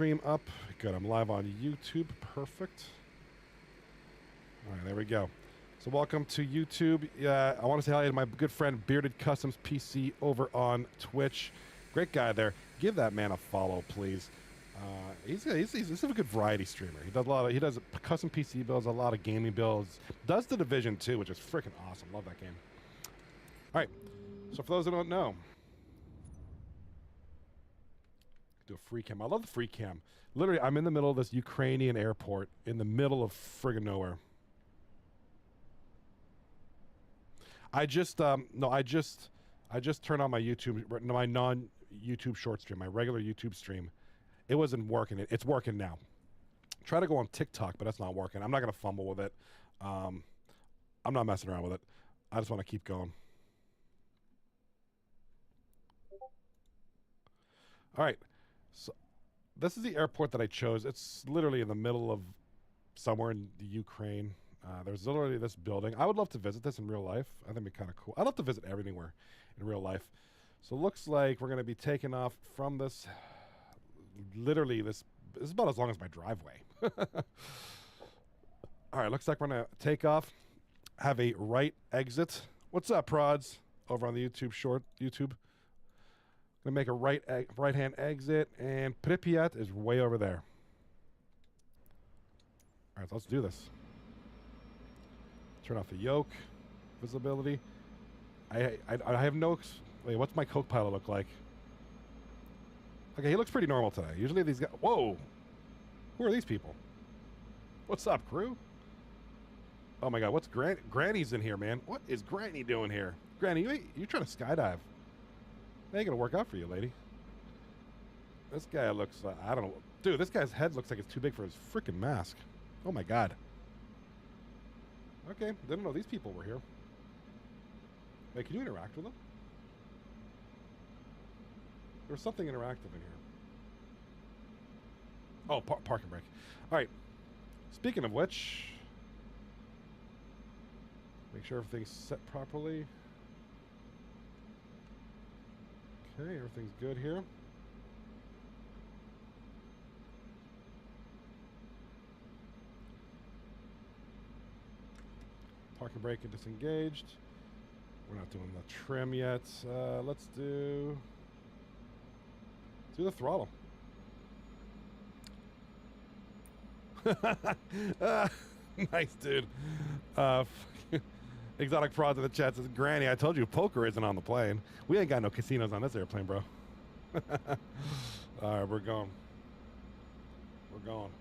stream up. Good. I'm live on YouTube. Perfect. All right, there we go. So welcome to YouTube. I want to say hi to my good friend Bearded Customs PC over on Twitch. Great guy there. Give that man a follow, please. He's a good variety streamer. He does custom PC builds, a lot of gaming builds. Does the Division 2, which is freaking awesome. Love that game. All right. So for those who don't know, do a free cam. I love the free cam. Literally, I'm in the middle of this Ukrainian airport in the middle of friggin' nowhere. I just turned on my YouTube, my non-YouTube short stream, my regular YouTube stream. It wasn't working. It's working now. Try to go on TikTok, but that's not working. I'm not gonna fumble with it. I'm not messing around with it. I just want to keep going. All right. So this is the airport that I chose. It's literally in the middle of somewhere in the Ukraine. There's literally this building. I would love to visit this in real life. I think it'd be kind of cool. I'd love to visit everywhere in real life. So it looks like we're going to be taking off from this. Literally, this is about as long as my driveway. All right, looks like we're going to take off, have a right exit. What's up, prods? Over on the YouTube. Gonna make a right-hand exit, and Pripyat is way over there. All right, so let's do this. Turn off the yoke visibility. I have no. Wait, what's my co-pilot look like? Okay, he looks pretty normal today. Usually these guys. Whoa, who are these people? What's up, crew? Oh my God, what's Granny's in here, man? What is Granny doing here? Granny, you trying to skydive? That ain't gonna work out for you, lady. This guy looks, I don't know. Dude, this guy's head looks like it's too big for his freaking mask. Oh my God. Okay, didn't know these people were here. Wait, can you interact with them? There's something interactive in here. Oh, park and brake. All right. Speaking of which, make sure everything's set properly. Okay, everything's good here. Parking brake and disengaged. We're not doing the trim yet. Let's do the throttle. Nice, dude. Exotic Prods in the chat says, Granny, I told you poker isn't on the plane. We ain't got no casinos on this airplane, bro. All right, we're going. We're going.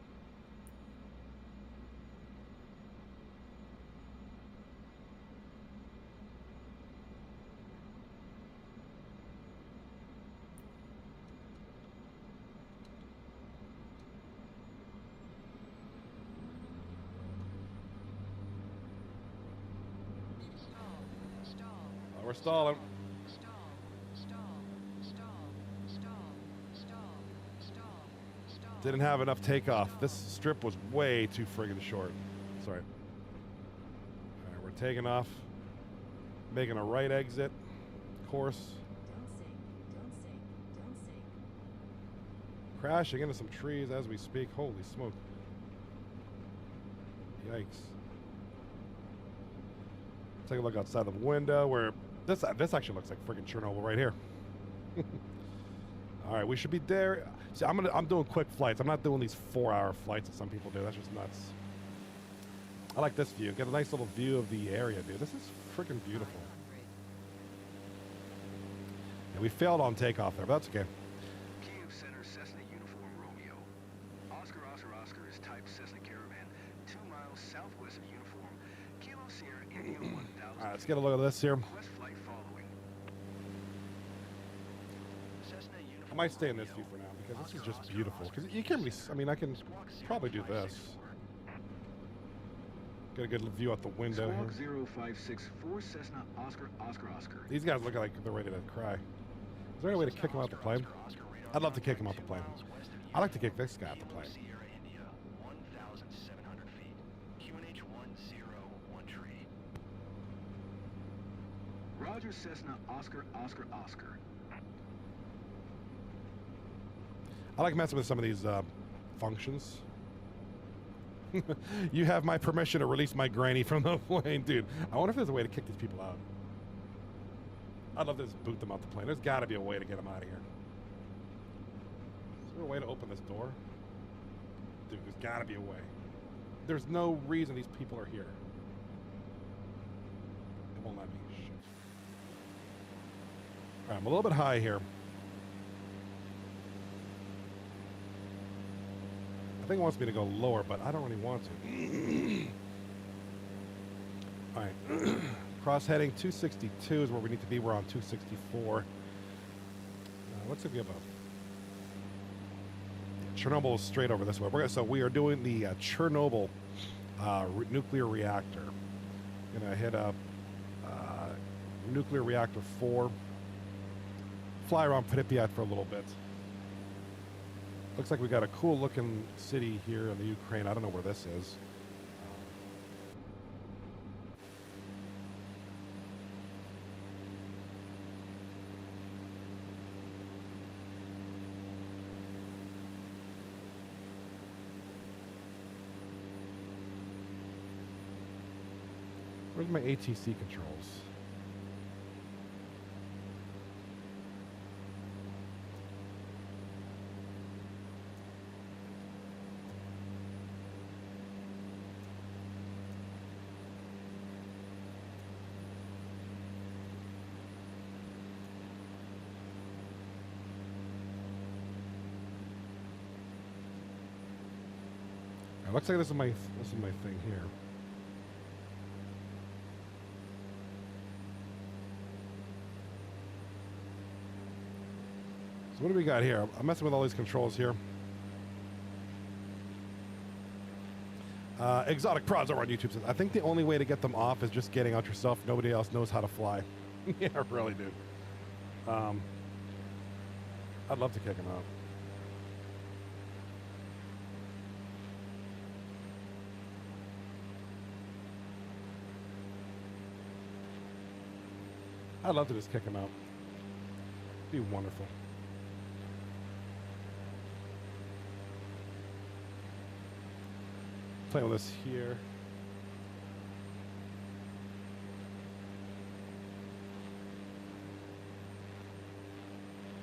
We're stalling. Didn't have enough takeoff. This strip was way too friggin' short. Sorry. All right, we're taking off. Making a right exit. Course. Don't sink. Crashing into some trees as we speak. Holy smoke. Yikes. Take a look outside the window where this actually looks like freaking Chernobyl right here. All right, we should be there. See, I'm doing quick flights. I'm not doing these 4-hour flights that some people do. That's just nuts. I like this view. Get a nice little view of the area, dude. This is freaking beautiful. And we failed on takeoff there, but that's okay. Kiev Center, Cessna Uniform Romeo. Oscar is type Cessna Caravan, 2 miles southwest of Uniform. Kilo Sierra India 1000. All right, let's get a look at this here. Request flight following. I might stay in this view for now because this is just beautiful. Because you can't really, I mean, I can probably do this. Get a good view out the window Squawk here. 0564 Cessna Oscar. These guys look like they're ready to cry. Is there any way to kick them out the plane? I'd love to kick him out the plane. I'd like to kick this guy out the plane. Roger, Cessna Oscar. I like messing with some of these functions. You have my permission to release my granny from the plane, dude. I wonder if there's a way to kick these people out. I'd love to just boot them out the plane. There's got to be a way to get them out of here. Is there a way to open this door? Dude, there's got to be a way. There's no reason these people are here. It won't let me. Shit. All right, I'm a little bit high here. I think it wants me to go lower, but I don't really want to. All right. Cross heading 262 is where we need to be. We're on 264. What's it be about? Chernobyl is straight over this way. So we are doing the Chernobyl nuclear reactor. Gonna hit up nuclear reactor 4. Fly around Pripyat for a little bit. Looks like we got a cool looking city here in the Ukraine. I don't know where this is. Where's my ATC controls? It looks like this is my thing here. So what do we got here? I'm messing with all these controls here. Exotic prods over on YouTube says, I think the only way to get them off is just getting out yourself. Nobody else knows how to fly. Yeah, really, dude. I'd love to kick them out. I'd love to just kick him out. It'd be wonderful. Playing with this here.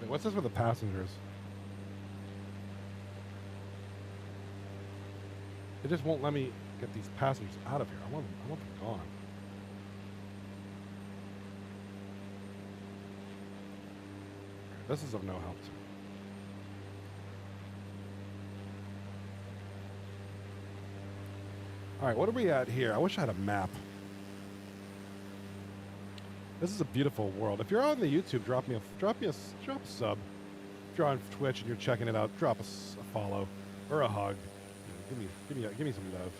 Wait, what's this with the passengers? It just won't let me get these passengers out of here. I want them gone. This is of no help to me. All right, what are we at here? I wish I had a map. This is a beautiful world. If you're on the YouTube, drop a sub. If you're on Twitch and you're checking it out, drop us a follow or a hug. Give me some love.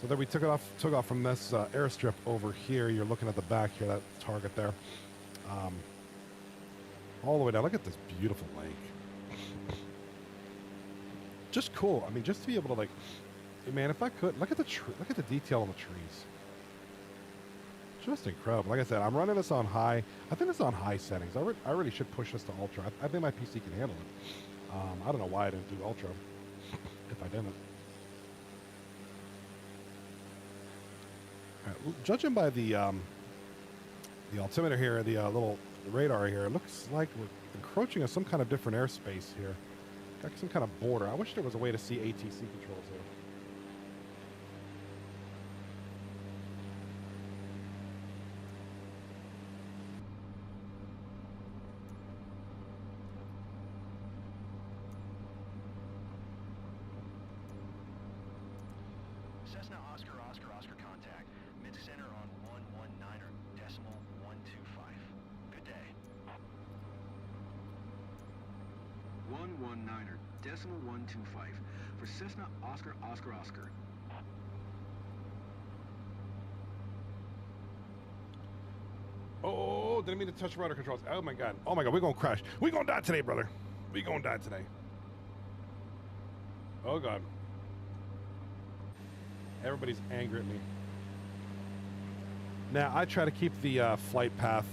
So then we took off from this airstrip over here. You're looking at the back here, that target there. All the way down. Look at this beautiful lake. Just cool. I mean, just to be able to man, if I could look at the detail on the trees. Just incredible. Like I said, I'm running this on high. I think it's on high settings. I really should push this to ultra. I think my PC can handle it. I don't know why I didn't do ultra. If I didn't. All right, judging by the altimeter here, the little radar here, it looks like we're encroaching on some kind of different airspace here. Got some kind of border. I wish there was a way to see ATC controls here. Cessna Oscar contact. Mid-center on 119.125. Good day. 119.125 for Cessna Oscar. Oh, didn't mean to touch rudder controls. Oh my god, we're gonna crash. We're gonna die today, brother. We're gonna die today. Oh god. Everybody's angry at me. Now, I try to keep the flight path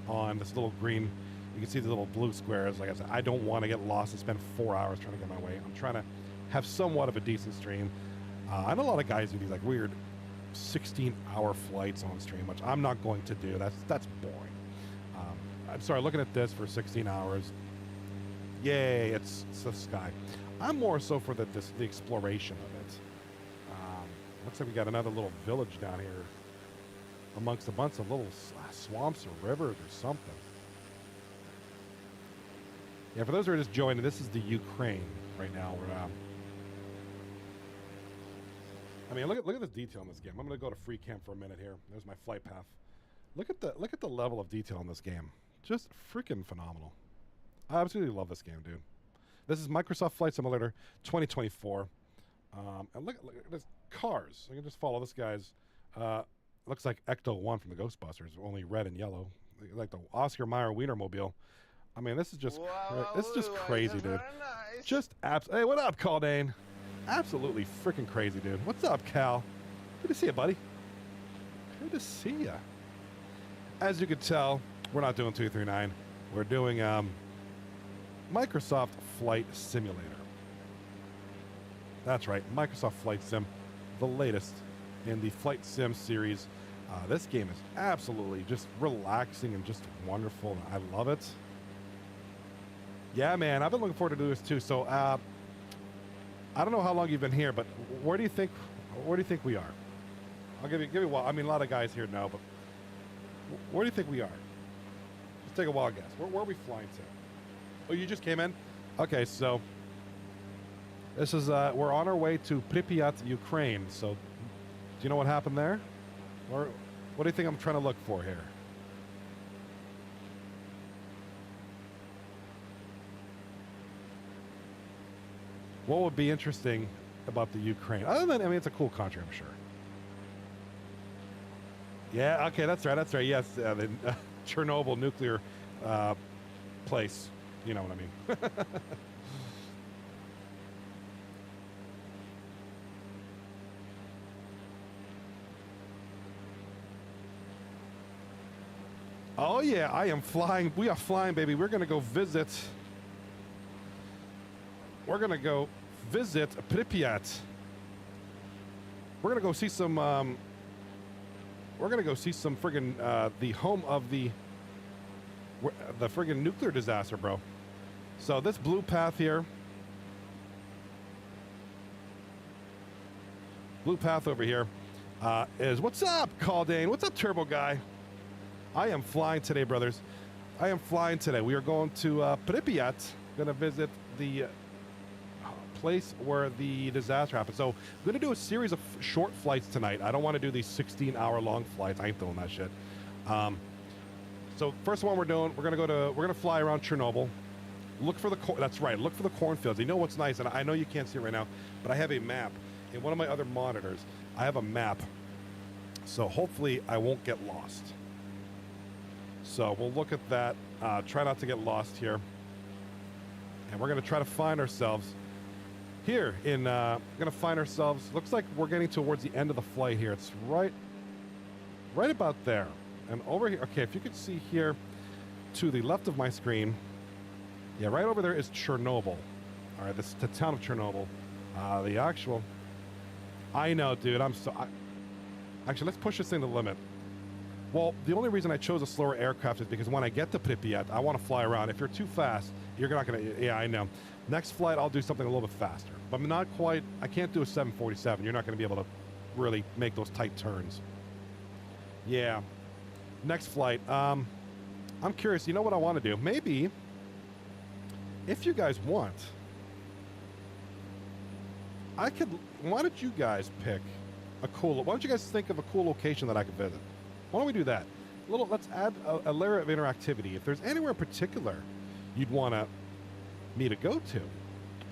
on this little green You can see the little blue squares. Like I said, I don't want to get lost and spend 4 hours trying to get my way. I'm trying to have somewhat of a decent stream. I know a lot of guys do these like weird 16-hour flights on stream, which I'm not going to do. That's boring. I'm sorry, looking at this for 16 hours. Yay, it's the sky. I'm more so for the exploration of it. Looks like we got another little village down here amongst a bunch of little swamps or rivers or something. Yeah, for those who are just joining, this is the Ukraine right now. I mean, look at the detail in this game. I'm going to go to free cam for a minute here. There's my flight path. Look at the level of detail in this game. Just freaking phenomenal. I absolutely love this game, dude. This is Microsoft Flight Simulator 2024. And look at this cars. I can just follow this guy's. Looks like Ecto 1 from the Ghostbusters, only red and yellow, like the Oscar Mayer Wienermobile. I mean, this is just crazy, dude. Nice. Just Hey, what up, Caldane? Absolutely freaking crazy, dude. What's up, Cal? Good to see you, buddy. Good to see you. As you can tell, we're not doing 239. We're doing Microsoft Flight Simulator. That's right, Microsoft Flight Sim, the latest in the Flight Sim series. This game is absolutely just relaxing and just wonderful. I love it. Yeah, man, I've been looking forward to doing this too. So, I don't know how long you've been here, but where do you think we are? I'll give you a while. I mean, a lot of guys here know, but where do you think we are? Let's take a wild guess. Where are we flying to? Oh, you just came in? Okay, so this is we're on our way to Pripyat, Ukraine. So, do you know what happened there? Or what do you think I'm trying to look for here? What would be interesting about the Ukraine? Other than, I mean, it's a cool country, I'm sure. Yeah, okay, that's right. Yes, the Chernobyl nuclear place. You know what I mean. Oh, yeah, I am flying. We are flying, baby. We're going to go visit. We're going to go visit Pripyat. We're going to go see some. We're going to go see some friggin' the home of the friggin' nuclear disaster, bro. So this blue path here. Blue path over here is what's up, Caldane? What's up, Turbo Guy? I am flying today, brothers. I am flying today. We are going to Pripyat. Going to visit the place where the disaster happened. So I'm going to do a series of short flights tonight. I don't want to do these 16-hour-long flights. I ain't doing that shit. So first one we're doing, we're going to fly around Chernobyl. Look for the that's right. Look for the cornfields. You know what's nice, and I know you can't see it right now, but I have a map in one of my other monitors. I have a map, so hopefully I won't get lost. So we'll look at that. Try not to get lost here, and we're going to try to find ourselves here in. We're going to find ourselves. Looks like we're getting towards the end of the flight here. It's right about there, and over here. Okay, if you could see here, to the left of my screen. Yeah, right over there is Chernobyl. All right, this is the town of Chernobyl. The actual. I know, dude. Actually, let's push this thing to the limit. Well, the only reason I chose a slower aircraft is because when I get to Pripyat, I want to fly around. If you're too fast, you're not going to... Yeah, I know. Next flight, I'll do something a little bit faster. But I'm not quite... I can't do a 747. You're not going to be able to really make those tight turns. Yeah. Next flight. I'm curious. You know what I want to do? Maybe, if you guys want, I could... Why don't you guys pick a cool... Why don't you guys think of a cool location that I could visit? Why don't we do that? Let's add a layer of interactivity. If there's anywhere in particular you'd want me to go to,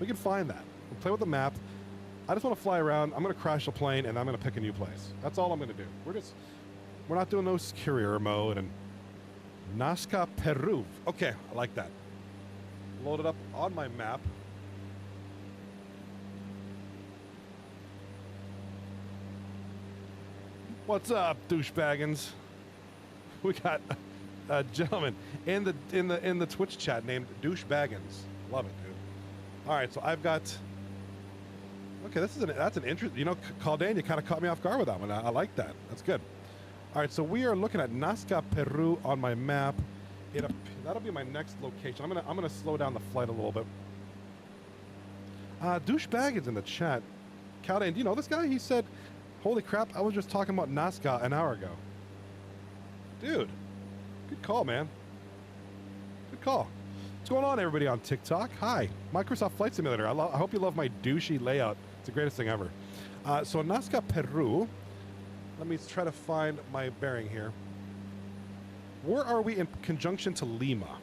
we can find that. We'll play with the map. I just want to fly around. I'm going to crash the plane, and I'm going to pick a new place. That's all I'm going to do. We're not doing no carrier mode and Nazca, Peru. Okay, I like that. Load it up on my map. What's up, douchebaggins? We got gentleman in the Twitch chat named Douche Baggins. Love it, dude. All right, so I've got. Okay, that's an interesting. You know, Caldan, you kind of caught me off guard with that one. I like that. That's good. All right, so we are looking at Nazca, Peru on my map. That'll be my next location. I'm gonna slow down the flight a little bit. Douchebag is in the chat. Caldan, do you know this guy? He said, "Holy crap! I was just talking about Nazca an hour ago." Dude, good call, man. Good call. What's going on, everybody on TikTok? Hi, Microsoft Flight Simulator. I hope you love my douchey layout. It's the greatest thing ever. So Nazca, Peru. Let me try to find my bearing here. Where are we in conjunction to Lima?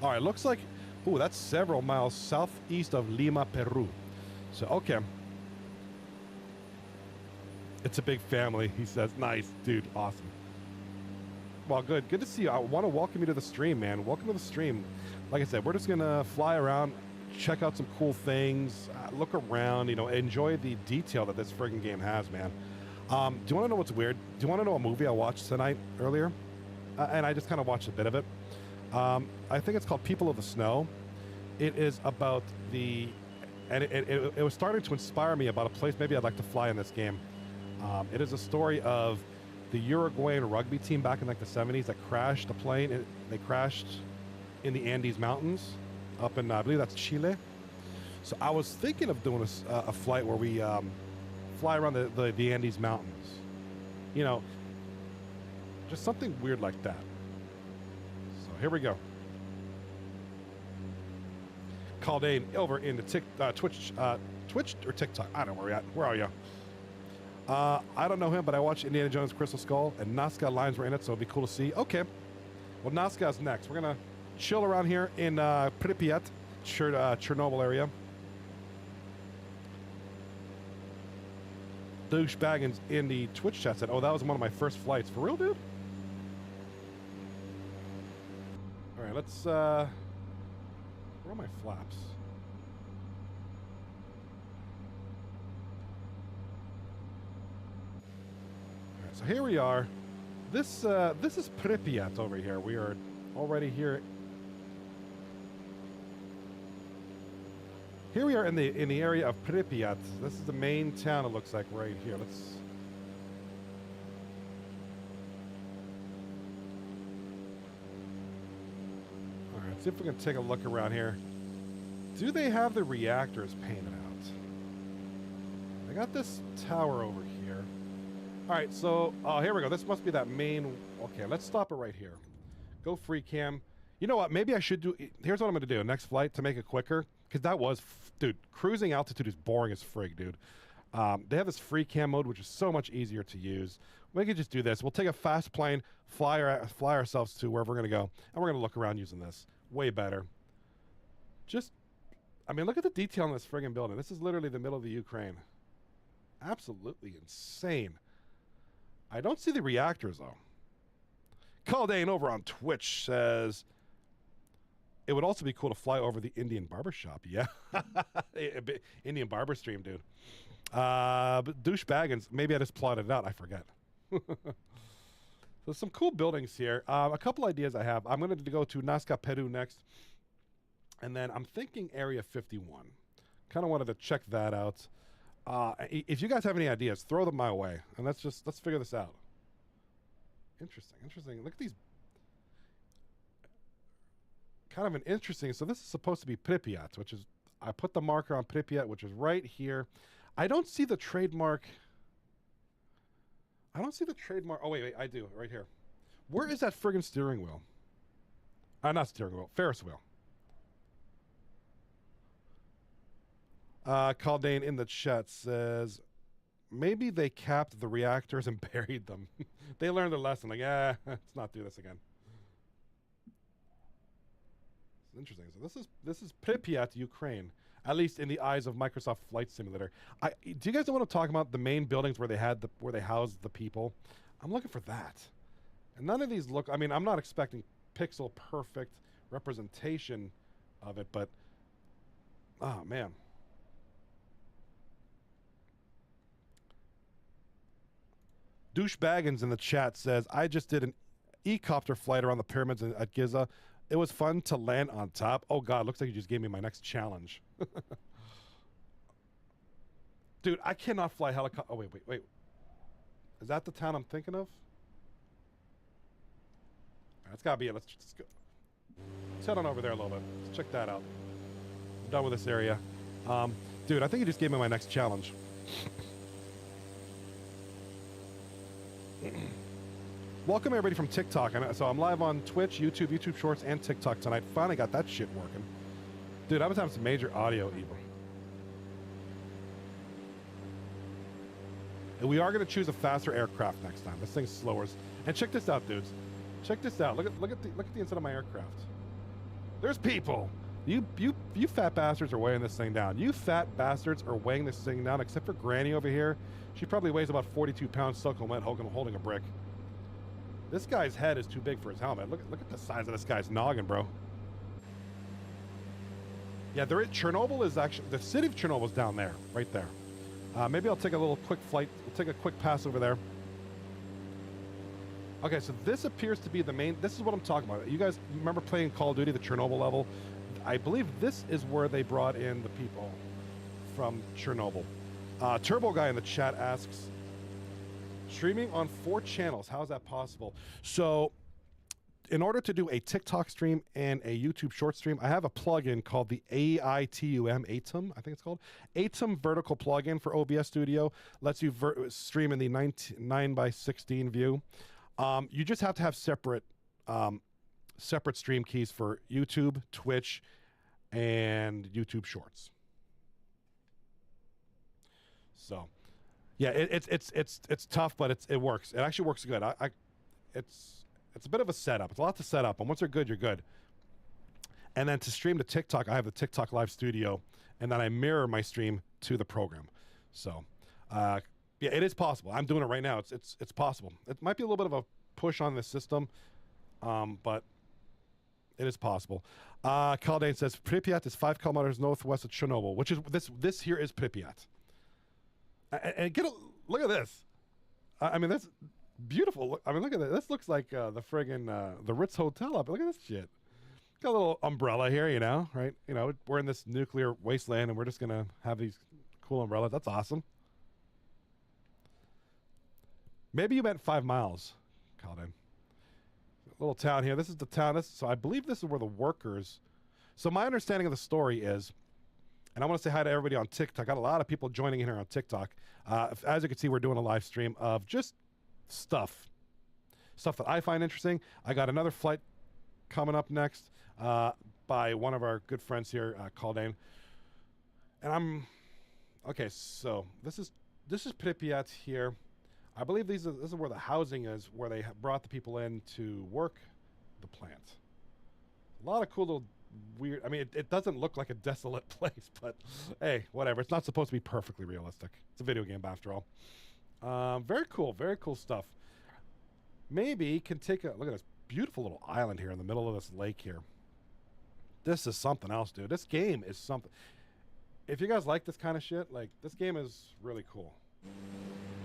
All right, looks like, ooh, that's several miles southeast of Lima, Peru. So, okay. It's a big family, he says. Nice, dude, awesome. Well, good to see you. I want to welcome you to the stream, man. Welcome to the stream. Like I said, we're just going to fly around, check out some cool things, look around, you know, enjoy the detail that this friggin' game has, man. Do you want to know what's weird? Do you want to know a movie I watched tonight earlier? And I just kind of watched a bit of it. I think it's called People of the Snow. It is about it was starting to inspire me about a place maybe I'd like to fly in this game. It is a story of the Uruguayan rugby team back in like the 70s that crashed a plane. They crashed in the Andes Mountains up in, I believe that's Chile. So I was thinking of doing a flight where we fly around the Andes Mountains. You know, just something weird like that. So here we go. Caldan over into Twitch or TikTok. I don't know where we're at. Where are you? I don't know him, but I watched Indiana Jones Crystal Skull, and Nazca lines were in it, so it'd be cool to see. Okay. Well, Nazca's next. We're going to chill around here in Pripyat, Chernobyl area. Douche Baggins in the Twitch chat said, oh, that was one of my first flights. For real, dude? All right, let's... where are my flaps? All right, so here we are. This is Pripyat over here. We are already here. Here we are in the area of Pripyat. This is the main town, it looks like, right here. Let's... All right, see if we can take a look around here. Do they have the reactors painted out? I got this tower over here. All right, so, oh, here we go. This must be that main... Okay, let's stop it right here. Go free cam. You know what? Maybe I should do... Here's what I'm going to do. Next flight, to make it quicker, because that was... Dude, cruising altitude is boring as frig, dude. They have this free cam mode, which is so much easier to use. We could just do this. We'll take a fast plane, fly ourselves to wherever we're going to go, and we're going to look around using this. Way better. Just... I mean, look at the detail in this friggin' building. This is literally the middle of the Ukraine. Absolutely insane. I don't see the reactors, though. Caldan over on Twitch says, it would also be cool to fly over the Indian barber shop. Yeah. Indian barber stream, dude. But Douche Baggins, maybe I just plotted it out. I forget. There's some cool buildings here. A couple ideas I have. I'm going to go to Nazca, Peru next. And then I'm thinking Area 51. Kind of wanted to check that out. If you guys have any ideas, throw them my way. And let's figure this out. Interesting. Look at these. Kind of an interesting. So this is supposed to be Pripyat, which is, I put the marker on Pripyat, which is right here. I don't see the trademark. Oh, wait, I do, right here. Where is that friggin' steering wheel? Not steering wheel, Ferris wheel. Caldan in the chat says, maybe they capped the reactors and buried them. They learned their lesson. Like, let's not do this again. It's interesting. So this is Pripyat, Ukraine. At least in the eyes of Microsoft Flight Simulator. Do you guys want to talk about the main buildings where they housed the people? I'm looking for that. And none of these look. I mean, I'm not expecting pixel perfect representation of it, but oh man. Douche Baggins in the chat says, I just did an e-copter flight around the pyramids at Giza. It was fun to land on top. Oh God, looks like you just gave me my next challenge. Dude, I cannot fly helicopter. Oh, wait. Is that the town I'm thinking of? That's gotta be it. Let's just go. Let's head on over there a little bit. Let's check that out. I'm done with this area. Dude, I think you just gave me my next challenge. Welcome everybody from TikTok. So I'm live on Twitch, YouTube Shorts, and TikTok tonight. Finally got that shit working. Dude, I was having some major audio evil. And we are going to choose a faster aircraft next time. This thing's slower. And check this out, dudes. Check this out. Look at the inside of my aircraft. There's people. You fat bastards are weighing this thing down. You fat bastards are weighing this thing down, except for Granny over here. She probably weighs about 42 pounds, soaking wet, holding a brick. This guy's head is too big for his helmet. Look at the size of this guy's noggin, bro. Yeah, Chernobyl is actually, the city of Chernobyl is down there, right there. Maybe I'll take a little quick flight. We'll take a quick pass over there. Okay, so this appears to be the main, this is what I'm talking about. You guys remember playing Call of Duty, the Chernobyl level? I believe this is where they brought in the people from Chernobyl. Turbo Guy in the chat asks, streaming on 4 channels, how is that possible? So, in order to do a TikTok stream and a YouTube short stream, I have a plugin called the AITUM, I think it's called. ATUM vertical plugin for OBS Studio. Lets you stream in the 9:16 view. You just have to have separate stream keys for YouTube, Twitch, and YouTube Shorts. So, yeah, it's tough, but it works. It actually works good. It's a bit of a setup. It's a lot to set up, and once you're good, you're good. And then to stream to TikTok, I have the TikTok Live Studio, and then I mirror my stream to the program. So, yeah, it is possible. I'm doing it right now. It's possible. It might be a little bit of a push on this system, but it is possible. Kaldane says Pripyat is 5 kilometers northwest of Chernobyl, which is this here is Pripyat. And look at this. I mean, that's beautiful. I mean, look at that. This looks like the friggin' the Ritz Hotel up. Look at this shit. Got a little umbrella here, you know, right? You know, we're in this nuclear wasteland, and we're just gonna have these cool umbrellas. That's awesome. Maybe you meant 5 miles, Calvin. Little town here. This is the town. So I believe this is where the workers. So my understanding of the story is, and I want to say hi to everybody on TikTok. Got a lot of people joining in here on TikTok. As you can see, we're doing a live stream of just stuff that I find interesting. I got another flight coming up next by one of our good friends here, Kaldane. And okay. So this is Pripyat here. I believe this is where the housing is, where they brought the people in to work the plant. A lot of cool little weird. I mean, it doesn't look like a desolate place, but hey, whatever. It's not supposed to be perfectly realistic. It's a video game after all. Very cool stuff. Maybe can take a look at this beautiful little island here in the middle of this lake here. This is something else, dude. This game is something. If you guys like this kind of shit, like this game is really cool.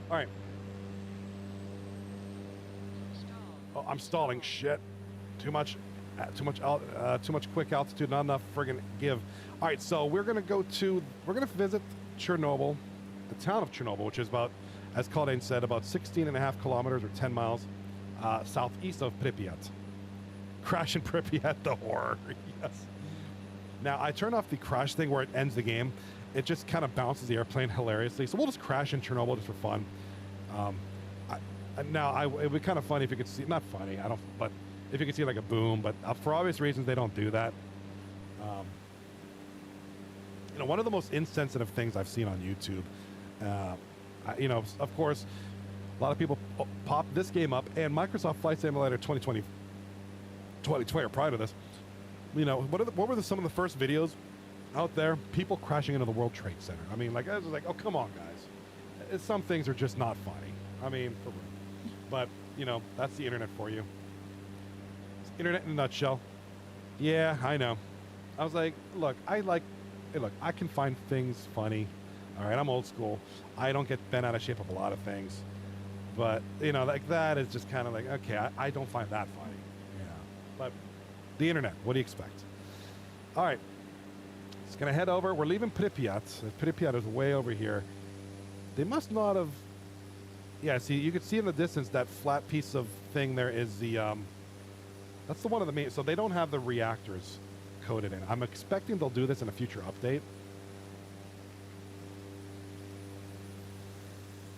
All right. Oh, I'm stalling. Shit. Too much quick altitude, not enough friggin' give. All right, so we're gonna visit Chernobyl, the town of Chernobyl, which is about, as Kaldane said, about 16.5 kilometers or 10 miles southeast of Pripyat. Crash in Pripyat, the horror. Yes. Now I turned off the crash thing where it ends the game. It just kind of bounces the airplane hilariously. So we'll just crash in Chernobyl just for fun. It'd be kind of funny if you could see, not funny, but if you could see like a boom, but for obvious reasons, they don't do that. You know, one of the most insensitive things I've seen on YouTube, you know, of course, a lot of people pop this game up, and Microsoft Flight Simulator 2020 or prior to this, you know, what were some of the first videos out there? People crashing into the World Trade Center. I mean, like, I was like, oh, come on, guys. Some things are just not funny. I mean, for real. But, you know, that's the internet for you. It's internet in a nutshell. Yeah, I know. I was like, look, I can find things funny. All right, I'm old school. I don't get bent out of shape of a lot of things. But, you know, like that is just kind of like, okay, I don't find that funny. Yeah. But the internet, what do you expect? All right. It's going to head over. We're leaving Pripyat. Pripyat is way over here. They must not have... Yeah, see, you can see in the distance that flat piece of thing there is the... that's the one of the main... So they don't have the reactors coded in. I'm expecting they'll do this in a future update.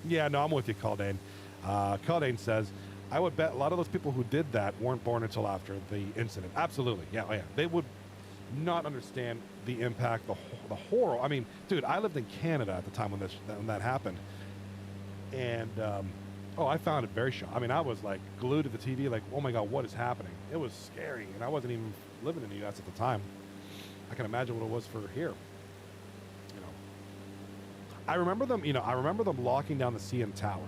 Yeah, no, I'm with you, Caldane. Caldane says, I would bet a lot of those people who did that weren't born until after the incident. Absolutely. Yeah, oh yeah. They would not understand the impact, the horror. I mean, dude, I lived in Canada at the time when that happened. And, I found it very shocking. I mean, I was like glued to the TV, like, oh my God, what is happening? It was scary. And I wasn't even living in the U.S. at the time. I can imagine what it was for here. I remember them locking down the CN Tower.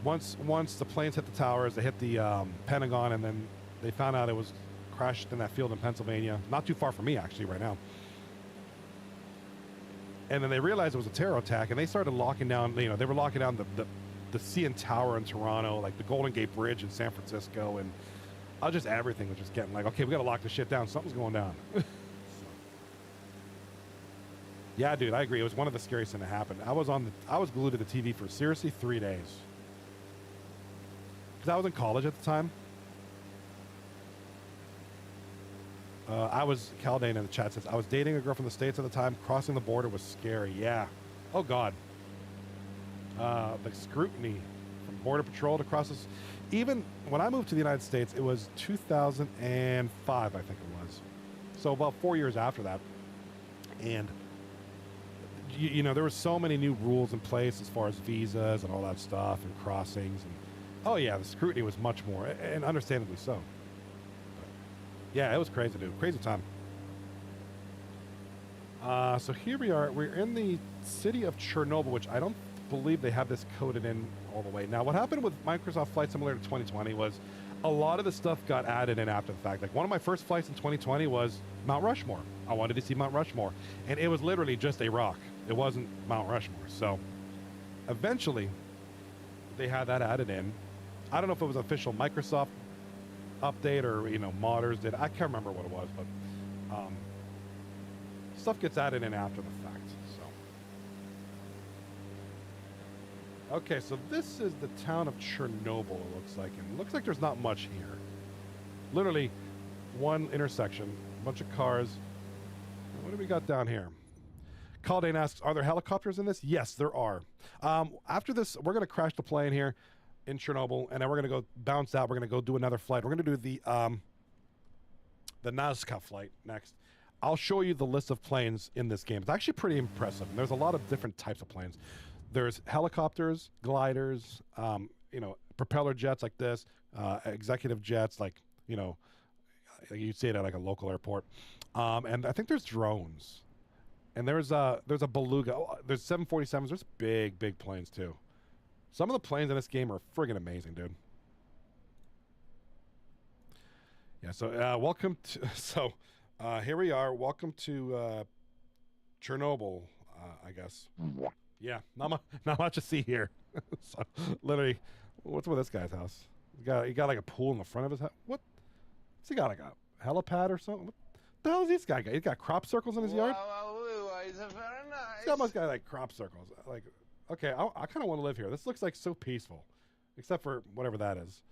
Once the planes hit the towers, they hit the Pentagon, and then they found out it was crashed in that field in Pennsylvania, not too far from me actually right now. And then they realized it was a terror attack, and they started locking down. They were locking down the CN Tower in Toronto, like the Golden Gate Bridge in San Francisco, and just everything was just getting like, okay, we got to lock this shit down. Something's going down. Yeah, dude, I agree. It was one of the scariest things that happened. I was glued to the TV for seriously 3 days. Because I was in college at the time. Caldane in the chat says, I was dating a girl from the States at the time. Crossing the border was scary. Yeah. Oh, God. The scrutiny from Border Patrol to cross this. Even when I moved to the United States, it was 2005, I think it was. So about 4 years after that. And... there were so many new rules in place as far as visas and all that stuff and crossings. And, the scrutiny was much more, and understandably so. But, yeah, it was crazy, dude. Crazy time. So here we are. We're in the city of Chernobyl, which I don't believe they have this coded in all the way. Now, what happened with Microsoft Flight Simulator 2020 was a lot of the stuff got added in after the fact. Like, one of my first flights in 2020 was Mount Rushmore. I wanted to see Mount Rushmore. And it was literally just a rock. It wasn't Mount Rushmore. So eventually they had that added in. I don't know if it was an official Microsoft update or, modders did. I can't remember what it was, but stuff gets added in after the fact. So, okay, so this is the town of Chernobyl, it looks like. And it looks like there's not much here. Literally one intersection, a bunch of cars. What do we got down here? Caldane asks, are there helicopters in this? Yes, there are. After this, we're going to crash the plane here in Chernobyl, and then we're going to go bounce out. We're going to go do another flight. We're going to do the Nazca flight next. I'll show you the list of planes in this game. It's actually pretty impressive. And there's a lot of different types of planes. There's helicopters, gliders, propeller jets like this, executive jets like, you'd see it at like a local airport. And I think there's drones. And there's a Beluga. Oh, there's 747s. There's big planes too. Some of the planes in this game are friggin' amazing, dude. Yeah. So welcome to. So here we are. Welcome to Chernobyl. I guess. Yeah. Not much to see here. So literally, what's with this guy's house? He got like a pool in the front of his house. What? What's he got? Like a helipad or something? What the hell is this guy? He's got crop circles in his yard. Very nice. He's almost got like crop circles. Like, okay, I kind of want to live here. This looks like so peaceful, except for whatever that is.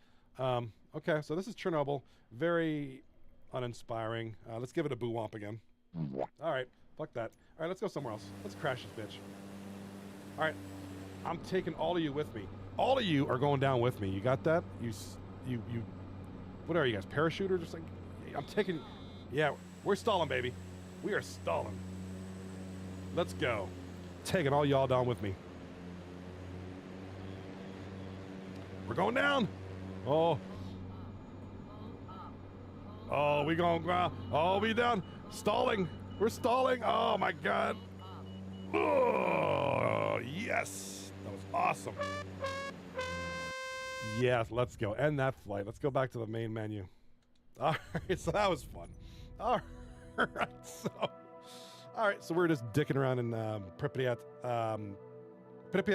Okay, so this is Chernobyl. Very uninspiring. Let's give it a boo-womp again. All right, fuck that. All right, let's go somewhere else. Let's crash this bitch. All right, I'm taking all of you with me. All of you are going down with me. You got that? You. What are you guys? Parachuters? Just like, I'm taking. Yeah, we're stalling, baby. We are stalling. Let's go. Taking all y'all down with me. We're going down. Oh. Oh, we going ground. Oh, we down. Stalling. We're stalling. Oh my God. Oh, yes. That was awesome. Yes, let's go. End that flight. Let's go back to the main menu. All right, so that was fun. All right, so we're just dicking around in Pripyat,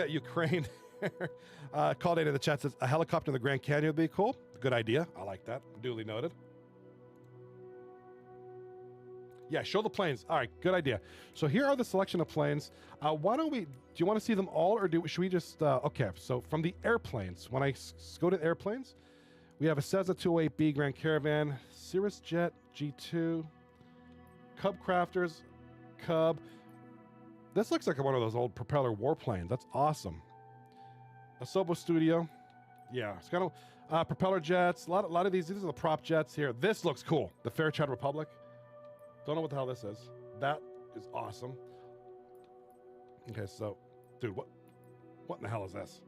Ukraine. Call Data in the chat says a helicopter in the Grand Canyon would be cool. Good idea. I like that. Duly noted. Yeah, show the planes. All right, good idea. So here are the selection of planes. Why don't we, do you want to see them all or should we just, okay, so from the airplanes, when I go to airplanes, we have a Cessna 208B Grand Caravan, Cirrus Jet G2, Cub Crafters, Cub. This looks like one of those old propeller warplanes. That's awesome. Asobo Studio. Yeah, it's got propeller jets. A lot of these are the prop jets here. This looks cool. The Fairchild Republic. Don't know what the hell this is. That is awesome. Okay, so, dude, what in the hell is this?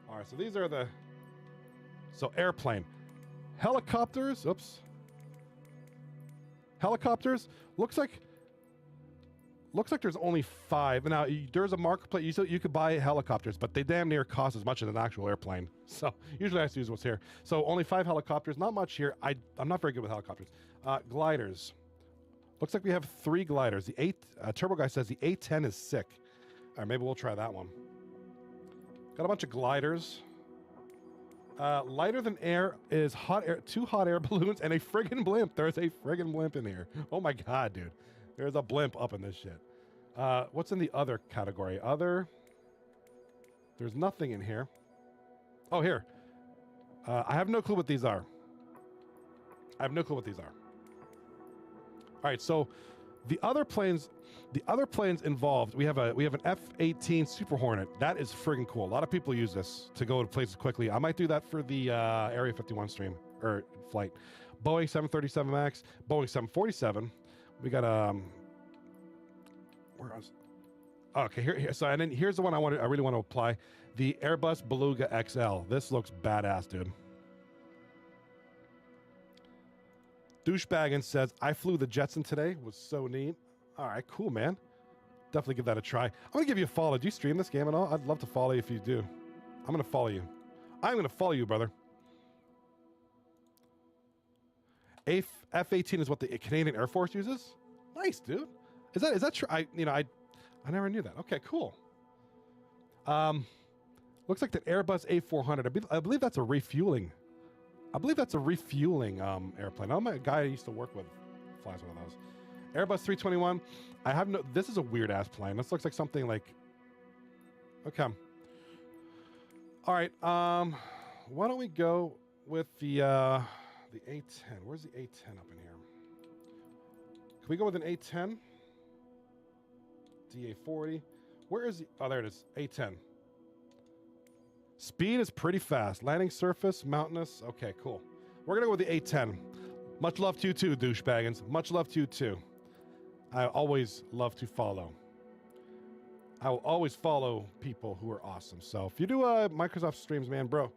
All right, so these are the, so airplane. Helicopters, oops. Helicopters, looks like there's only 5. Now, there's a marketplace, you could buy helicopters, but they damn near cost as much as an actual airplane. So, usually I have to use what's here. So, only 5 helicopters, not much here. I'm not very good with helicopters. Gliders. Looks like we have 3 gliders. The Turbo Guy says the A10 is sick. All right, maybe we'll try that one. Got a bunch of gliders. Lighter than air is 2 hot air balloons and a friggin' blimp. There's a friggin' blimp in here. Oh my God, dude. There's a blimp up in this shit. What's in the other category? Other. There's nothing in here. Oh, here. I have no clue what these are. All right, so the other planes involved, we have an F-18 Super Hornet. That is friggin' cool. A lot of people use this to go to places quickly. I might do that for the Area 51 stream or flight. Boeing 737 MAX, Boeing 747. We got where else? Oh, okay, here. So and then here's the one I really want to apply. The Airbus Beluga XL. This looks badass, dude. Douchebaggin says, I flew the Jetson today. Was so neat. All right, cool, man. Definitely give that a try. I'm going to give you a follow. Do you stream this game at all? I'd love to follow you if you do. I'm going to follow you. I'm going to follow you, brother. F-18 is what the Canadian Air Force uses? Nice, dude. Is that true? I never knew that. Okay, cool. Looks like the Airbus A400. I believe that's a refueling. Airplane. Oh, my guy I used to work with flies one of those. Airbus 321. This is a weird ass plane. This looks like something like, okay. All right. Why don't we go with the A10? Where's the A10 up in here? Can we go with an A10? DA40. Where is the, oh, there it is. A10. Speed is pretty fast. Landing surface, mountainous. Okay, cool. We're going to go with the A10. Much love to you too, douchebaggins. Much love to you too. I always love to follow. I will always follow people who are awesome. So if you do Microsoft streams, man, bro,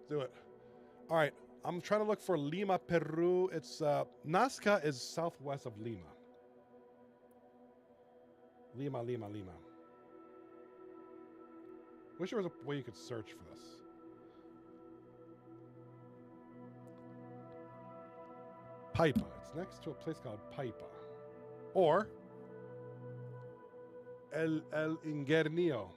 do it. All right. I'm trying to look for Lima, Peru. It's Nazca is southwest of Lima. Lima. Wish there was a way you could search for this. Paipa. It's next to a place called Paipa. Or El Ingernio.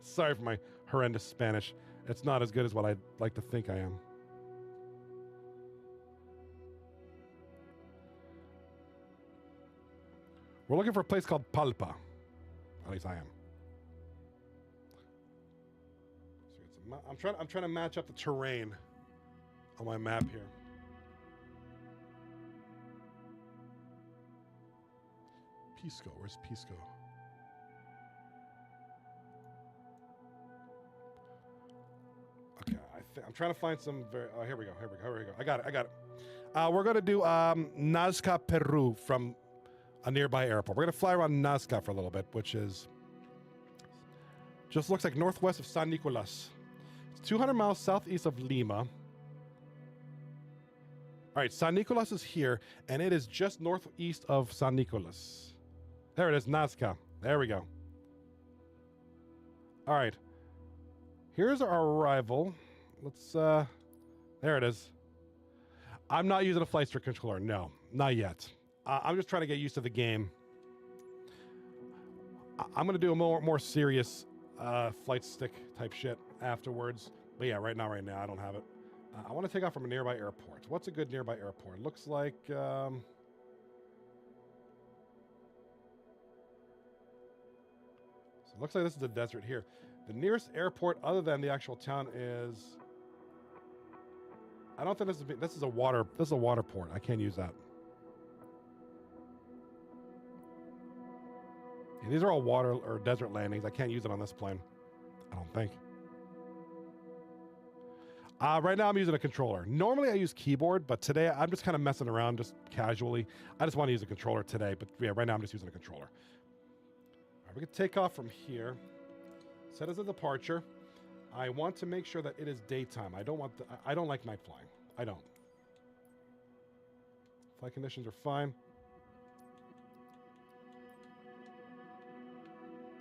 Sorry for my horrendous Spanish. It's not as good as what I'd like to think I am. We're looking for a place called Palpa. At least I am. I'm trying to match up the terrain on my map here. Pisco, where's Pisco? Okay, I'm trying to find some here we go. I got it. We're gonna do Nazca, Peru from a nearby airport. We're gonna fly around Nazca for a little bit, which is just looks like northwest of San Nicolas. 200 miles southeast of Lima. All right, San Nicolas is here, and it is just northeast of San Nicolas. There it is, Nazca. There we go. All right. Here's our arrival. Let's, there it is. I'm not using a flight stick controller. No, not yet. I'm just trying to get used to the game. I'm going to do a more serious flight stick type shit afterwards. But yeah, right now, I don't have it. I want to take off from a nearby airport. What's a good nearby airport? Looks like... so it looks like this is the desert here. The nearest airport other than the actual town is... I don't think this is a water port. I can't use that. Yeah, these are all water or desert landings. I can't use it on this plane. I don't think. Right now I'm using a controller. Normally I use keyboard, but today I'm just kind of messing around just casually. I just want to use a controller today, but yeah, right now I'm just using a controller. All right, we can take off from here. Set as a departure. I want to make sure that it is daytime. I don't like night flying. I don't. Flight conditions are fine.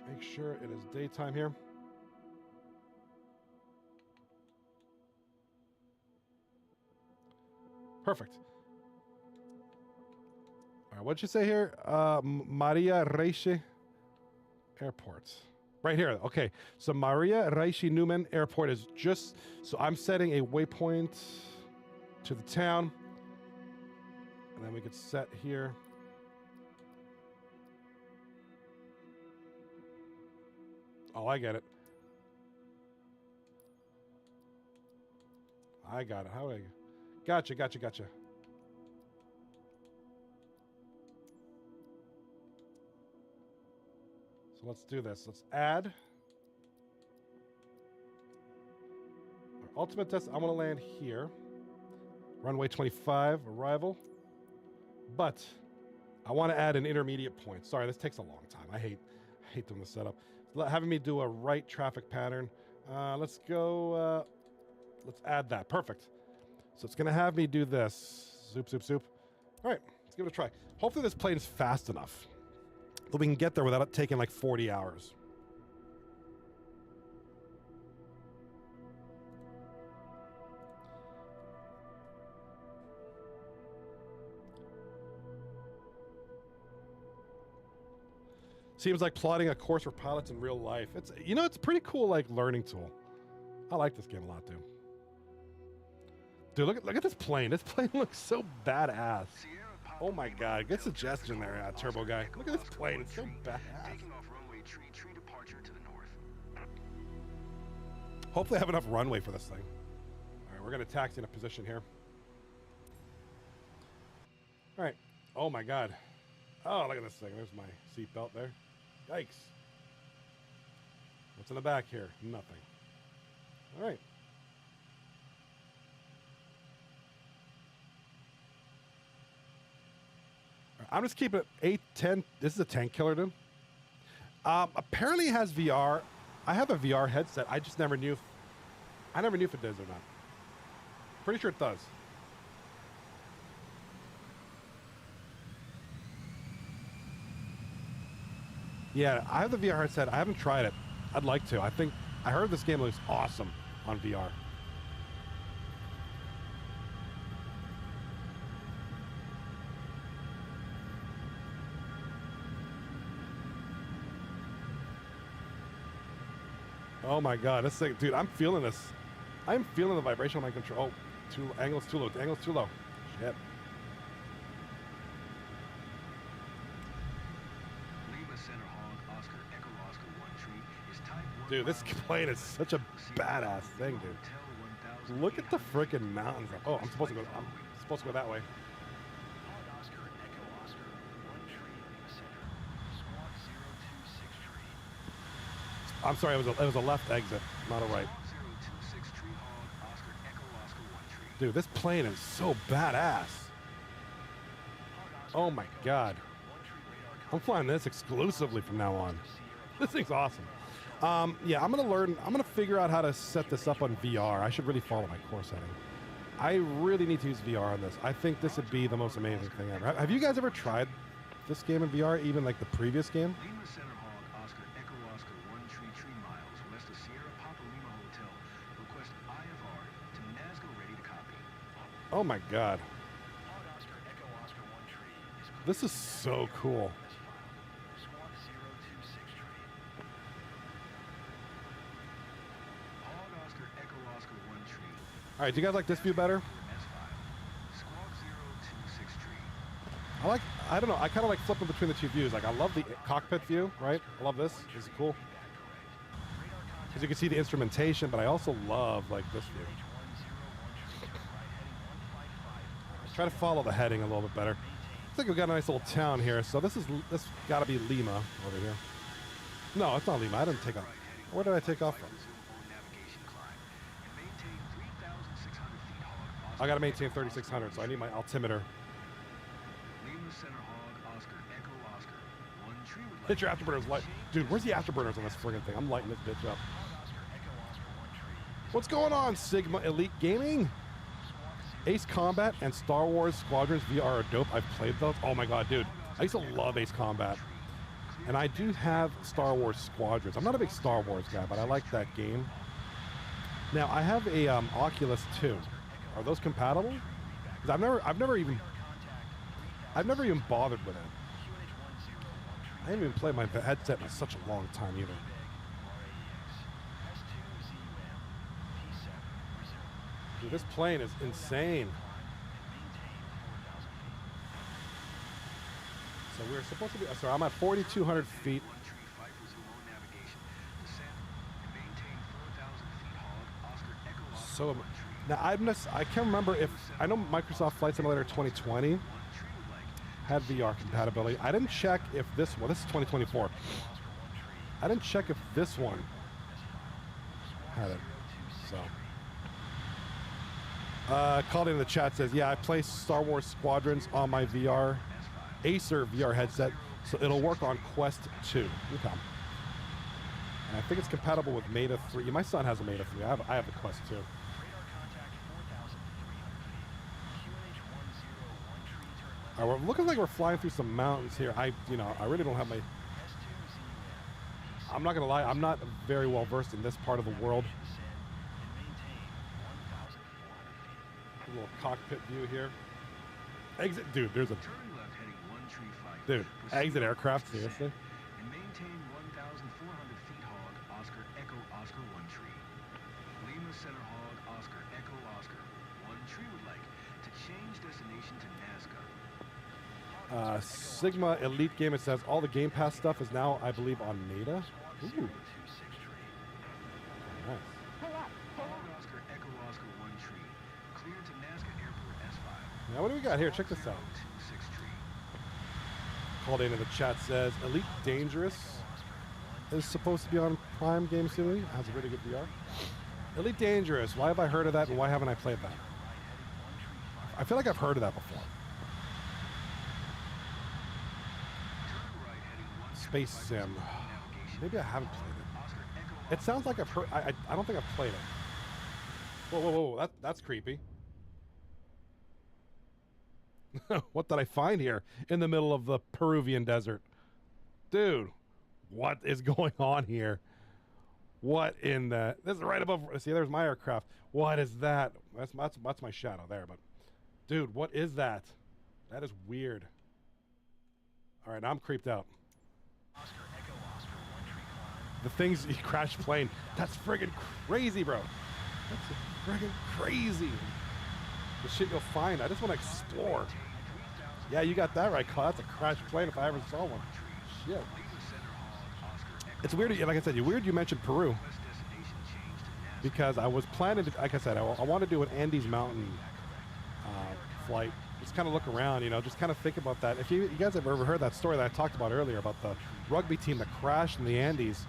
Make sure it is daytime here. Perfect. All right, what'd you say here? Maria Reiche Airport. Right here. Okay. So Maria Reiche Newman Airport is just... So I'm setting a waypoint to the town. And then we could set here. Oh, I get it. I got it. How do I... Gotcha. So let's do this. Let's add. Our ultimate test, I want to land here. Runway 25, arrival. But I want to add an intermediate point. Sorry, this takes a long time. I hate doing the setup. Having me do a right traffic pattern. Let's go, let's add that. Perfect. So it's going to have me do this. Zoop. All right, let's give it a try. Hopefully this plane is fast enough that we can get there without it taking like 40 hours. Seems like plotting a course for pilots in real life. It's a pretty cool like learning tool. I like this game a lot, dude. Dude, look at this plane. This plane looks so badass. Oh my god, good suggestion there, Turbo Guy. Look at this plane. It's so badass. Hopefully I have enough runway for this thing. All right, we're going to taxi in a position here. All right. Oh my god. Oh, look at this thing. There's my seatbelt there. Yikes. What's in the back here? Nothing. All right. I'm just keeping it 8, 10. This is a tank killer, dude. Apparently it has VR. I have a VR headset. I just never knew. I never knew if it does or not. Pretty sure it does. Yeah, I have the VR headset. I haven't tried it. I'd like to. I heard this game looks awesome on VR. Oh my god, this thing, dude, I'm feeling this. I'm feeling the vibration on my control. Oh, angle's too low. Angle's too low. Shit. Dude, this plane is such a badass thing, dude. Look at the freaking mountains. Oh, I'm supposed to go that way. I'm sorry, it was a left exit, not a right. Dude, this plane is so badass. Oh my god. I'm flying this exclusively from now on. This thing's awesome. Yeah, I'm gonna figure out how to set this up on VR. I should really follow my course setting. I really need to use VR on this. I think this would be the most amazing thing ever. Have you guys ever tried this game in VR, even like the previous game? Oh my god. This is so cool. All right, do you guys like this view better? S5. Squawk 026 tree. I don't know, I kind of like flipping between the two views. Like, I love the cockpit view, right? I love this. This is cool. Because you can see the instrumentation, but I also love, like, this view. Let's try to follow the heading a little bit better. Looks like we've got a nice little town here. So this got to be Lima over here. No, it's not Lima. I didn't take off. Where did I take off from? I got to maintain 3,600, so I need my altimeter. Lima Center Hog, Oscar, Echo, Oscar. One tree would Hit your afterburners light. Dude, where's the afterburners on this friggin' thing? I'm lighting this bitch up. What's going on, Sigma Elite Gaming? Ace Combat and Star Wars Squadrons VR are dope. I've played those. Oh my god, dude. I used to love Ace Combat. And I do have Star Wars Squadrons. I'm not a big Star Wars guy, but I like that game. Now, I have a Oculus 2. Are those compatible? Because I've never even bothered with it. I haven't even played my headset in such a long time either. Dude, this plane is insane. So we're supposed to be. Sorry, I'm at 4,200 feet. So now I can't remember if I know Microsoft Flight Simulator 2020 had VR compatibility. I didn't check if this one. This is 2024. I didn't check if this one had it. So. Called in the chat says, yeah, I play Star Wars Squadrons on my VR, Acer VR headset, so it'll work on Quest 2. Okay. And I think it's compatible with Meta 3. My son has a Meta 3. I have the Quest 2. All right, we're looking like we're flying through some mountains here. I really don't have my... I'm not going to lie, I'm not very well versed in this part of the world. A little cockpit view here. Exit, dude, there's a... Dude, exit aircraft, seriously? And maintain 1,400 feet hog, Oscar, Echo, Oscar, 1 tree. Lima Center Hog, Oscar, Echo, Oscar. 1 tree would like to change destination to Nazca. Sigma Elite Gamer says all the Game Pass stuff is now, I believe, on Meta. Ooh. Nice. Oscar, Echo, Oscar, 1 tree. Clear to Nazca Airport S5. Now, what do we got here? Check this out. 26 tree. Called into the chat says Elite Dangerous is supposed to be on Prime Game soon. It has a really good VR. Elite Dangerous. Why have I heard of that and why haven't I played that? I feel like I've heard of that before. Space Sim. Maybe I haven't played it. It sounds like I've heard. I don't think I've played it. Whoa, whoa, whoa! That's creepy. What did I find here in the middle of the Peruvian desert, dude? What is going on here? What in the? This is right above. See, there's my aircraft. What is that? That's my shadow there. But, dude, what is that? That is weird. All right, now I'm creeped out. The things you crash plane. That's friggin' crazy, bro. That's friggin' crazy. The shit you'll find. I just want to explore. Yeah, you got that right, Kyle. That's a crash plane if I ever saw one. Shit. It's weird. Like I said, you're weird you mentioned Peru. Because I was planning to, like I said, I want to do an Andes Mountain flight. Just kind of look around, just kind of think about that. If you guys have ever heard that story that I talked about earlier about the rugby team that crashed in the Andes,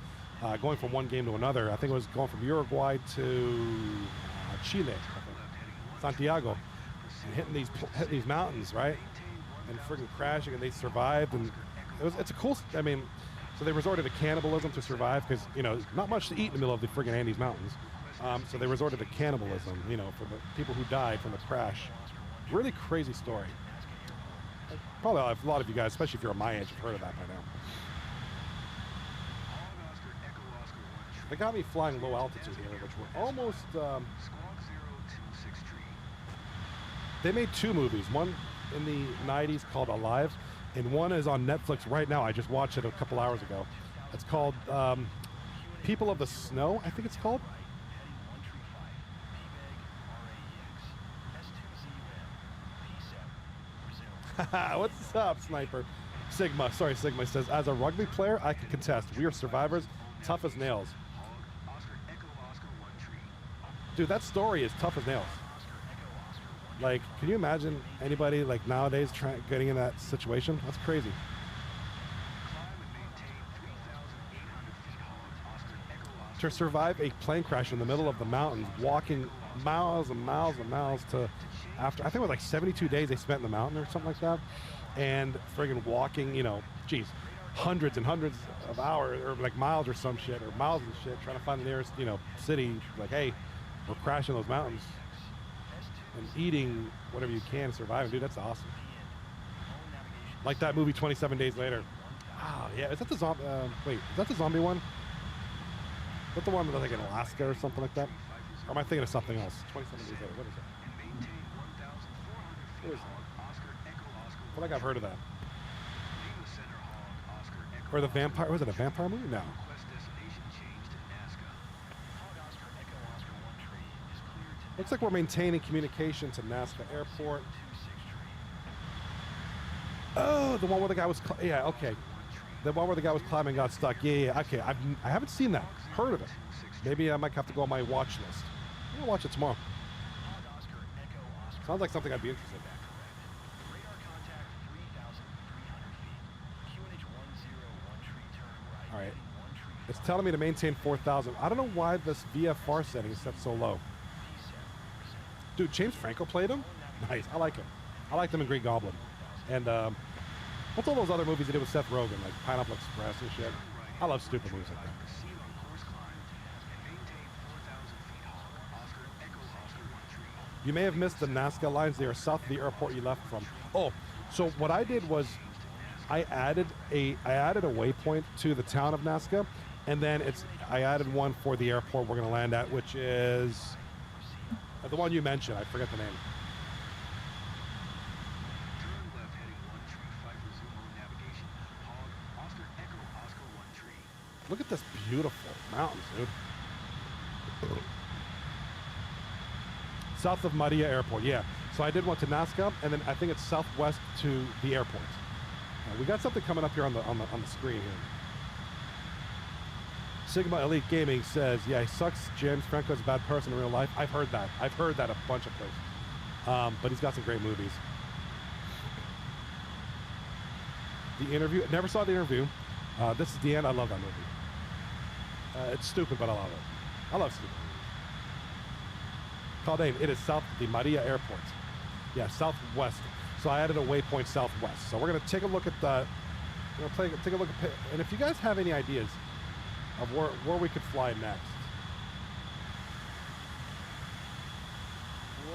going from one game to another. I think it was going from Uruguay to Chile, I think. Santiago, and hitting these mountains, right? And friggin' crashing, and they survived. And it's a cool. I mean, so they resorted to cannibalism to survive because not much to eat in the middle of the friggin' Andes Mountains. So they resorted to cannibalism, for the people who died from the crash. Really crazy story. Probably a lot of you guys, especially if you're my age, have heard of that by now. They got me flying low altitude here, which we're almost... They made 2 movies. One in the 90s called Alive, and one is on Netflix right now. I just watched it a couple hours ago. It's called People of the Snow, I think it's called. What's up, Sniper? Sigma, sorry, Sigma says, as a rugby player, I can contest. We are survivors, tough as nails. Hog, Oscar, Echo, Oscar, 1 tree. Dude, that story is tough as nails. Oscar, Echo, Oscar, 1 Like, can you imagine anybody like nowadays getting in that situation? That's crazy. Climb and maintain 3,800 feet hog. Oscar, Echo, Oscar, To survive a plane crash in the middle of the mountains, walking miles and miles and miles to, after, I think it was like 72 days they spent in the mountain or something like that. And friggin' walking, you know, geez, hundreds and hundreds of hours or like miles or some shit, or miles and shit, trying to find the nearest, you know, city. Like, hey, we're crashing those mountains and eating whatever you can to survive. Dude, that's awesome. Like that movie 27 Days Later. Oh, yeah. Is that the zombie? Wait, is that the zombie one? Is that the one that's like in Alaska or something like that? Or am I thinking of something else? 27 Days Later. What is that? and maintain 1,400 What feet is that? hog. Oscar, Echo, Oscar, I feel like I've heard of that. Lima Center hog. Oscar, Echo, Or the Oscar, vampire. Was it a vampire movie? No. Request destination change to Nazca. Hog, Oscar, Echo, Oscar, 1 tree is cleared to Looks like we're maintaining communication to Nazca Airport. 26 tree. Oh, the one where the guy was. Yeah, okay. The one where the guy was climbing got stuck. Yeah, yeah. Okay, I haven't seen that. Heard of it. Maybe I might have to go on my watch list. I'm gonna watch it tomorrow. Hog, Oscar, Echo, Oscar. Sounds like something I'd be interested in. Radar contact 3,300 feet. QNH 101 tree turn right. All right. heading 1 tree It's telling me to maintain 4,000. I don't know why this VFR setting is set so low. Dude, James Franco played him? Nice. I like him. I liked him in Green Goblin. And what's all those other movies they did with Seth Rogen, like Pineapple Express and shit? I love stupid movies like that. Proceed on course climb and maintain 4,000 feet hog. Oscar, Echo, Oscar, 1 tree. You may have missed the Nazca lines. They are south of the airport you left from. Oh, so what I did was I added a waypoint to the town of Nazca, and then I added one for the airport we're going to land at, which is the one you mentioned. I forget the name. Turn left heading 1 tree. Flight resume on navigation. Hog, Oscar, Echo, Oscar, 1 tree. Look at this beautiful mountains, dude. South of Maria Airport, yeah. So I did one to Nazca, and then I think it's southwest to the airport. We got something coming up here on the screen here. Sigma Elite Gaming says, yeah, he sucks. James Franco's a bad person in real life. I've heard that. I've heard that a bunch of places. But he's got some great movies. The Interview. Never saw The Interview. This is the end. I love that movie. It's stupid, but I love it. I love stupid movies. Caldane, it is south of the Maria Airport. Yeah, southwest. So I added a waypoint southwest. So we're going to take a look at the. We're going to take a look at. And if you guys have any ideas of where we could fly next,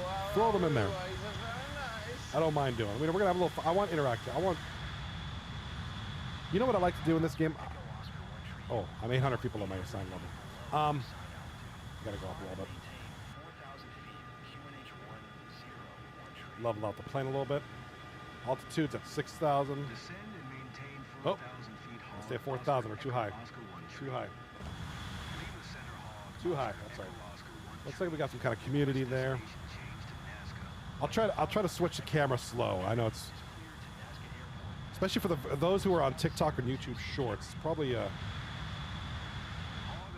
Wow, throw them in there. you guys are very nice. I don't mind doing. I mean, we're gonna have a little. I want interactive. I want. You know what I like to do in this game? Oh, I'm 800 people on my assigned level. Gotta go up a little bit. Level out the plane a little bit. Altitude's at 6,000. Descend and maintain Oh, 4,000 feet hog. stay at 4,000 or too high. Oscar, 1 Too tree. high. Lima Center hog. Too high. Oscar, That's right. Echo, Oscar, 1 Looks tree. like we got some kind of community there. Destination change to Nazca. I'll try to switch the camera slow. I know it's Clear to Nazca Airport. especially for those who are on TikTok or YouTube Shorts. It's probably Hog,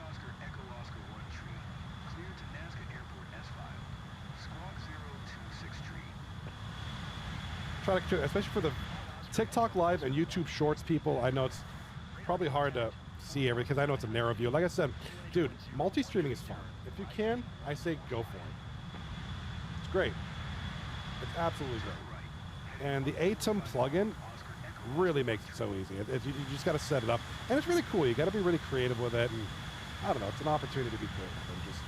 Oscar, Echo, Oscar, 1 tree. Clear to Nazca Airport S-file. Squawk 026 tree. especially for the TikTok Live and YouTube Shorts people. I know it's probably hard to see everything because I know it's a narrow view. Like I said, dude, multi-streaming is fun. If you can, I say go for it. It's great. It's absolutely great. And the ATEM plugin really makes it so easy. You just got to set it up, and it's really cool. You got to be really creative with it, and I don't know. It's an opportunity to be creative and just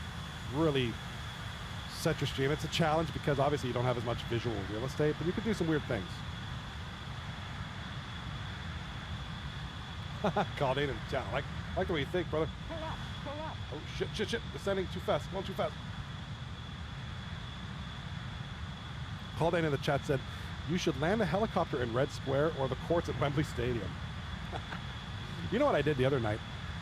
really set your stream. It's a challenge because obviously you don't have as much visual real estate, but you can do some weird things. Called in the chat. I like the way you think, brother. Oh shit! Descending too fast. Going too fast. Called in the chat said, "You should land a helicopter in Red Square or the courts at Wembley Stadium." You know what I did the other night?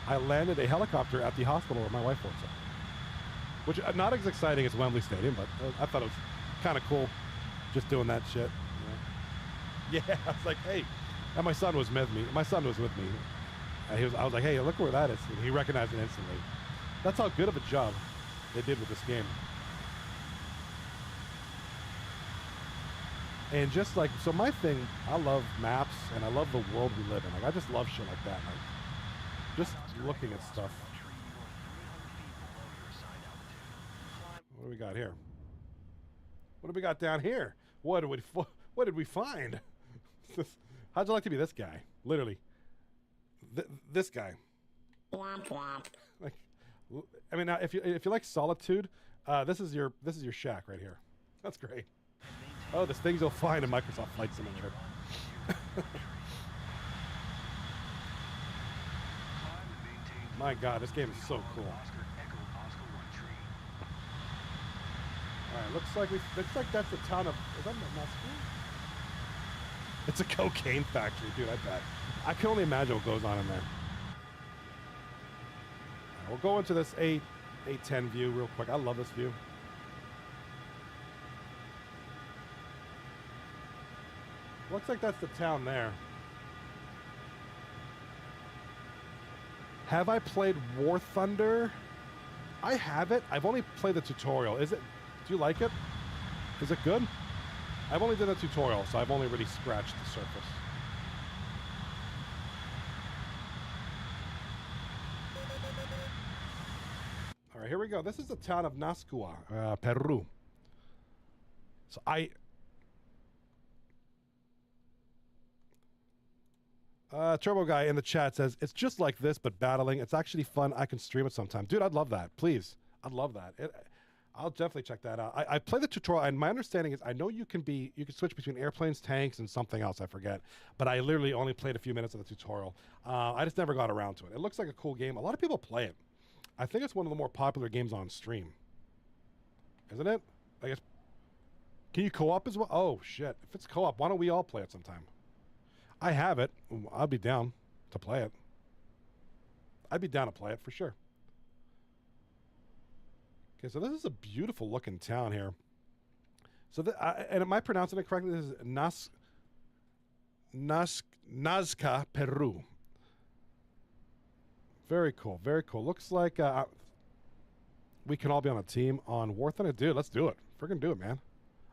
I landed a helicopter at the hospital where my wife works at. Which not as exciting as Wembley Stadium, but I thought it was kind of cool, just doing that shit. You know? Yeah, I was like, hey, and my son was with me. My son was with me. I was like, hey, look where that is. And he recognized it instantly. That's how good of a job they did with this game. And just like, so my thing, I love maps and I love the world we live in. Like, I just love shit like that. Like, just looking at stuff. What do we got here? What do we got down here? What did we find? How'd you like to be this guy? Literally, this guy. Womp womp. Like, I mean, if you like solitude, this is your shack right here. That's great. Oh, there's things you'll find in Microsoft Flight Simulator. My God, this game is so cool. All right, looks like that's the town of. Is that Moscow? It's a cocaine factory, dude. I bet. I can only imagine what goes on in there. Right, we'll go into this A10 view real quick. I love this view. Looks like that's the town there. Have I played War Thunder? I have it. I've only played the tutorial. Do you like it? Is it good? I've only done a tutorial, so I've only really scratched the surface. All right, here we go. This is the town of Nascua, Peru. So Turbo Guy in the chat says, it's just like this, but battling. It's actually fun. I can stream it sometime. Dude, I'd love that. Please. I'd love that. I'll definitely check that out. I play the tutorial, and my understanding is I know you can switch between airplanes, tanks, and something else. I forget. But I literally only played a few minutes of the tutorial. I just never got around to it. It looks like a cool game. A lot of people play it. I think it's one of the more popular games on stream. Isn't it? I guess. Can you co-op as well? Oh, shit. If it's co-op, why don't we all play it sometime? I have it. I'd be down to play it. I'd be down to play it for sure. Okay, so this is a beautiful looking town here. So, and am I pronouncing it correctly? This is Nazca, Peru. Very cool, very cool. Looks like we can all be on a team on War Thunder. Dude, let's do it. Friggin' do it, man.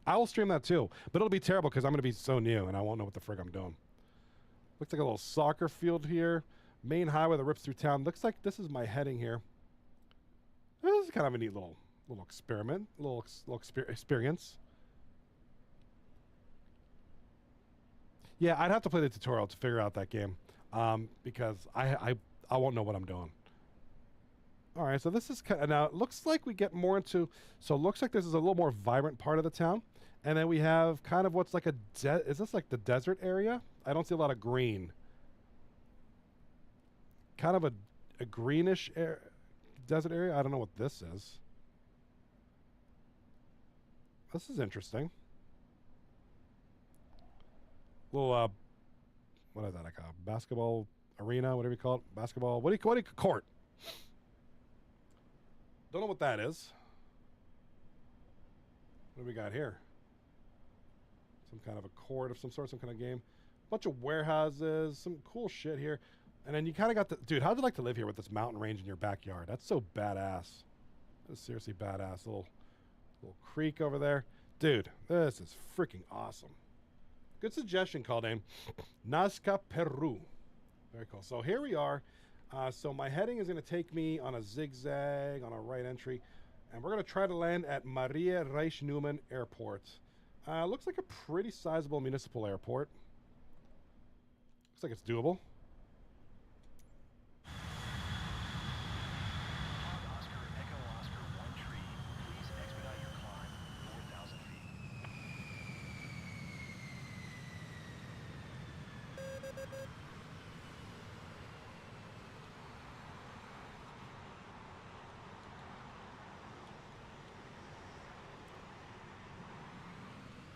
I will stream that too, but it'll be terrible because I'm going to be so new and I won't know what the frig I'm doing. Looks like a little soccer field here. Main highway that rips through town. Looks like this is my heading here. This is kind of a neat little experiment, little experience. Yeah, I'd have to play the tutorial to figure out that game because I won't know what I'm doing. All right, so this is kind of, now it looks like we get more into, so it looks like this is a little more vibrant part of the town. And then we have kind of what's like is this like the desert area? I don't see a lot of green. Kind of a greenish desert area. I don't know what this is. This is interesting. Little, what is that, like a basketball arena, whatever you call it? Basketball, what do you call it? Court. Don't know what that is. What do we got here? Some kind of a court of some sort, some kind of game. Bunch of warehouses, some cool shit here. And then you kind of got the... Dude, how'd you like to live here with this mountain range in your backyard? That's so badass. That's seriously badass. Little creek over there. Dude, this is freaking awesome. Good suggestion, call name. Nazca, Peru. Very cool. So here we are. So my heading is going to take me on a zigzag, on a right entry. And we're going to try to land at Maria Reich-Neumann Airport. Looks like a pretty sizable municipal airport. Looks like it's doable. Oscar, Echo Oscar, 1 tree. Please expedite your climb, 4,000 feet.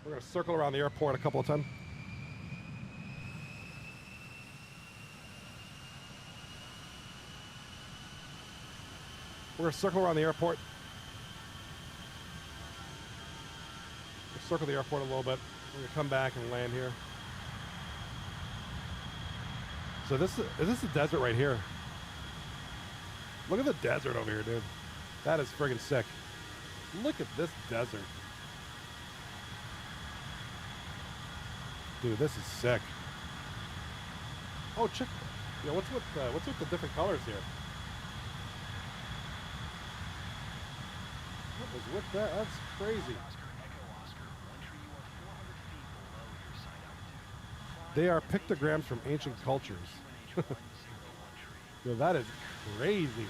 We're going to circle around the airport a couple of times. We're going to circle around the airport. We'll circle the airport a little bit. We're going to come back and land here. So is this the desert right here? Look at the desert over here, dude. That is friggin' sick. Look at this desert. Dude, this is sick. Oh, check. Yeah, what's with the different colors here? What is with that? That's crazy. They are pictograms from ancient cultures. Yo, that is crazy.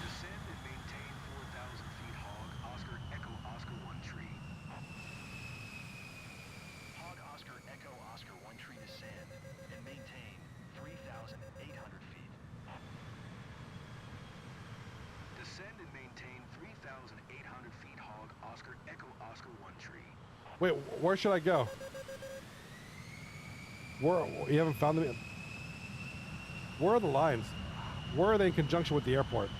Descend and maintain 4,000 feet hog, Oscar Echo Oscar 1 tree. Hog Oscar Echo Oscar 1 tree descend and maintain 3,800 feet. Descend and maintain 3,800 feet hog, Oscar Echo Oscar 1 tree. Wait, where should I go? Where you haven't found them yet? Where are the lines? Where are they in conjunction with the airport?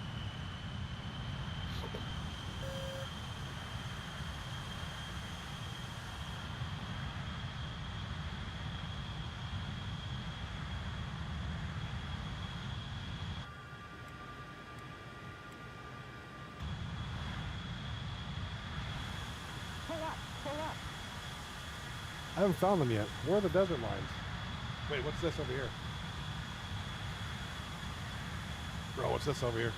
Pull up, pull up. I haven't found them yet. Where are the desert lines? Wait, what's this over here? Bro, what's this over here?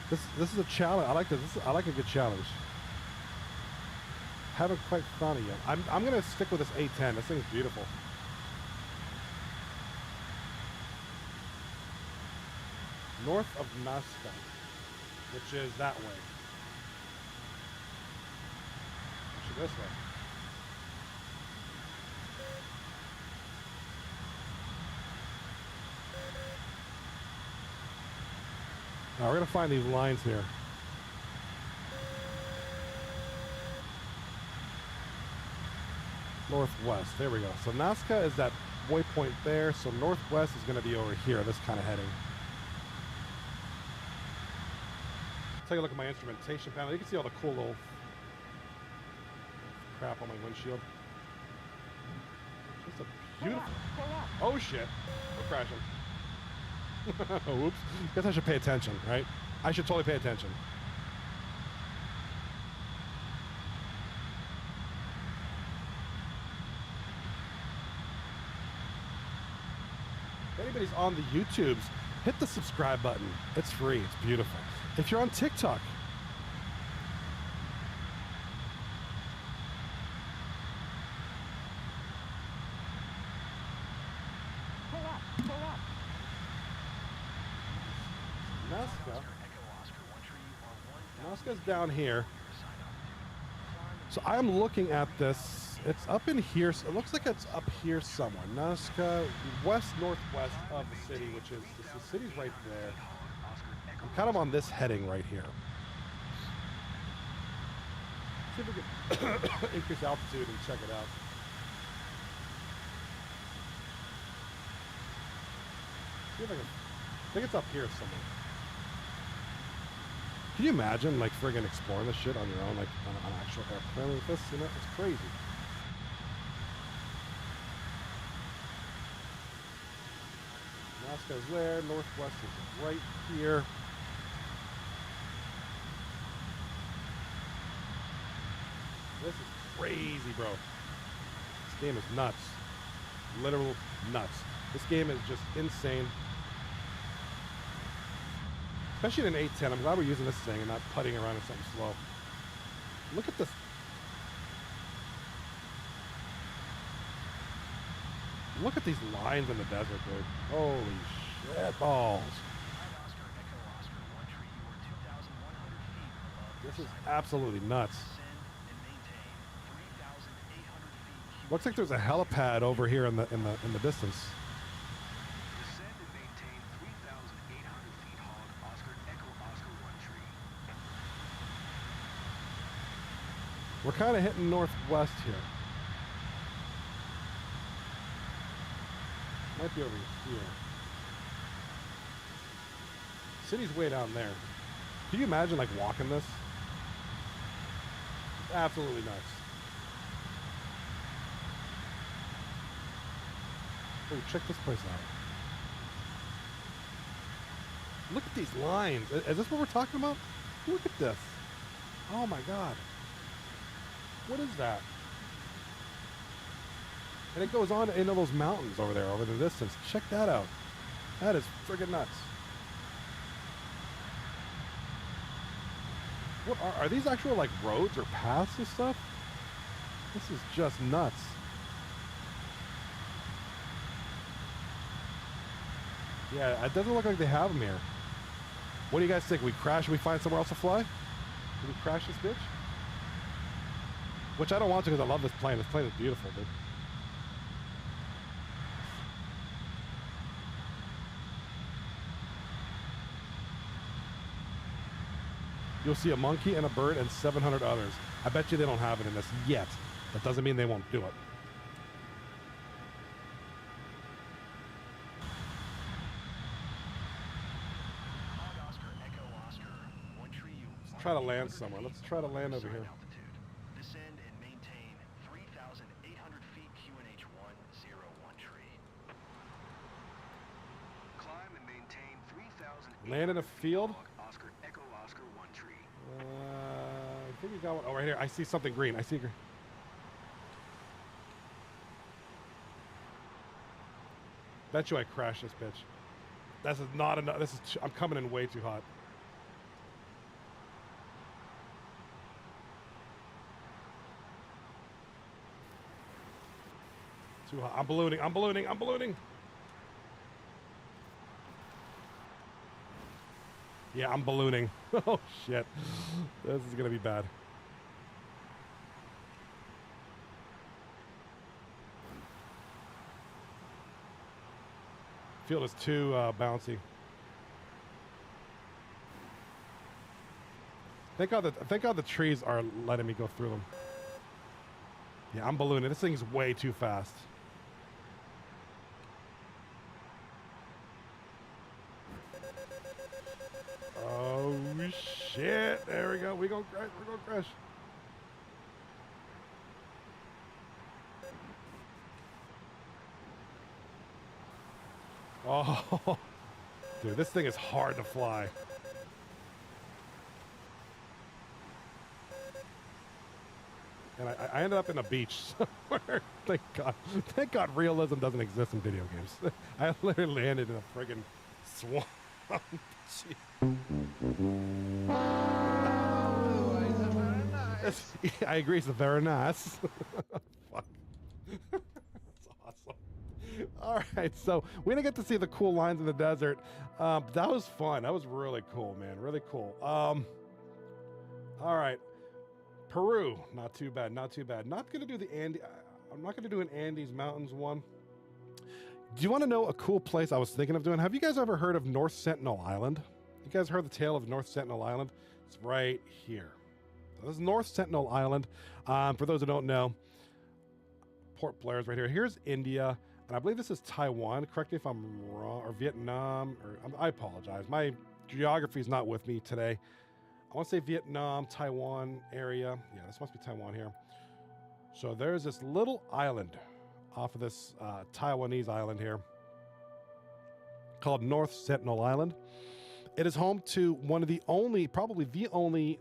This is a challenge. I like this. I like a good challenge. Haven't quite found it yet. I'm gonna stick with this A10. This thing's beautiful. North of Nazca, which is that way. Actually, this way. Now we're gonna find these lines here. Northwest, there we go. So Nazca is that waypoint there, so northwest is gonna be over here, this kind of heading. Take a look at my instrumentation panel. You can see all the cool little crap on my windshield. Just a beautiful. Oh shit! We're crashing. Oops. Guess I should pay attention, right? I should totally pay attention. If anybody's on the YouTubes, hit the subscribe button. It's free. It's beautiful. If you're on TikTok, Pull up, pull up. Nazca's down here. So I'm looking at this. It's up in here. It looks like it's up here somewhere. Nazca, west-northwest of the city, which is the city's right there. I'm kind of on this heading right here. See if we can increase altitude and check it out. See if I can. I think it's up here somewhere. Can you imagine, like, friggin' exploring this shit on your own, like, on an actual airplane like this? You know, it's crazy. Nazca's there, northwest is right here. This is crazy, bro. This game is nuts. Literal nuts. This game is just insane. Especially in an 810. I'm glad we're using this thing and not putting around in something slow. Look at this. Look at these lines in the desert, dude. Holy shit balls. This is absolutely nuts. Looks like there's a helipad over here in the distance. Descend and maintain 3,800 feet hog, Oscar Echo Oscar 1 tree. We're kind of hitting northwest here. Might be over here. City's way down there. Can you imagine like walking this? It's absolutely nuts. Oh, check this place out. Look at these lines. Is this what we're talking about? Look at this. Oh my God. What is that? And it goes on into those mountains over there, over the distance. Check that out. That is friggin' nuts. What are these actual like roads or paths and stuff? This is just nuts. Yeah, it doesn't look like they have them here. What do you guys think? We crash and we find somewhere else to fly? Did we crash this bitch? Which I don't want to because I love this plane. This plane is beautiful, dude. You'll see a monkey and a bird and 700 others. I bet you they don't have it in this yet. That doesn't mean they won't do it. Let's try to land somewhere. Let's try to land over here. Descend and maintain 3,800 feet QNH101 tree. Climb and maintain 3,000. Land in a field? Oscar Echo Oscar 1 tree. I think we got one. Oh, right here. I see something green. I see green. Bet you I crash this bitch. This is not enough. This is. I'm coming in way too hot. Too hot. I'm ballooning. I'm ballooning. I'm ballooning. Yeah, I'm ballooning. Oh, shit. This is going to be bad. Field is too bouncy. Thank God the trees are letting me go through them. Yeah, I'm ballooning. This thing's way too fast. Oh shit! There we go. We're gonna crash. We're gonna crash. Oh, dude, this thing is hard to fly. And I ended up in a beach somewhere. Thank God. Thank God realism doesn't exist in video games. I literally landed in a friggin' swamp. Yeah, I agree. It's very nice. Fuck. That's awesome. All right, so we didn't get to see the cool lines in the desert. That was fun. That was really cool, man. Really cool. All right. Peru, not too bad, not too bad. Not gonna do the Andes. I'm not gonna do an Andes Mountains one. Do you want to know a cool place I was thinking of doing? Have you guys ever heard of North Sentinel Island? You guys heard the tale of North Sentinel Island? It's right here. So this is North Sentinel Island. For those who don't know, Port Blair is right here. Here's India, and I believe this is Taiwan. Correct me if I'm wrong, or Vietnam. I apologize. My geography is not with me today. I want to say Vietnam, Taiwan area. Yeah, this must be Taiwan here. So there's this little island off of this Taiwanese island here called North Sentinel Island. It is home to one of the only, probably the only,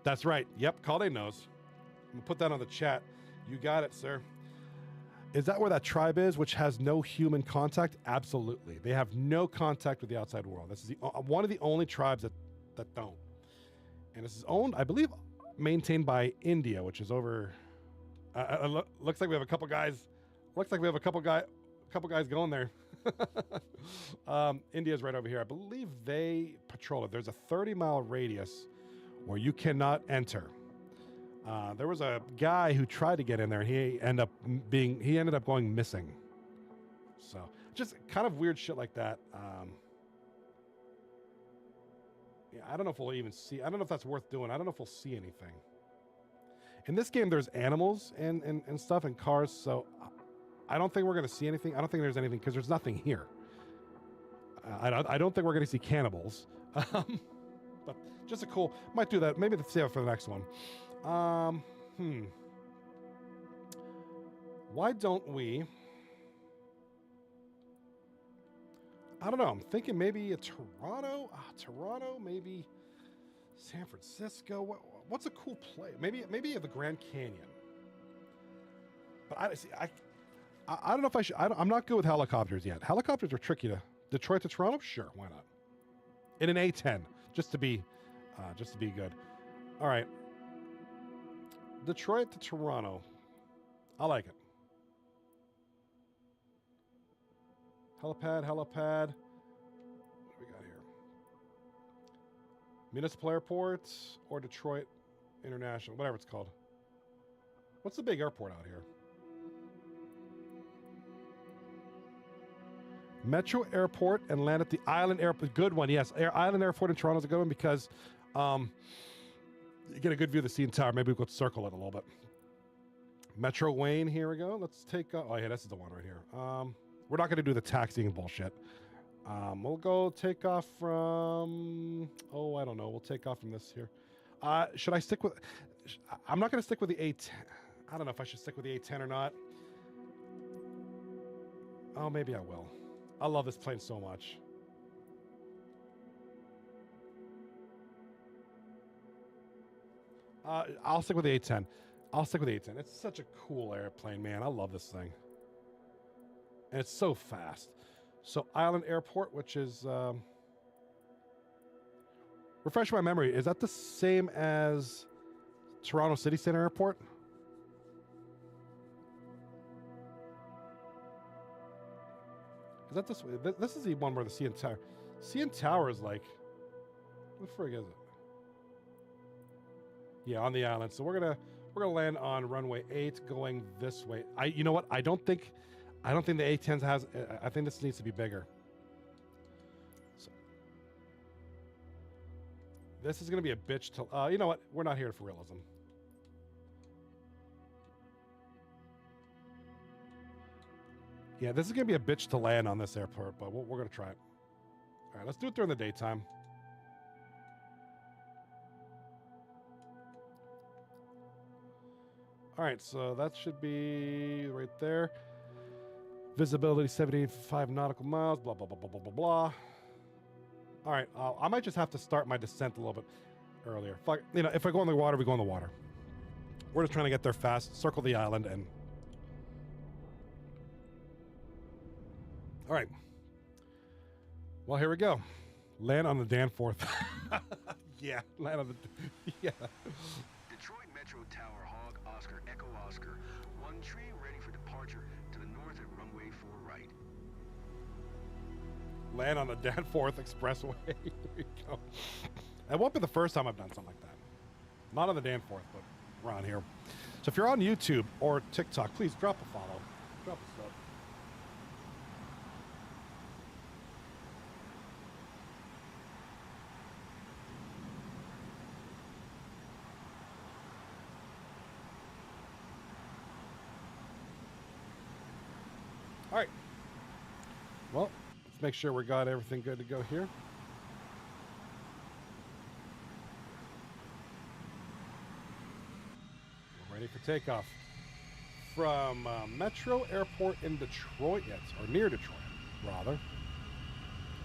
that's right. Yep, Calde knows. I'm gonna put that on the chat. You got it, sir. Is that where that tribe is, which has no human contact? Absolutely. They have no contact with the outside world. This is the, one of the only tribes that don't. And this is owned, I believe, maintained by India, which is over. Looks like we have a couple guys. Looks like we have a couple guys going there. India's right over here. I believe they patrol it. There's a 30-mile radius where you cannot enter. There was a guy who tried to get in there, and he ended up going missing. So just kind of weird shit like that. Yeah, I don't know if we'll even see. I don't know if that's worth doing. I don't know if we'll see anything. In this game, there's animals and stuff and cars, so I don't think we're going to see anything. I don't think there's anything because there's nothing here. I don't think we're going to see cannibals. But just a cool. Might do that. Maybe save it for the next one. Why don't we? I don't know. I'm thinking maybe a Toronto. Toronto, maybe San Francisco. What's a cool place? Maybe the Grand Canyon. But I don't know if I should. I'm not good with helicopters yet. Helicopters are tricky to Detroit to Toronto. Sure, why not? In an A10, just to be good. All right, Detroit to Toronto. I like it. Helipad. What do we got here? Municipal airports or Detroit International, whatever it's called. What's the big airport out here? Metro Airport and land at the Island Airport. Good one, yes. Island Airport in Toronto is a good one because you get a good view of the CN Tower. Maybe we could circle it a little bit. Metro Wayne, here we go. Let's take... oh, yeah, this is the one right here. We're not going to do the taxiing bullshit. We'll go take off from... oh, I don't know. We'll take off from this here. Should I stick with... I'm not going to stick with the A10. I don't know if I should stick with the A10 or not. Oh, maybe I will. I love this plane so much. I'll stick with the A10. It's such a cool airplane, man. I love this thing. And it's so fast. So Island Airport, which is... refresh my memory. Is that the same as Toronto City Centre Airport? Is that this way? This is the one where the CN Tower... CN Tower is like... what the frig is it? Yeah, on the island. So we're gonna land on runway 8 going this way. You know what? I don't think the A10s has... I think this needs to be bigger. So this is gonna be a bitch to... you know what? We're not here for realism. Yeah, this is going to be a bitch to land on this airport, but we're going to try it. All right, let's do it during the daytime. All right, so that should be right there. Visibility 75 nautical miles, blah, blah, blah, blah, blah, blah, blah. All right, I might just have to start my descent a little bit earlier. If I go in the water, we go in the water. We're just trying to get there fast, circle the island, and... all right. Well, here we go. Land on the Danforth. Yeah, land on the... yeah. Detroit Metro Tower Hog Oscar Echo Oscar. 1 tree ready for departure to the north at runway 4 right. Land on the Danforth Expressway. There you go. It won't be the first time I've done something like that. Not on the Danforth, but around here. So if you're on YouTube or TikTok, please drop a follow. Drop a sub. All right. Well, let's make sure we got everything good to go here. We're ready for takeoff from Metro Airport in Detroit, or near Detroit, rather.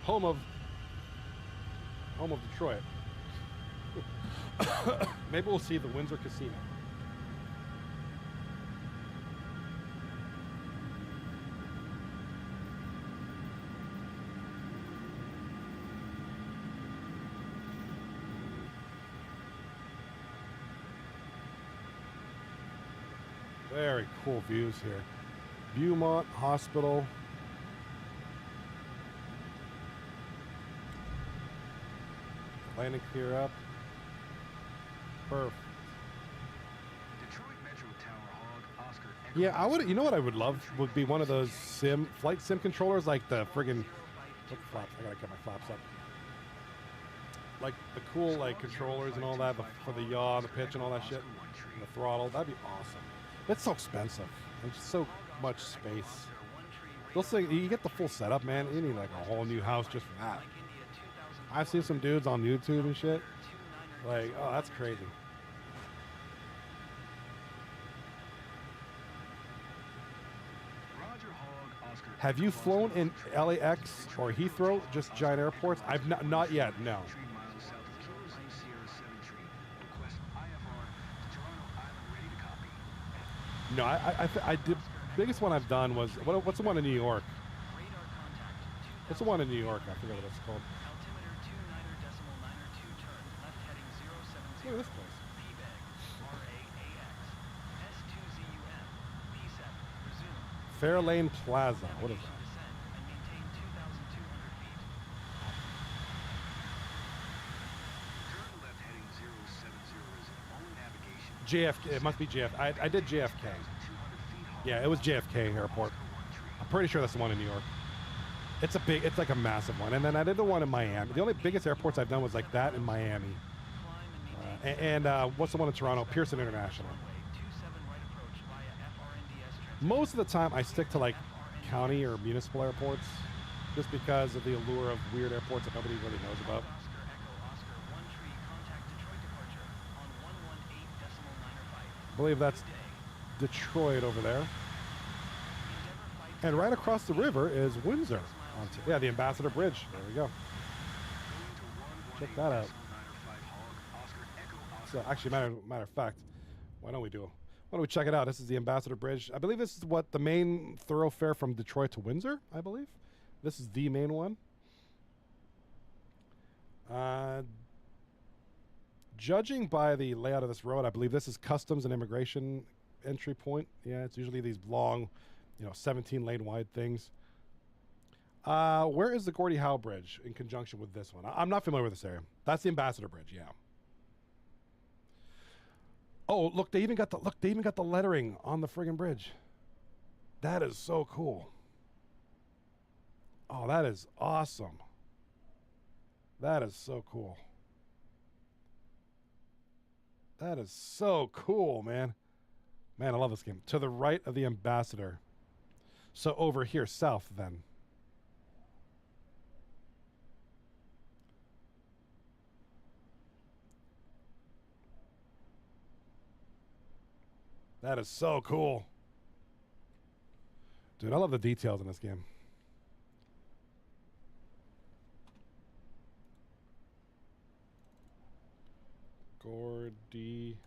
Home of Detroit. Maybe we'll see the Windsor Casino. Very cool views here. Beaumont Hospital. Landing clear up. Perfect. Detroit Metro Tower Hog Oscar Echo Yeah, I would. You know what I would love would be one of those flight sim controllers, like the friggin' flaps. I gotta get my flaps up. Like the cool controllers and all that for the yaw, the pitch, and all that shit. And the throttle. That'd be awesome. It's so expensive. There's just so much space. Those things, you get the full setup, man. You need like a whole new house just for that. I've seen some dudes on YouTube and shit. Like, oh, that's crazy. Roger Hog, Oscar Have you Echo, flown Oscar in 1 tree. LAX or Heathrow, just giant airports? I've not yet, no. 3 miles south of Kilo Zoo Sierra 7 tree. Request IFR to Toronto Island ready to copy. No, I did. Biggest one I've done was what's the one in New York? Radar contact. What's the one in New York? I forget what it's called. Altimeter 29.92 turn. Left heading 070. Look at this place. P-bag. RAAX. S2ZUM. P7. Resume. Fairlane Plaza. What is Navigation that? descent and maintain 2,200 feet. Turn left heading 070 is only navigation. JFK. It must be JFK. I did JFK. 2,200 feet hog. Yeah, it was JFK Airport. Oscar 1 tree. I'm pretty sure that's the one in New York. It's like a massive one. And then I did the one in Miami. The only biggest airports I've done was like that in Miami. Climb and maintain And what's the one in Toronto? Pearson International. runway 27 right approach via FRNDS transmission. Most of the time I stick to like county or municipal airports just because of the allure of weird airports that nobody really knows about. Oscar Echo Oscar 1 tree. Contact Detroit departure on 118.95. I believe that's Detroit over there. Endeavour flight And right across the river is Windsor. Yeah, the Ambassador Bridge. There we go. Check that out. So actually, matter of fact, why don't we check it out? This is the Ambassador Bridge. I believe this is what the main thoroughfare from Detroit to Windsor, I believe. This is the main one. Judging by the layout of this road, I believe this is customs and immigration entry point. Yeah, it's usually these long, 17 lane wide things. Where is the Gordie Howe Bridge in conjunction with this one? I'm not familiar with this area. That's the Ambassador Bridge, yeah. Oh, look, they even got the lettering on the friggin' bridge. That is so cool. Oh, that is awesome. That is so cool. That is so cool, man. Man, I love this game. To the right of the Ambassador. So over here, south then. That is so cool. Dude, I love the details in this game. Gordie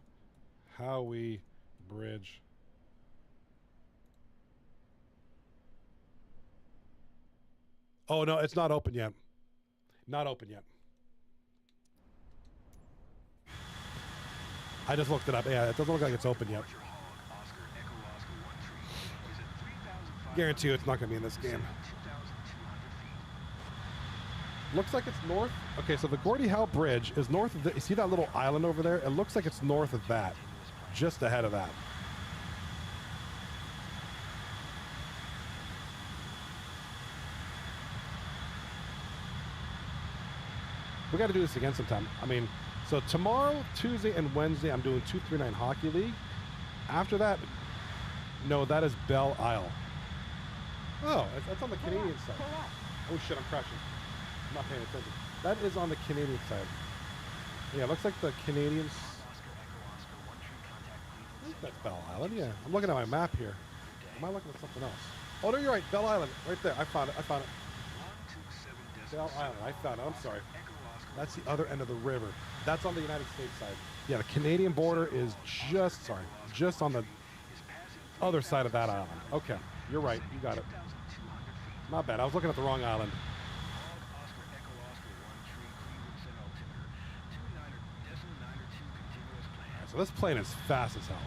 Howe Bridge. Oh, no, it's not open yet. Not open yet. I just looked it up. Yeah, it doesn't look like it's open yet. Guarantee you it's not going to be in this game. Looks like it's north. Okay, so the Gordie Howe Bridge is north of the... You see that little island over there? It looks like it's north of that. Just ahead of that. We got to do this again sometime. I mean, so tomorrow, Tuesday, and Wednesday, I'm doing 239 Hockey League. After that, no, that is Belle Isle. Oh, that's on the Canadian side. Oh shit, I'm crashing. I'm not paying attention. That is on the Canadian side. Yeah, it looks like the Canadians. I think that's Belle Island. Yeah, I'm looking at my map here. Am I looking at something else? Oh no, you're right. Belle Island, right there. I found it. Belle Island. I found it. I'm sorry. That's the other end of the river. That's on the United States side. Yeah, the Canadian border is just on the other side of that island. Okay, you're right. You got it. Not bad. I was looking at the wrong island. Right, so this plane is fast as hell.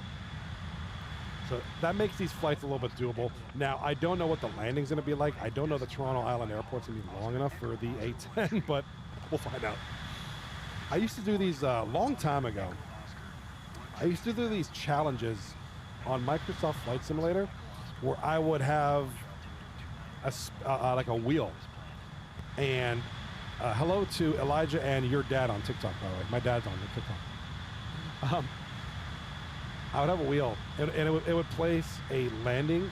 So that makes these flights a little bit doable. Now, I don't know what the landing's going to be like. I don't know the Toronto Island Airport's going to be long enough for the A-10, but we'll find out. I used to do these a long time ago. I used to do these challenges on Microsoft Flight Simulator where I would have like a wheel. And hello to Elijah and your dad on TikTok, by the way. My dad's on TikTok. I would have a wheel, and it would place a landing,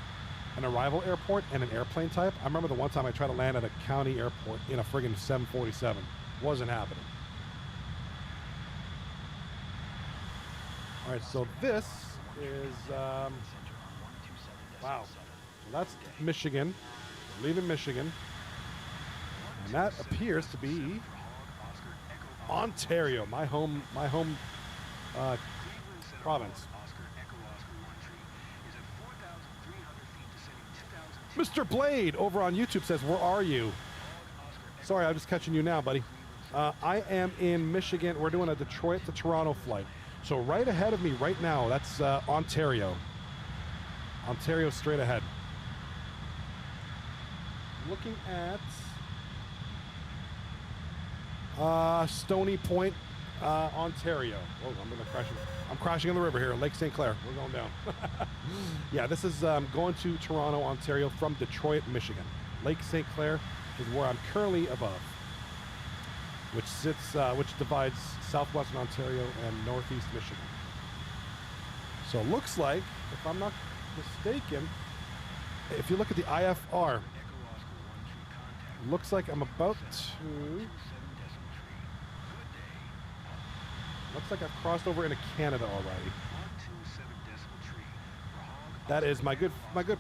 an arrival airport, and an airplane type. I remember the one time I tried to land at a county airport in a friggin' 747 Wasn't happening. All right, so this is wow. So that's Michigan. We're leaving Michigan, and that appears to be Ontario, my home province. Mr. Blade over on YouTube says, "Where are you?" Sorry, I'm just catching you now, buddy. I am in Michigan. We're doing a Detroit to Toronto flight. So right ahead of me right now, that's Ontario. Ontario straight ahead. Looking at Stony Point, Ontario. Oh, I'm gonna crash. I'm crashing in the river here, Lake St. Clair. We're going down. Yeah, this is going to Toronto, Ontario from Detroit, Michigan. Lake St. Clair is where I'm currently above, which divides southwestern Ontario and northeast Michigan. So it looks like, if I'm not mistaken, if you look at the IFR, looks like I'm about to. Looks like I've crossed over into Canada already. That is my good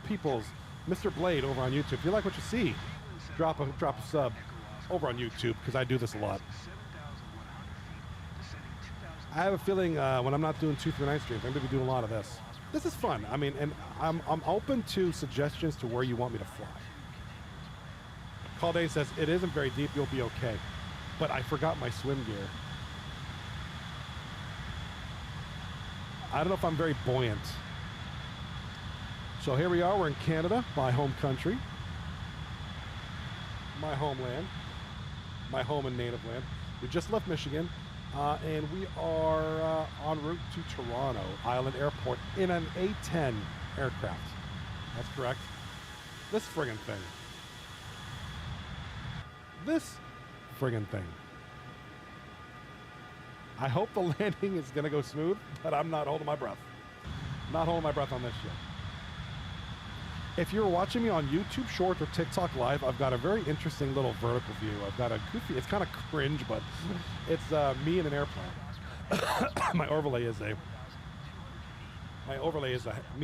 peoples, Mr. Blade over on YouTube. If you like what you see, drop a sub over on YouTube because I do this a lot. I have a feeling when I'm not doing 239 streams, I'm going to be doing a lot of this. This is fun. I mean, and I'm open to suggestions to where you want me to fly. Caldane says it isn't very deep. You'll be okay, but I forgot my swim gear. I don't know if I'm very buoyant. So here we are. We're in Canada, my home country, my homeland, my home and native land. We just left Michigan, and we are en route to Toronto Island Airport in an A-10 aircraft. That's correct. This friggin' thing. This friggin' thing. I hope the landing is going to go smooth, but I'm not holding my breath. Not holding my breath on this shit. If you're watching me on YouTube Short or TikTok Live, I've got a very interesting little vertical view. I've got a goofy, it's kind of cringe, but it's me in an airplane. My overlay is me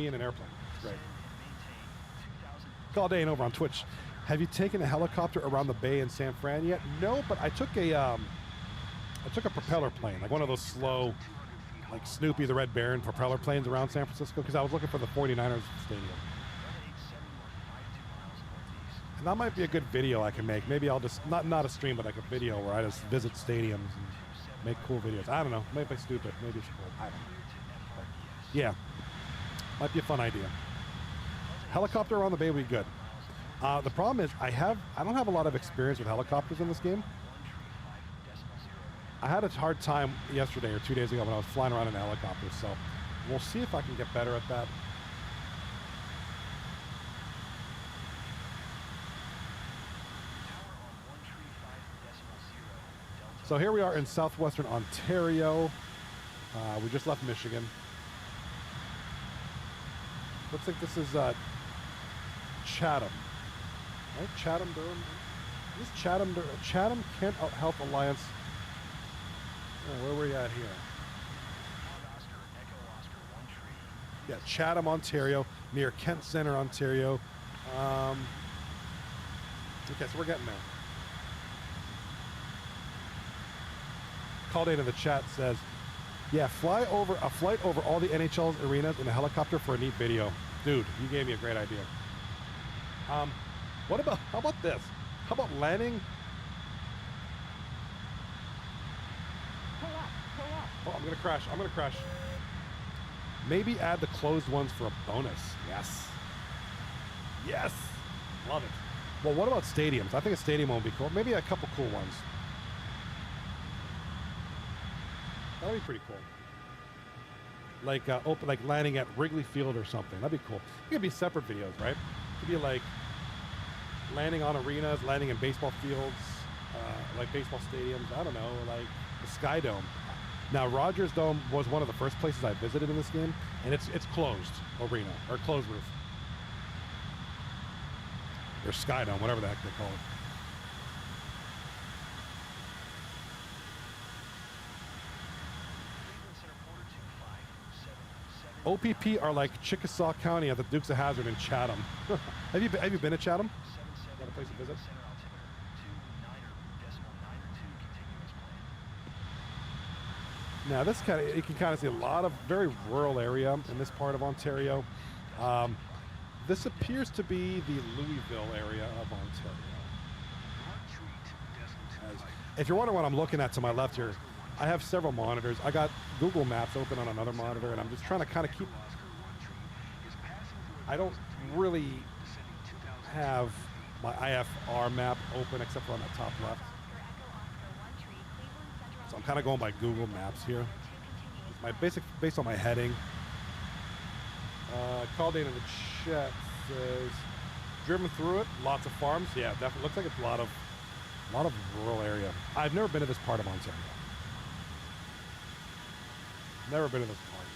in an airplane. It's great. Caldane over on Twitch. Have you taken a helicopter around the bay in San Fran yet? No, but I took a propeller plane, like one of those slow, like Snoopy the Red Baron propeller planes around San Francisco because I was looking for the 49ers stadium. And that might be a good video I can make. Maybe I'll just, not a stream, but like a video where I just visit stadiums and make cool videos. I don't know. Maybe it's stupid. Maybe it's cool. I don't know. But yeah. Might be a fun idea. Helicopter around the bay would be good. The problem is I don't have a lot of experience with helicopters in this game. I had a hard time yesterday or 2 days ago when I was flying around in a helicopter, so we'll see if I can get better at that. So here we are in southwestern Ontario. We just left Michigan. Looks like this is Chatham, right? Chatham, Durham. This is Chatham Kent Health Alliance. Oh, where were we at here? Yeah, Chatham, Ontario, near Kent Center, Ontario. Okay, so we're getting there. Called into the chat says, yeah, flight over all the NHL's arenas in a helicopter for a neat video. Dude, you gave me a great idea. How about this? How about landing? Oh, I'm gonna crash. Maybe add the closed ones for a bonus. Yes. Love it. Well, what about stadiums? I think a stadium would be cool. Maybe a couple cool ones. That'd be pretty cool. Like like landing at Wrigley Field or something. That'd be cool. It could be separate videos, right? It could be like landing on arenas, landing in baseball fields, like baseball stadiums. I don't know, like the Sky Dome. Now, Rogers Dome was one of the first places I visited in this game, and it's closed arena or closed roof. Or Sky Dome, whatever the heck they call it. OPP are like Chickasaw County at the Dukes of Hazzard in Chatham. Have you been to Chatham? 77 Got a place to visit? center altimeter, 29.902 continuous plan. Now this kind of, you can kind of see a lot of very rural area in this part of Ontario. This appears to be the Louisville area of Ontario. If you're wondering what I'm looking at to my left here, I have several monitors. I got Google Maps open on another monitor, and I'm just trying to kind of keep. I don't really have my IFR map open except for on the top left. So I'm kind of going by Google Maps here. My basic based on my heading. Called in the chat says driven through it, lots of farms. Yeah, definitely looks like it's a lot of rural area. I've never been to this part of Ontario. Never been to this part.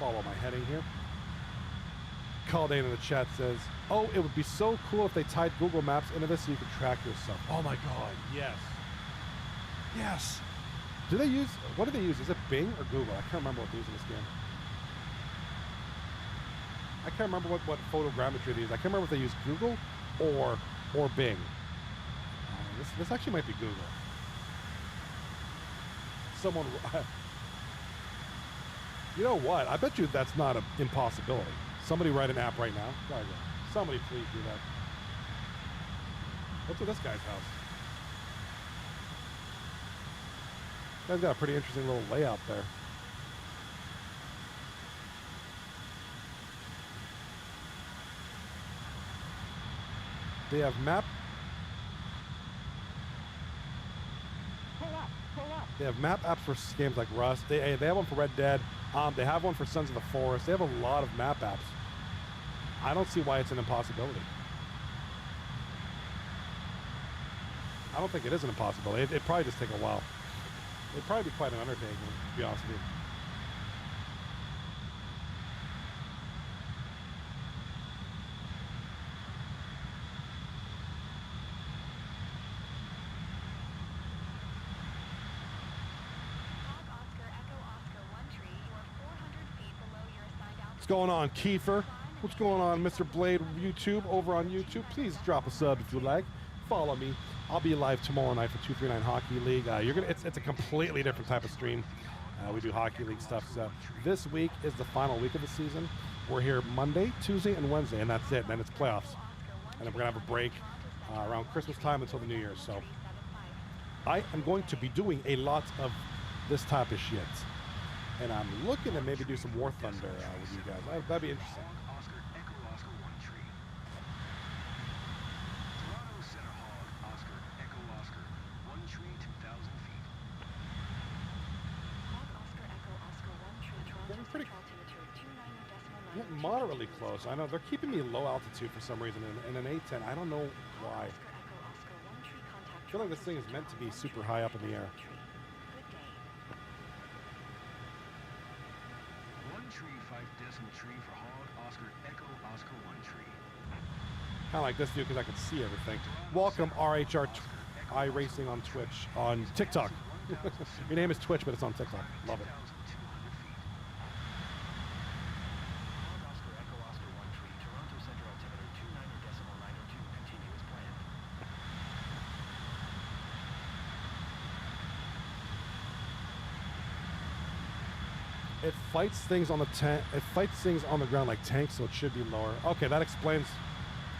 Follow my heading here. Caldane in the chat says, "Oh, it would be so cool if they tied Google Maps into this so you could track yourself." Oh my God, yes. Yes. Do they use, what do they use? Is it Bing or Google? I can't remember what they use in this game. I can't remember what photogrammetry they use. I can't remember if they use Google or Bing. This actually might be Google. Someone, you know what? I bet you that's not an impossibility. Somebody write an app right now. Somebody please do that. What's with this guy's house? Guy's got a pretty interesting little layout there. They have map. They have map apps for games like Rust. They have one for Red Dead. They have one for Sons of the Forest. They have a lot of map apps. I don't see why it's an impossibility. I don't think it is an impossibility. It'd probably just take a while. It'd probably be quite an undertaking, to be honest with you. What's going on, Kiefer? What's going on, Mr. Blade YouTube over on YouTube? Please drop a sub if you like. Follow me. I'll be live tomorrow night for 239 Hockey League. It's a completely different type of stream. We do Hockey League stuff. So this week is the final week of the season. We're here Monday, Tuesday, and Wednesday, and that's it. And then it's playoffs. And then we're gonna have a break around Christmas time until the New Year. So I am going to be doing a lot of this type of shit. And I'm looking to maybe do some War Thunder with you guys. That'd be interesting. Oscar Echo Oscar 1 tree. Toronto Center Hog Oscar Echo Oscar 1 tree 2,000 feet. Getting pretty moderately close. I know they're keeping me low altitude for some reason in an A10. I don't know why. I feel like this thing is meant to be super high up in the air. Tree 5 decimal tree for Hog Oscar Echo Oscar 1 tree. Kind of like this view because I can see everything. Welcome RHR iRacing on Twitch, on TikTok. Your name is Twitch, but it's on TikTok. Love it. Oscar Echo Oscar 1 tree, Toronto center altimeter 29.902 continuous plan. It fights things on the tank. It fights things on the ground like tanks, so it should be lower. Okay, that explains.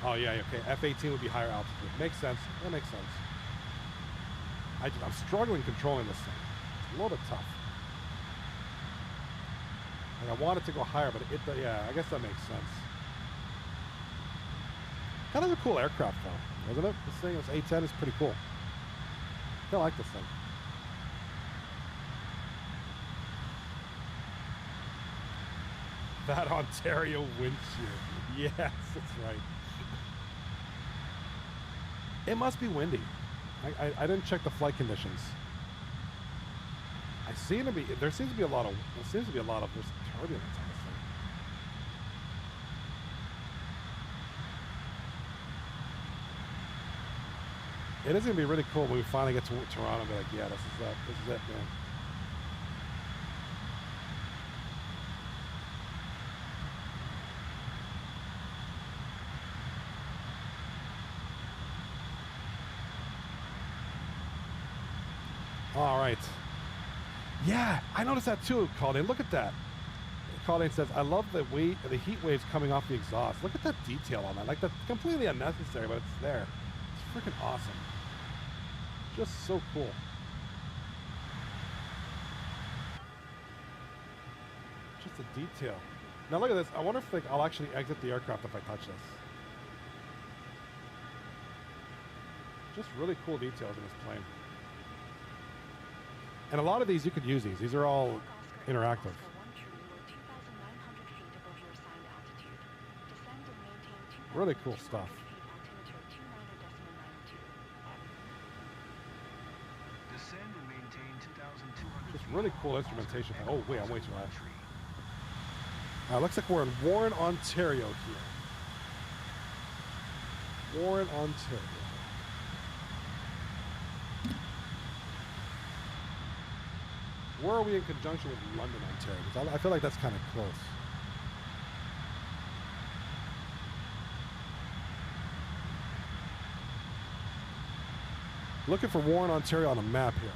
Oh yeah, okay. F-18 would be higher altitude. Makes sense. That makes sense. I'm struggling controlling this thing. It's a little bit tough. Like I want it to go higher, but yeah, I guess that makes sense. Kind of a cool aircraft though, isn't it? This thing, this A-10 is pretty cool. I like this thing. That Ontario wind shear. Yes, that's right. It must be windy. I didn't check the flight conditions. There seems to be a lot of this turbulence on this thing. It is gonna be really cool when we finally get to Toronto and be like, yeah, this is it, man. All right. Yeah, I noticed that too, Colleen. Look at that. Colleen says, I love the heat waves coming off the exhaust. Look at that detail on that. Like, that's completely unnecessary, but it's there. It's freaking awesome. Just so cool. Just the detail. Now look at this. I wonder if like I'll actually exit the aircraft if I touch this. Just really cool details in this plane. And a lot of these, you could use these. These are all interactive. Really cool stuff. Descend and maintain 2,200 Just feet really hog, cool Oscar instrumentation. Echo Oh, wait, I'm way Oscar too high. 1 tree. Looks like we're in Warren, Ontario here. Warren, Ontario. Where are we in conjunction with London, Ontario? 'Cause I feel like that's kind of close. Looking for Warren, Ontario on a map here.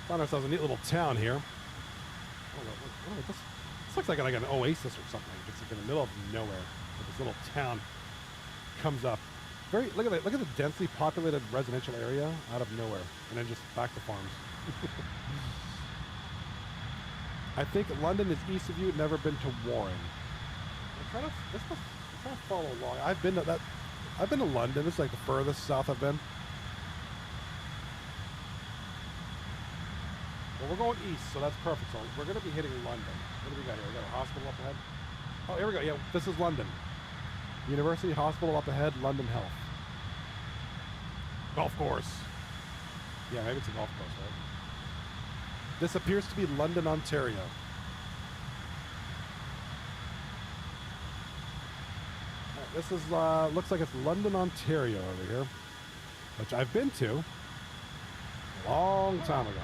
Found ourselves a neat little town here. Oh, this looks like an oasis or something. Just like in the middle of nowhere. Like this little town comes up. Look at the densely populated residential area out of nowhere, and then just back to farms. I think London is east of you. Never been to Warren. I'm trying to follow along. I've been to London. This is like the furthest south I've been. Well, we're going east, so that's perfect. So we're going to be hitting London. What do we got here? We got a hospital up ahead. Oh, here we go. Yeah, this is London. University Hospital up ahead, London Health. Golf course. Yeah, maybe it's a golf course, right? This appears to be London, Ontario. This is looks like it's London, Ontario over here, which I've been to a long time ago.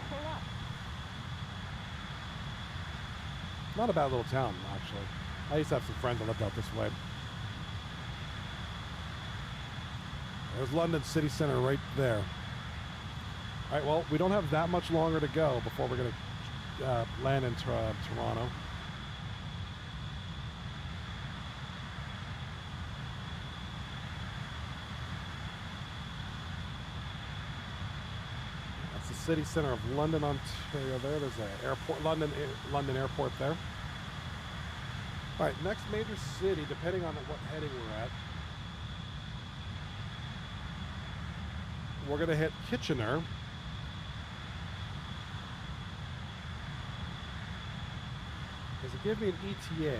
Not a bad little town, actually. I used to have some friends that lived out this way. There's London City Center right there. All right, well, we don't have that much longer to go before we're going to land in Toronto. That's the city center of London, Ontario there. There's an airport, London Airport there. All right, next major city, depending on what heading we're at. We're going to hit Kitchener. Does it give me an ETA?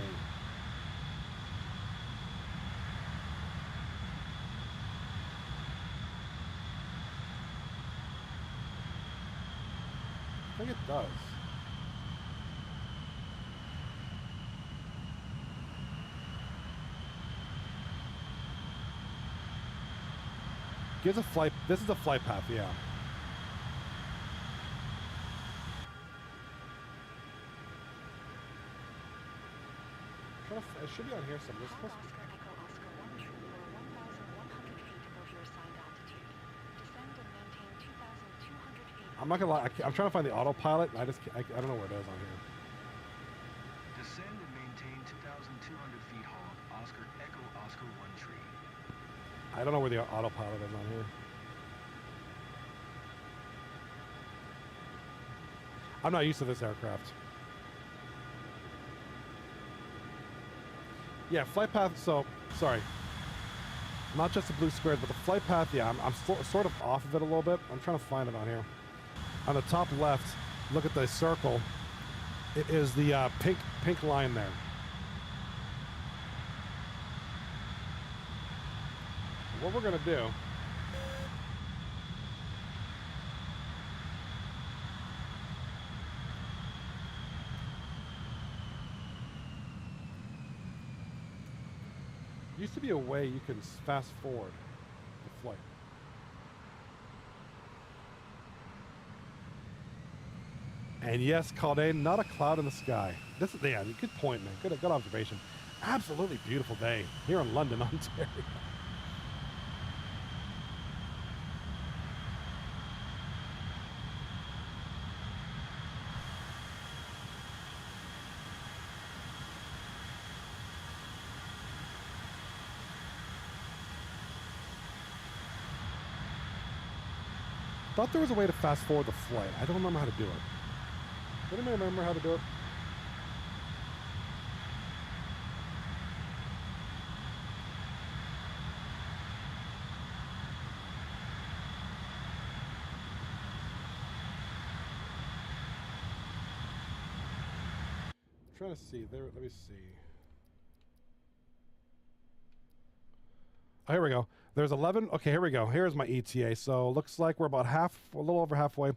I think it does. Gives a flight. This is a flight path, yeah. It should be on here somewhere. It's supposed to be. I'm not gonna lie. I'm trying to find the autopilot. I don't know where it is on here. Descend and maintain 2,200 feet hog, Oscar Echo Oscar 1 tree. I don't know where the autopilot is on here. I'm not used to this aircraft. Yeah, flight path. So, sorry. Not just the blue squares, but the flight path. Yeah, I'm sort of off of it a little bit. I'm trying to find it on here. On the top left, look at the circle. It is the pink line there. What we're gonna do Used to be a way you can fast forward the flight. And yes, Caldain, not a cloud in the sky. This is, yeah, good point, man. Good observation. Absolutely beautiful day here in London, Ontario. Thought there was a way to fast forward the flight. I don't remember how to do it. Does anybody remember how to do it? I'm trying to see there. Let me see. Oh, here we go. There's 11. Okay, here we go. Here's my ETA. So looks like we're about a little over halfway.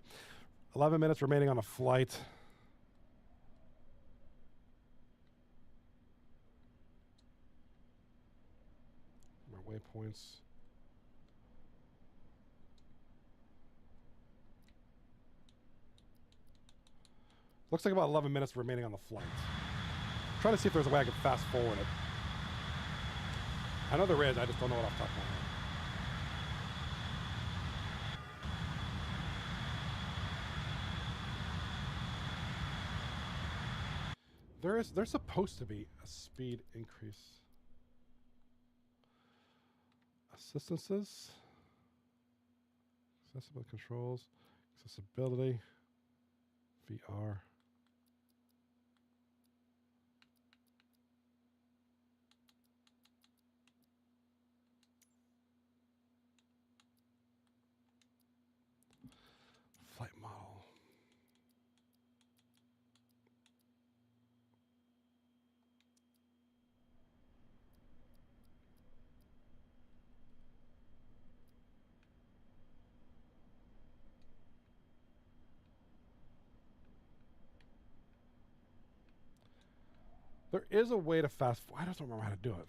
11 minutes remaining on a flight. My waypoints. Looks like about 11 minutes remaining on the flight. Trying to see if there's a way I can fast forward it. I know there is, I just don't know what off the top of my head. There's supposed to be a speed increase. Assistances. Accessible controls. Accessibility. VR. Flight model. There is a way to fast forward. I just don't remember how to do it.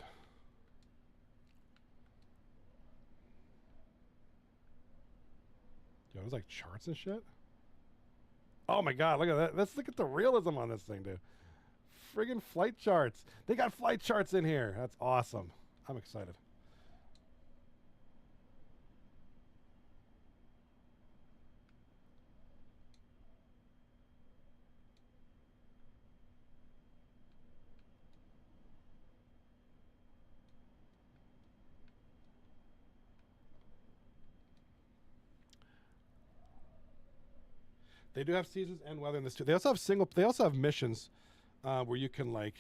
Yo, there's like charts and shit. Oh my god, look at that. Let's look at the realism on this thing, dude. Friggin' flight charts. They got flight charts in here. That's awesome. I'm excited. They do have seasons and weather in this too. They also have They also have missions where you can like.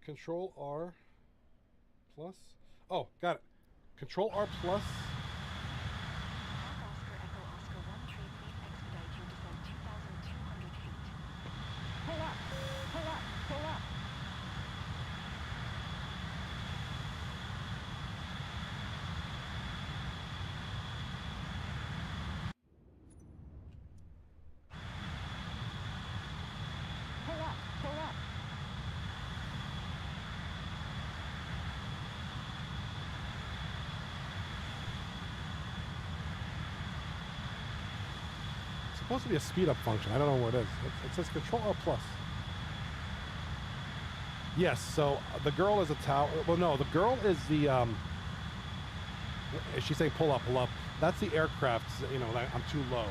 Control R plus. Oh, got it. Control R plus. Oscar Echo Oscar 1 tree, please expedite your descent 2,200 feet. Pull up! Pull up! Pull up! Pull up! Pull up! It's supposed to be a speed up function. I don't know what it is. It says Control R plus. Yes, so the girl is a tower. Well, no, the girl is the. She's saying pull up, pull up. That's the aircraft. You know, I'm too low.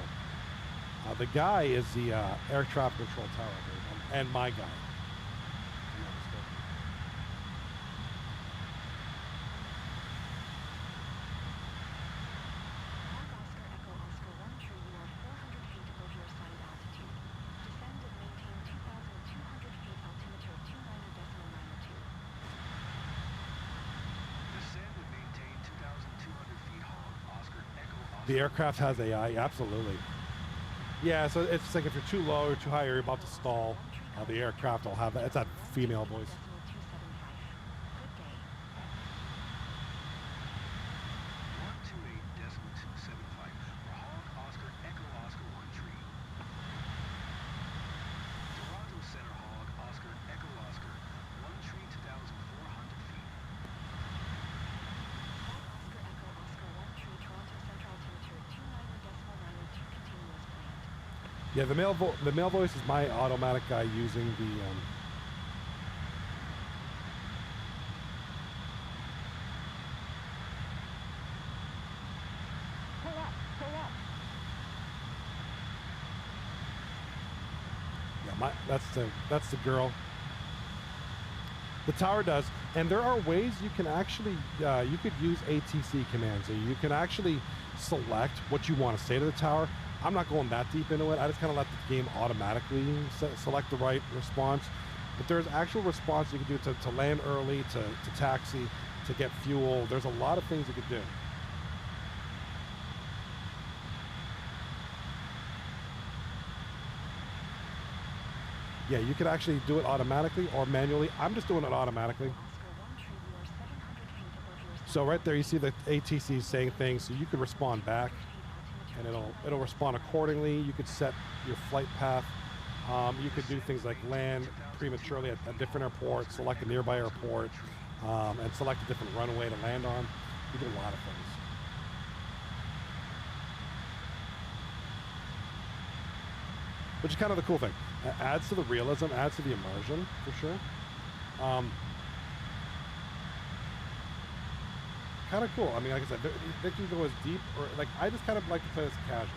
The guy is the air traffic control tower, and my guy. Oscar Echo Oscar 1 tree, you are 400 feet above your assigned altitude. Descend and maintain 2,200 feet altimeter 29.902. Descend and maintain 2,200 feet hog. Oscar Echo Oscar. The aircraft has AI, absolutely. Yeah, so it's like if you're too low or too high or you're about to stall, the aircraft will have that. It's that female voice. Yeah, the male voice is my automatic guy using the Pull up, pull up. yeah, that's the girl. The tower does, and there are ways you can actually you could use ATC commands. So you can actually select what you want to say to the tower. I'm not going that deep into it. I just kind of let the game automatically select the right response. But there's actual response you can do to land early, to taxi, to get fuel. There's a lot of things you could do. Yeah, you could actually do it automatically or manually. I'm just doing it automatically. Oscar 1 tree, you are 700 feet above your So right there, you see the ATC saying things, so you could respond back, and it'll respond accordingly. You could set your flight path. You could do things like land prematurely at a different airport, select a nearby airport, and select a different runway to land on. You do a lot of things. Which is kind of the cool thing. It adds to the realism, adds to the immersion, for sure. Kind of cool. I mean, like I said, they can go as deep, or like I just kind of like to play this casual.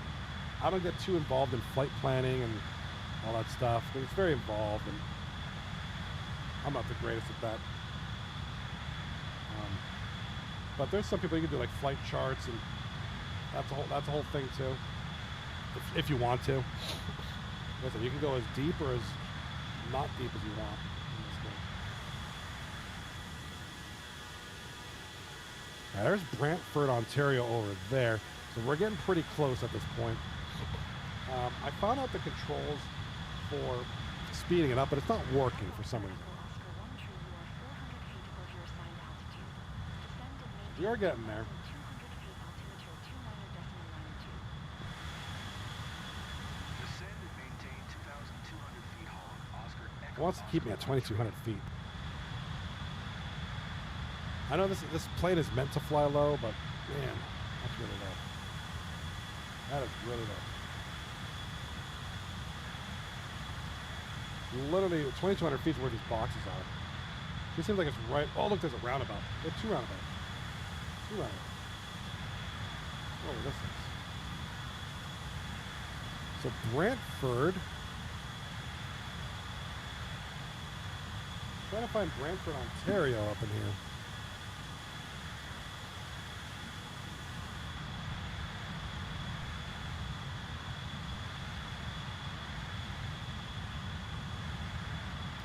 I don't get too involved in flight planning and all that stuff. It's very involved, and I'm not the greatest at that. But there's some people you can do like flight charts, and that's a whole thing too. If you want to. Listen, you can go as deep or as not deep as you want in this game. Now, there's Brantford, Ontario over there. So we're getting pretty close at this point. I found out the controls for speeding it up, but it's not working for some reason. Oscar 1 tree, you are 400 feet above your assigned altitude. Descend and maintain We are getting there. 200 feet altimeter 29.92. Descend and maintain 2,200 feet hog. Oscar It Echo wants to keep me at 2,200 feet. I know this plane is meant to fly low, but man, that's really low. That is really low. Literally 2,200 feet is where these boxes are. This seems like it's right. Oh, look, there's a roundabout. There's two roundabouts. Two roundabouts. Oh, this is. So Brantford. Trying to find Brantford, Ontario up in here.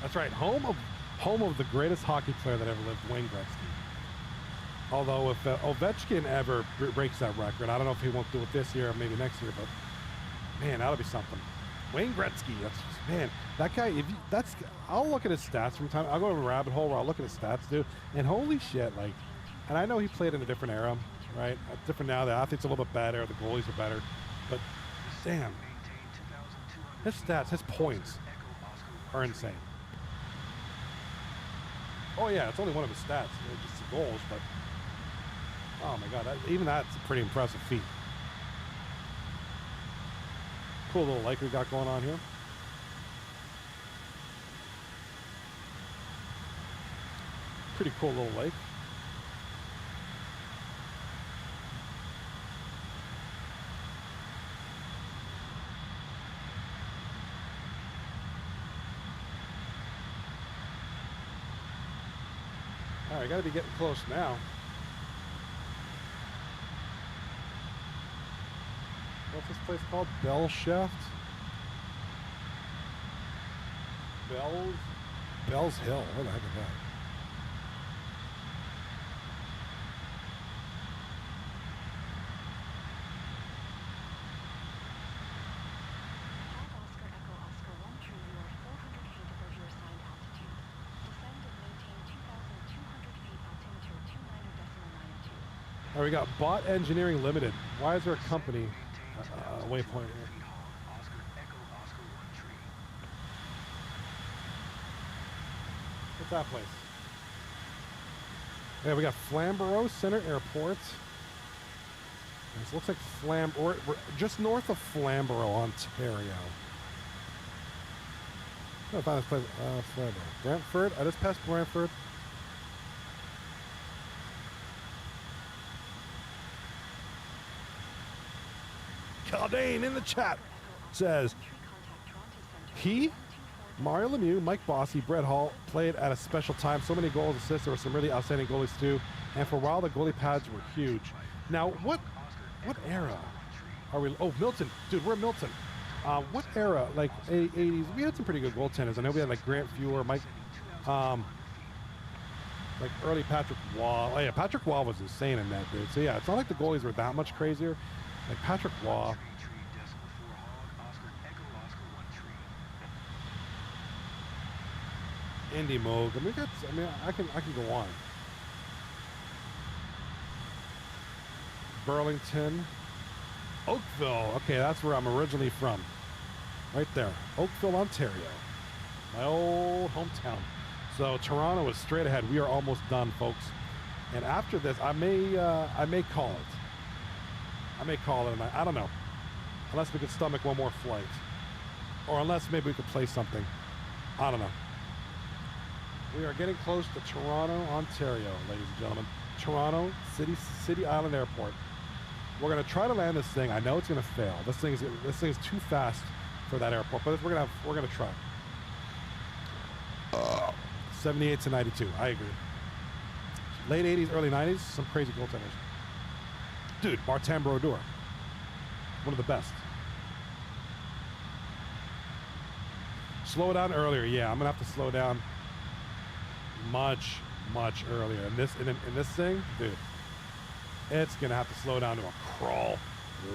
That's right, home of the greatest hockey player that ever lived, Wayne Gretzky. Although if Ovechkin ever breaks that record, I don't know if he won't do it this year or maybe next year, but man, that'll be something. Wayne Gretzky, man, that guy. I'll look at his stats from time. I'll go to a rabbit hole where I'll look at his stats, dude, and holy shit, like, and I know he played in a different era, right? Different now. The athletes a little bit better, the goalies are better, but damn, his stats, his points are insane. Oh yeah, it's only one of his stats, just the goals, but oh my god, even that's a pretty impressive feat. Cool little lake we got going on here. Pretty cool little lake. All right, gotta be getting close now. What's this place called? Bell Shaft? Bell's Hill. What the heck is that? Oscar Echo Oscar 1 tree, you are 400 feet above your assigned altitude. Descend and maintain 2,200 feet altimeter 29.92. All right, we got Bot Engineering Limited. Why is there a company waypoint here? Oscar Echo Oscar 1 tree. What's that place? Yeah, we got Flamborough Center Airport. This looks like we're just north of Flamborough, Ontario. I found this place. Flamborough. Brantford. I just passed Brantford. Caldane in the chat says Mario Lemieux, Mike Bossy, Brett Hall played at a special time. So many goals, assists. There were some really outstanding goalies too. And for a while, the goalie pads were huge. Now, what era are we? Oh, Milton, dude, we're Milton. What era? Like 80s? We had some pretty good goaltenders. I know we had like Grant Fuhr, Mike, like early Patrick Waugh. Oh yeah, Patrick Waugh was insane in that, dude. So yeah, it's not like the goalies were that much crazier. Like Patrick Waugh. Indy Moog. I can go on. Burlington. Oakville. Okay, that's where I'm originally from. Right there. Oakville, Ontario. My old hometown. So Toronto is straight ahead. We are almost done, folks. And after this, I may call it. And I don't know. Unless we could stomach one more flight. Or unless maybe we could play something. I don't know. We are getting close to Toronto, Ontario, ladies and gentlemen. Toronto City Island Airport. We're gonna try to land this thing. I know it's gonna fail. This thing is too fast for that airport, but we're gonna try. 78 to 92. I agree. Late 80s, early 90s, some crazy goaltenders. Dude, Martin Brodeur, one of the best. Slow down earlier. Yeah, I'm gonna have to slow down much earlier. And in this thing, dude, it's gonna have to slow down to a crawl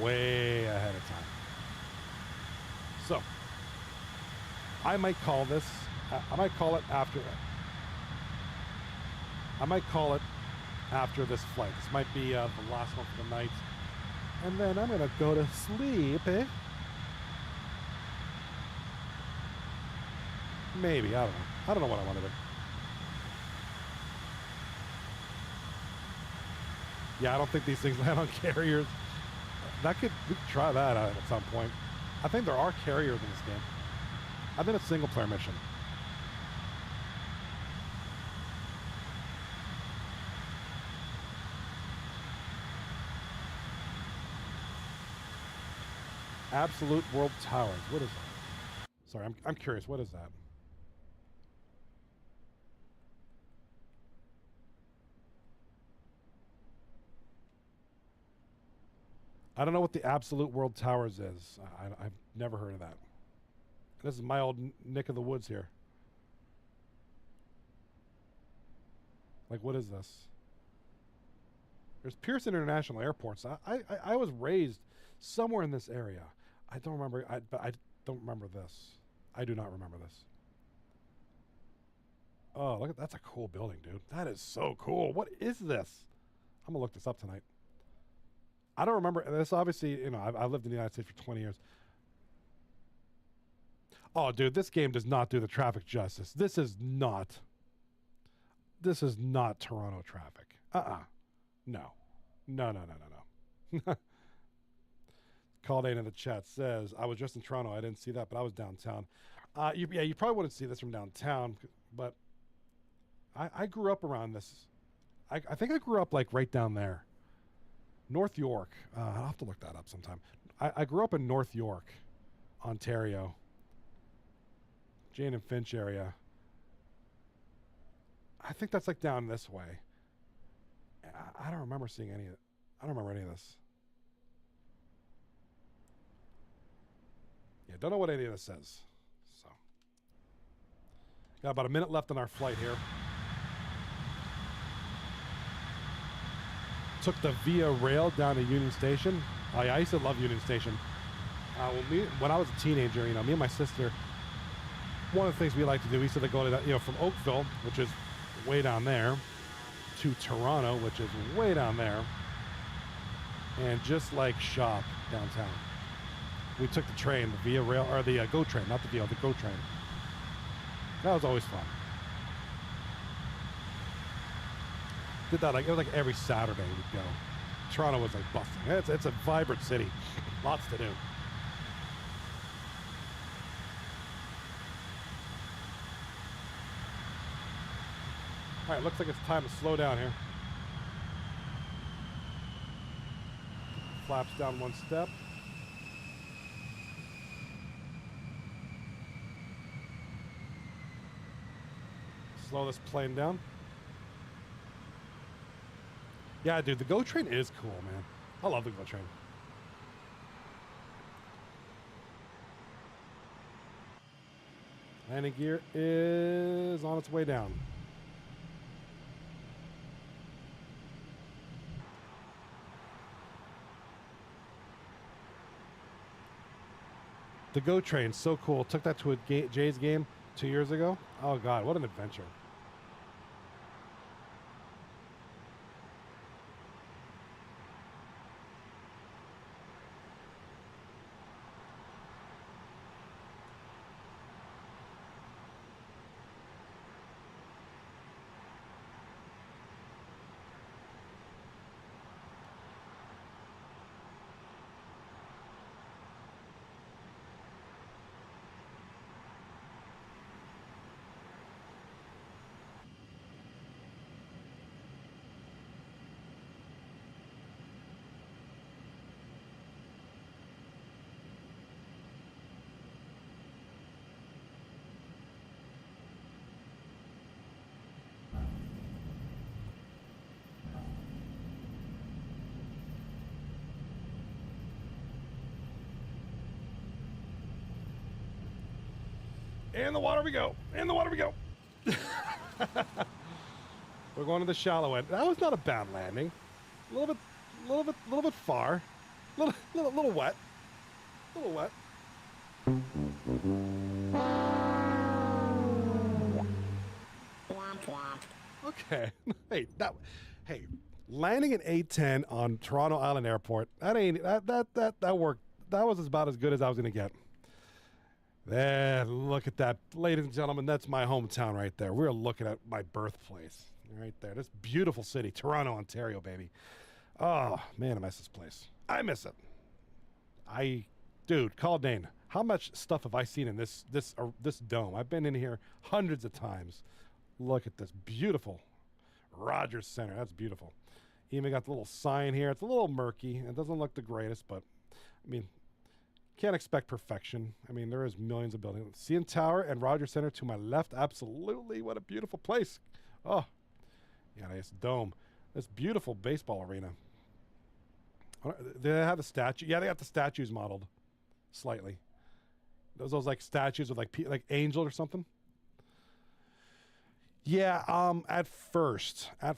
way ahead of time. So I might call this. I might call it after that. I might call it after this flight. This might be the last one for the night, and then I'm gonna go to sleep. Maybe, I don't know. I don't know what I want to do. Yeah, I don't think these things land on carriers. We could try that out at some point. I think there are carriers in this game. I think it's a single player mission. Absolute World Towers. What is that? Sorry, I'm curious. What is that? I don't know what the Absolute World Towers is. I've never heard of that. This is my old neck of the woods here. Like, what is this? There's Pearson International Airport. So I was raised somewhere in this area. I don't remember. But I don't remember this. I do not remember this. Oh, look at that's a cool building, dude. That is so cool. What is this? I'm gonna look this up tonight. I don't remember. This obviously, you know, I've lived in the United States for 20 years. Oh, dude, this game does not do the traffic justice. This is not Toronto traffic. No. Caldane in the chat says, I was just in Toronto. I didn't see that, but I was downtown. You probably wouldn't see this from downtown, but I grew up around this. I think I grew up like right down there. North York. I'll have to look that up sometime. I grew up in North York, Ontario. Jane and Finch area. I think that's like down this way. I don't remember seeing any of it. I don't remember any of this. Yeah, don't know what any of this says. So, got about a minute left on our flight here. Took the Via Rail down to Union Station. I used to love Union Station. When I was a teenager, you know, me and my sister, one of the things we like to do, we used to go to that, you know, from Oakville, which is way down there, to Toronto, which is way down there, and just like shop downtown. We took the train, the Via Rail, or the GO train, not the Via, the GO train. That was always fun. Did that like, it was like every Saturday we'd go. Toronto was like bustling. It's a vibrant city. Lots to do. All right, looks like it's time to slow down here. Flaps down one step. Slow this plane down. Yeah, dude, the GO train is cool, man. I love the GO train. Landing gear is on its way down. The GO train, so cool. Took that to a Jays game 2 years ago. Oh, God, what an adventure. In the water we go. In the water we go. We're going to the shallow end. That was not a bad landing. A little bit far. Little wet. A little wet. Okay. Hey, landing an A10 on Toronto Island Airport. That worked. That was about as good as I was gonna get. There, look at that. Ladies and gentlemen, that's my hometown right there. We're looking at my birthplace right there. This beautiful city, Toronto, Ontario, baby. Oh, man, I miss this place. I miss it. Dude, call Dane. How much stuff have I seen in this dome? I've been in here hundreds of times. Look at this beautiful Rogers Center. That's beautiful. Even got the little sign here. It's a little murky. It doesn't look the greatest, but, I mean, can't expect perfection. I mean, there is millions of buildings. CN Tower and Rogers Center to my left. Absolutely. What a beautiful place. Oh, yeah, nice dome. This beautiful baseball arena. They have the statue. Yeah, they got the statues modeled slightly. Those like statues with like angel or something. Yeah, at first. I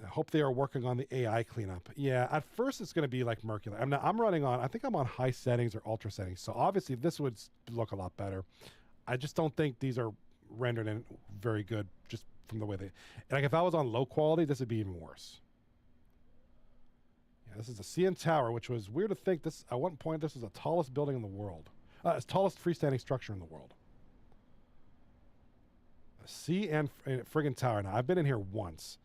hope they are working on the AI cleanup. Yeah, at first it's going to be like Mercury. I'm running on, I think I'm on high settings or ultra settings. So obviously this would look a lot better. I just don't think these are rendered in very good just from the way they, like if I was on low quality, this would be even worse. Yeah, this is the CN Tower, which was weird to think this, at one point, this was the tallest building in the world. It's tallest freestanding structure in the world. The CN friggin' Tower. Now, I've been in here once.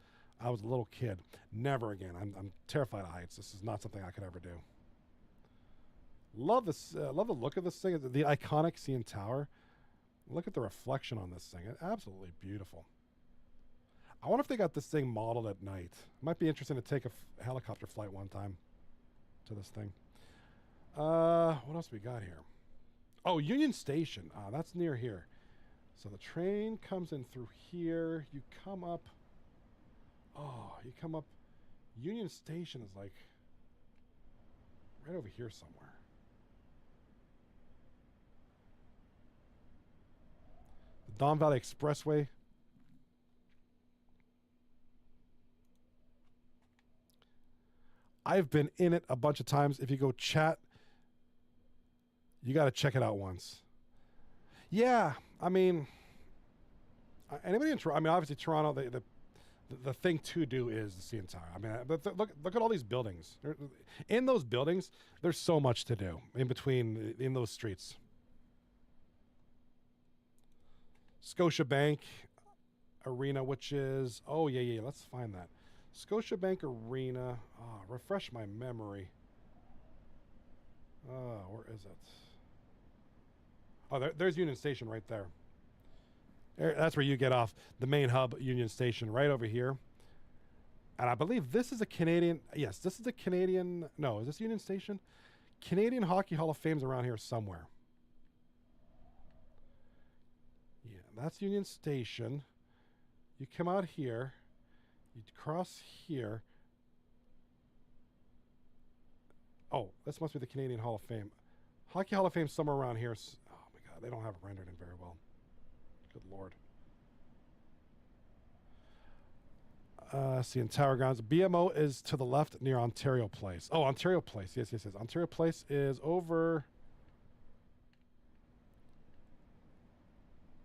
I was a little kid. Never again. I'm terrified of heights. This is not something I could ever do. Love this. Love the look of this thing. The iconic CN Tower. Look at the reflection on this thing. It's absolutely beautiful. I wonder if they got this thing modeled at night. It might be interesting to take a helicopter flight one time to this thing. What else we got here? Oh, Union Station. That's near here. So the train comes in through here. You come up. Oh, you come up. Union Station is like right over here somewhere. The Don Valley Expressway. I've been in it a bunch of times. If you go chat, you got to check it out once. Yeah, I mean, anybody in Toronto, I mean, obviously Toronto, the thing to do is the CN Tower. I mean, look at all these buildings. In those buildings, there's so much to do in those streets. Scotiabank Arena, which is, oh, yeah, let's find that. Scotiabank Arena. Oh, refresh my memory. Where is it? Oh, there's Union Station right there. That's where you get off the main hub, Union Station, right over here. And I believe this is a Canadian. Yes, this is a Canadian. No, is this Union Station? Canadian Hockey Hall of Fame's around here somewhere. Yeah, that's Union Station. You come out here. You cross here. Oh, this must be the Canadian Hall of Fame. Hockey Hall of Fame somewhere around here. Oh my God, they don't have it rendered in very well. Good Lord. See, in Tower Grounds. BMO is to the left near Ontario Place. Oh, Ontario Place. Yes, yes, yes. Ontario Place is over.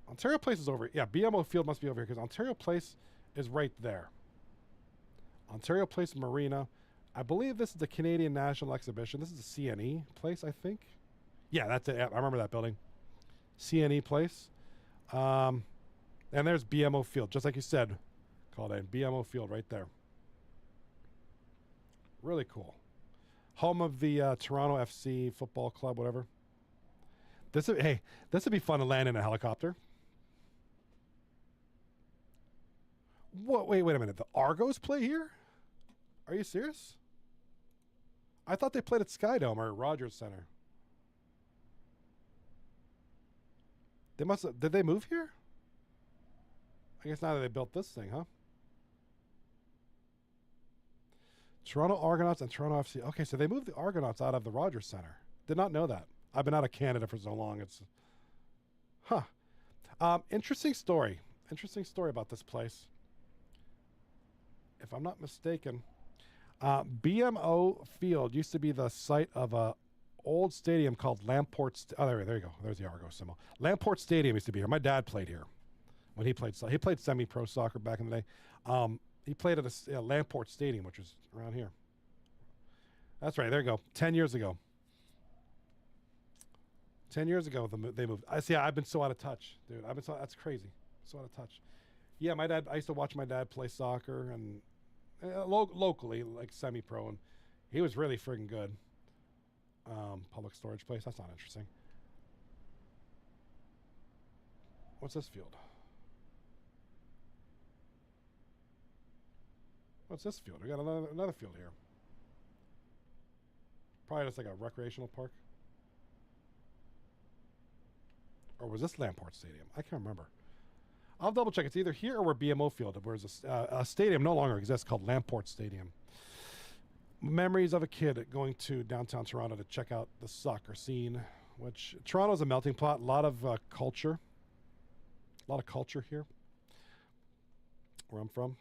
Ontario Place is over. Yeah, BMO Field must be over here because Ontario Place is right there. Ontario Place Marina. I believe this is the Canadian National Exhibition. This is the CNE place, I think. Yeah, that's it. I remember that building. CNE place. And there's BMO Field, just like you said. Called in BMO Field right there. Really cool. Home of the Toronto FC Football Club, whatever. This would be fun to land in a helicopter. What? Wait a minute. The Argos play here? Are you serious? I thought they played at Skydome or Rogers Center. They must have, did they move here? I guess now that they built this thing, huh? Toronto Argonauts and Toronto FC. Okay, so they moved the Argonauts out of the Rogers Center. Did not know that. I've been out of Canada for so long. It's, interesting story. Interesting story about this place. If I'm not mistaken, BMO Field used to be the site of a old stadium called Lamport. There you go. There's the Argo symbol. Lamport Stadium used to be here. My dad played here when he played. He played semi-pro soccer back in the day. He played at a Lamport Stadium, which was around here. That's right. There you go. 10 years ago. 10 years ago, they moved. I see. I've been so out of touch, dude. That's crazy. So out of touch. Yeah, my dad. I used to watch my dad play soccer and locally, like semi-pro, and he was really friggin' good. Public storage place. That's not interesting. What's this field? What's this field? We got another field here. Probably just like a recreational park. Or was this Lamport Stadium? I can't remember. I'll double check. It's either here or where BMO Field, where a stadium no longer exists called Lamport Stadium. Memories of a kid going to downtown Toronto to check out the soccer scene, which Toronto's a melting pot. A lot of culture. A lot of culture here, where I'm from.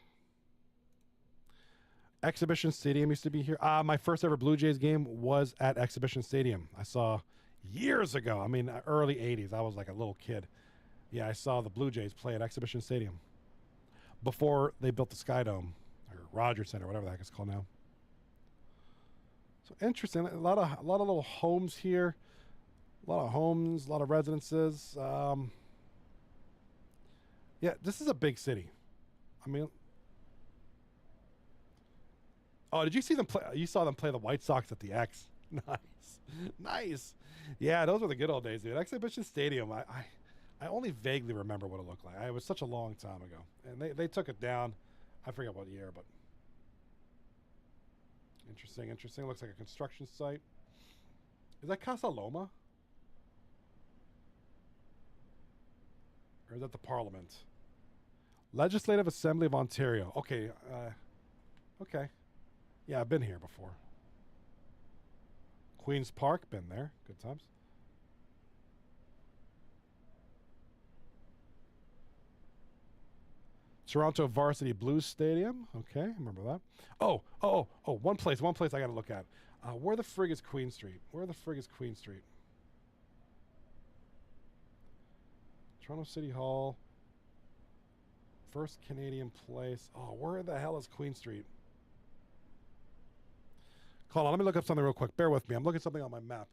Exhibition Stadium used to be here. My first ever Blue Jays game was at Exhibition Stadium. I saw years ago. I mean, early 80s. I was like a little kid. Yeah, I saw the Blue Jays play at Exhibition Stadium before they built the Skydome or Rogers Center, whatever the heck it's called now. So interesting. A lot of little homes here. A lot of homes, a lot of residences. Yeah, this is a big city. I mean, oh, did you see them play? You saw them play the White Sox at the X. Nice. Nice. Yeah, those were the good old days, dude. Exhibition Stadium. I only vaguely remember what it looked like. It was such a long time ago. And they took it down. I forget what year, but interesting. Looks like a construction site. Is that Casa Loma? Or is that the Parliament? Legislative Assembly of Ontario. Okay. Okay. Yeah, I've been here before. Queen's Park, been there. Good times. Toronto Varsity Blues Stadium. Okay, remember that. Oh, one place I got to look at. Where the frig is Queen Street? Toronto City Hall. First Canadian Place. Oh, where the hell is Queen Street? Hold on, let me look up something real quick. Bear with me. I'm looking at something on my map.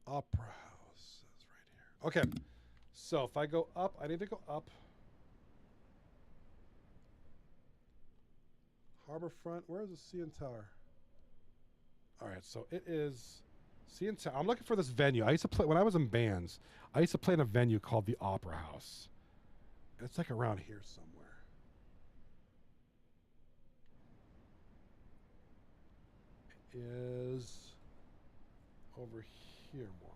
Opera House is right here. Okay. So if I go up, I need to go up. Harborfront. Where is the CN Tower? All right. So it is CN Tower. I'm looking for this venue. I used to play when I was in bands. I used to play in a venue called the Opera House. It's like around here somewhere. It is over here more.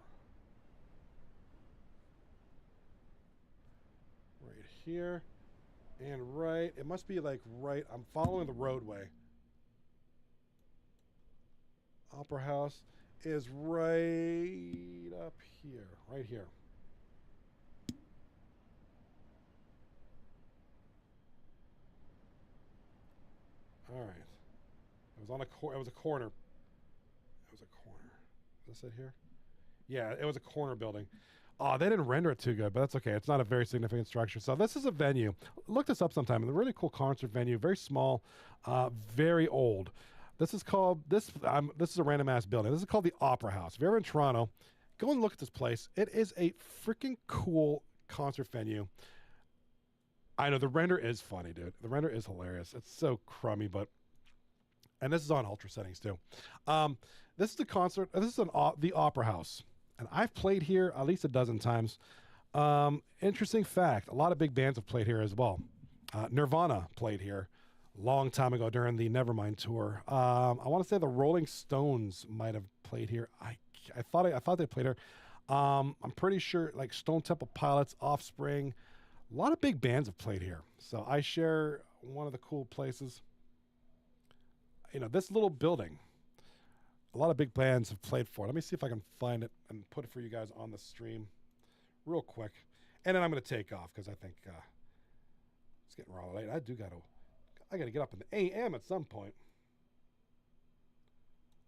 Right here and right. It must be like right. I'm following the roadway. Opera House is right up here. Right here. All right. It was on a it was a corner. It was a corner. Is this it here? Yeah, it was a corner building. Oh, they didn't render it too good, but that's okay. It's not a very significant structure. So this is a venue. Look this up sometime. It's a really cool concert venue. Very small, very old. This is called this. This is a random ass building. This is called the Opera House. If you're ever in Toronto, go and look at this place. It is a freaking cool concert venue. I know the render is funny, dude. The render is hilarious. It's so crummy, but and this is on ultra settings too. This is the concert. This is the Opera House, and I've played here at least a dozen times. Interesting fact: a lot of big bands have played here as well. Nirvana played here a long time ago during the Nevermind tour. I want to say the Rolling Stones might have played here. I thought they played here. I'm pretty sure like Stone Temple Pilots, Offspring. A lot of big bands have played here. So I share one of the cool places. You know, this little building, a lot of big bands have played for it. Let me see if I can find it and put it for you guys on the stream real quick. And then I'm going to take off because I think it's getting rather late. I got to get up in the AM at some point.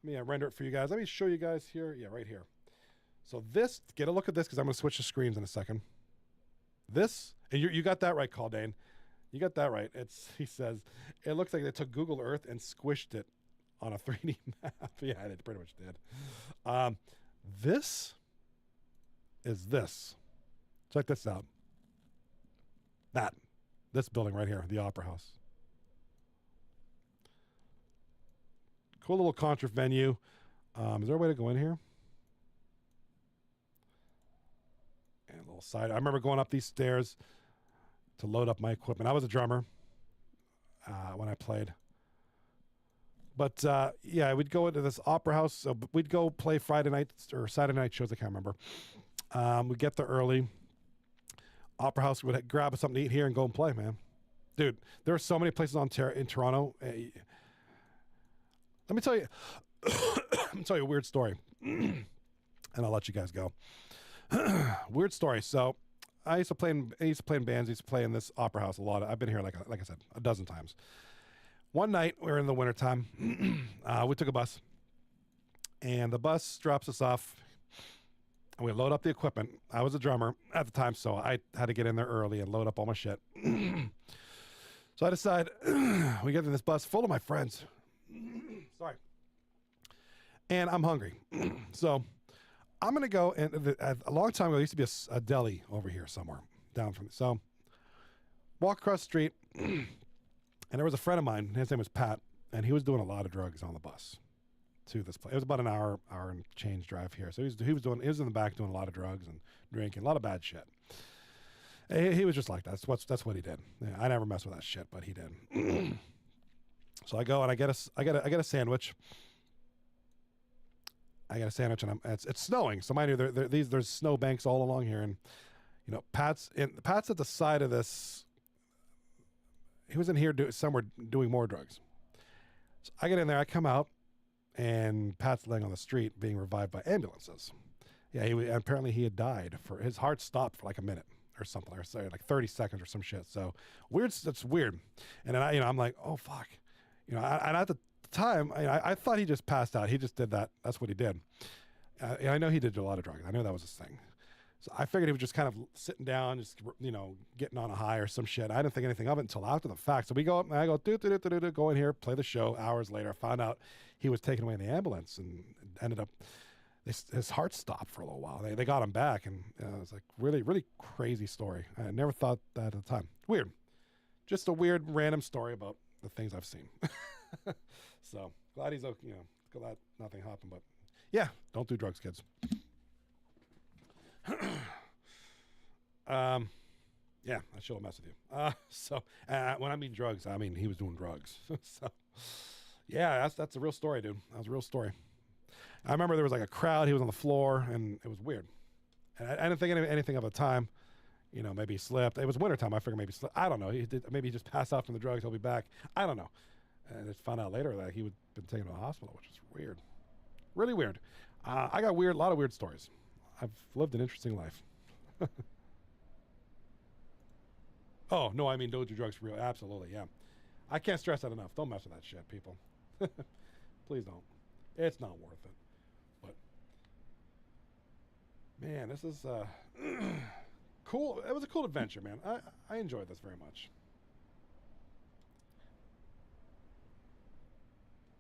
Let me render it for you guys. Let me show you guys here. Yeah, right here. So this, get a look at this because I'm going to switch the screens in a second. This, and you got that right, Caldane. You got that right. He says, it looks like they took Google Earth and squished it on a 3D map. Yeah, they pretty much did. This is this. Check this out. This building right here, the Opera House. Cool little concert venue. Is there a way to go in here? And a little side. I remember going up these stairs to load up my equipment. I was a drummer when I played. But yeah, we'd go into this Opera House. So we'd go play Friday nights or Saturday night shows. I can't remember. We'd get there early. Opera House would grab something to eat here and go and play, man. Dude, there are so many places in Toronto. Let me tell you. Let me tell you a weird story, and I'll let you guys go. Weird story. So, I used to play in bands. I used to play in this Opera House a lot. I've been here like I said a dozen times. One night we were in the wintertime. We took a bus, and the bus drops us off. And we load up the equipment. I was a drummer at the time, so I had to get in there early and load up all my shit. So I decide we get in this bus full of my friends. Sorry. And I'm hungry. So I'm going to go, and a long time ago, there used to be a deli over here somewhere down from, so walk across the street, and there was a friend of mine, his name was Pat, and he was doing a lot of drugs on the bus to this place. It was about an hour and change drive here. So he was in the back doing a lot of drugs and drinking, a lot of bad shit. He was just like that. That's what he did. Yeah, I never messed with that shit, but he did. So I go and I get a sandwich. I got a sandwich, and it's snowing. So mind you, there's snow banks all along here, and you know Pat's at the side of this. He was in here somewhere doing more drugs. So I get in there. I come out, and Pat's laying on the street being revived by ambulances. Yeah, apparently he had died. His heart stopped for like a minute or something, or sorry, like 30 seconds or some shit. So weird. That's weird. And then I'm like, oh fuck, and at the time, I thought he just passed out. He just did that. That's what he did. I know he did a lot of drugs. I know that was his thing. So I figured he was just kind of sitting down, just getting on a high or some shit. I didn't think anything of it until after the fact. So we go up, and I go go in here, play the show. Hours later, I found out he was taken away in the ambulance and ended up his heart stopped for a little while. They got him back, and it was like really, really crazy story. I never thought that at the time. Weird. Just a weird, random story about the things I've seen. So glad he's okay. Glad nothing happened. But yeah, don't do drugs, kids. Yeah, I should have messed with you. So when I mean drugs, I mean he was doing drugs. So yeah, that's a real story, dude. That was a real story. I remember there was like a crowd. He was on the floor, and it was weird. And I didn't think anything of the time. Maybe he slipped. It was wintertime. I figured maybe he slipped. I don't know. Maybe he just passed out from the drugs. He'll be back. I don't know. And I just found out later that he had been taken to the hospital, which is weird. Really weird. I got a lot of weird stories. I've lived an interesting life. Oh, no, I mean, don't do drugs for real. Absolutely, yeah. I can't stress that enough. Don't mess with that shit, people. Please don't. It's not worth it. But, man, this is cool. It was a cool adventure, man. I enjoyed this very much.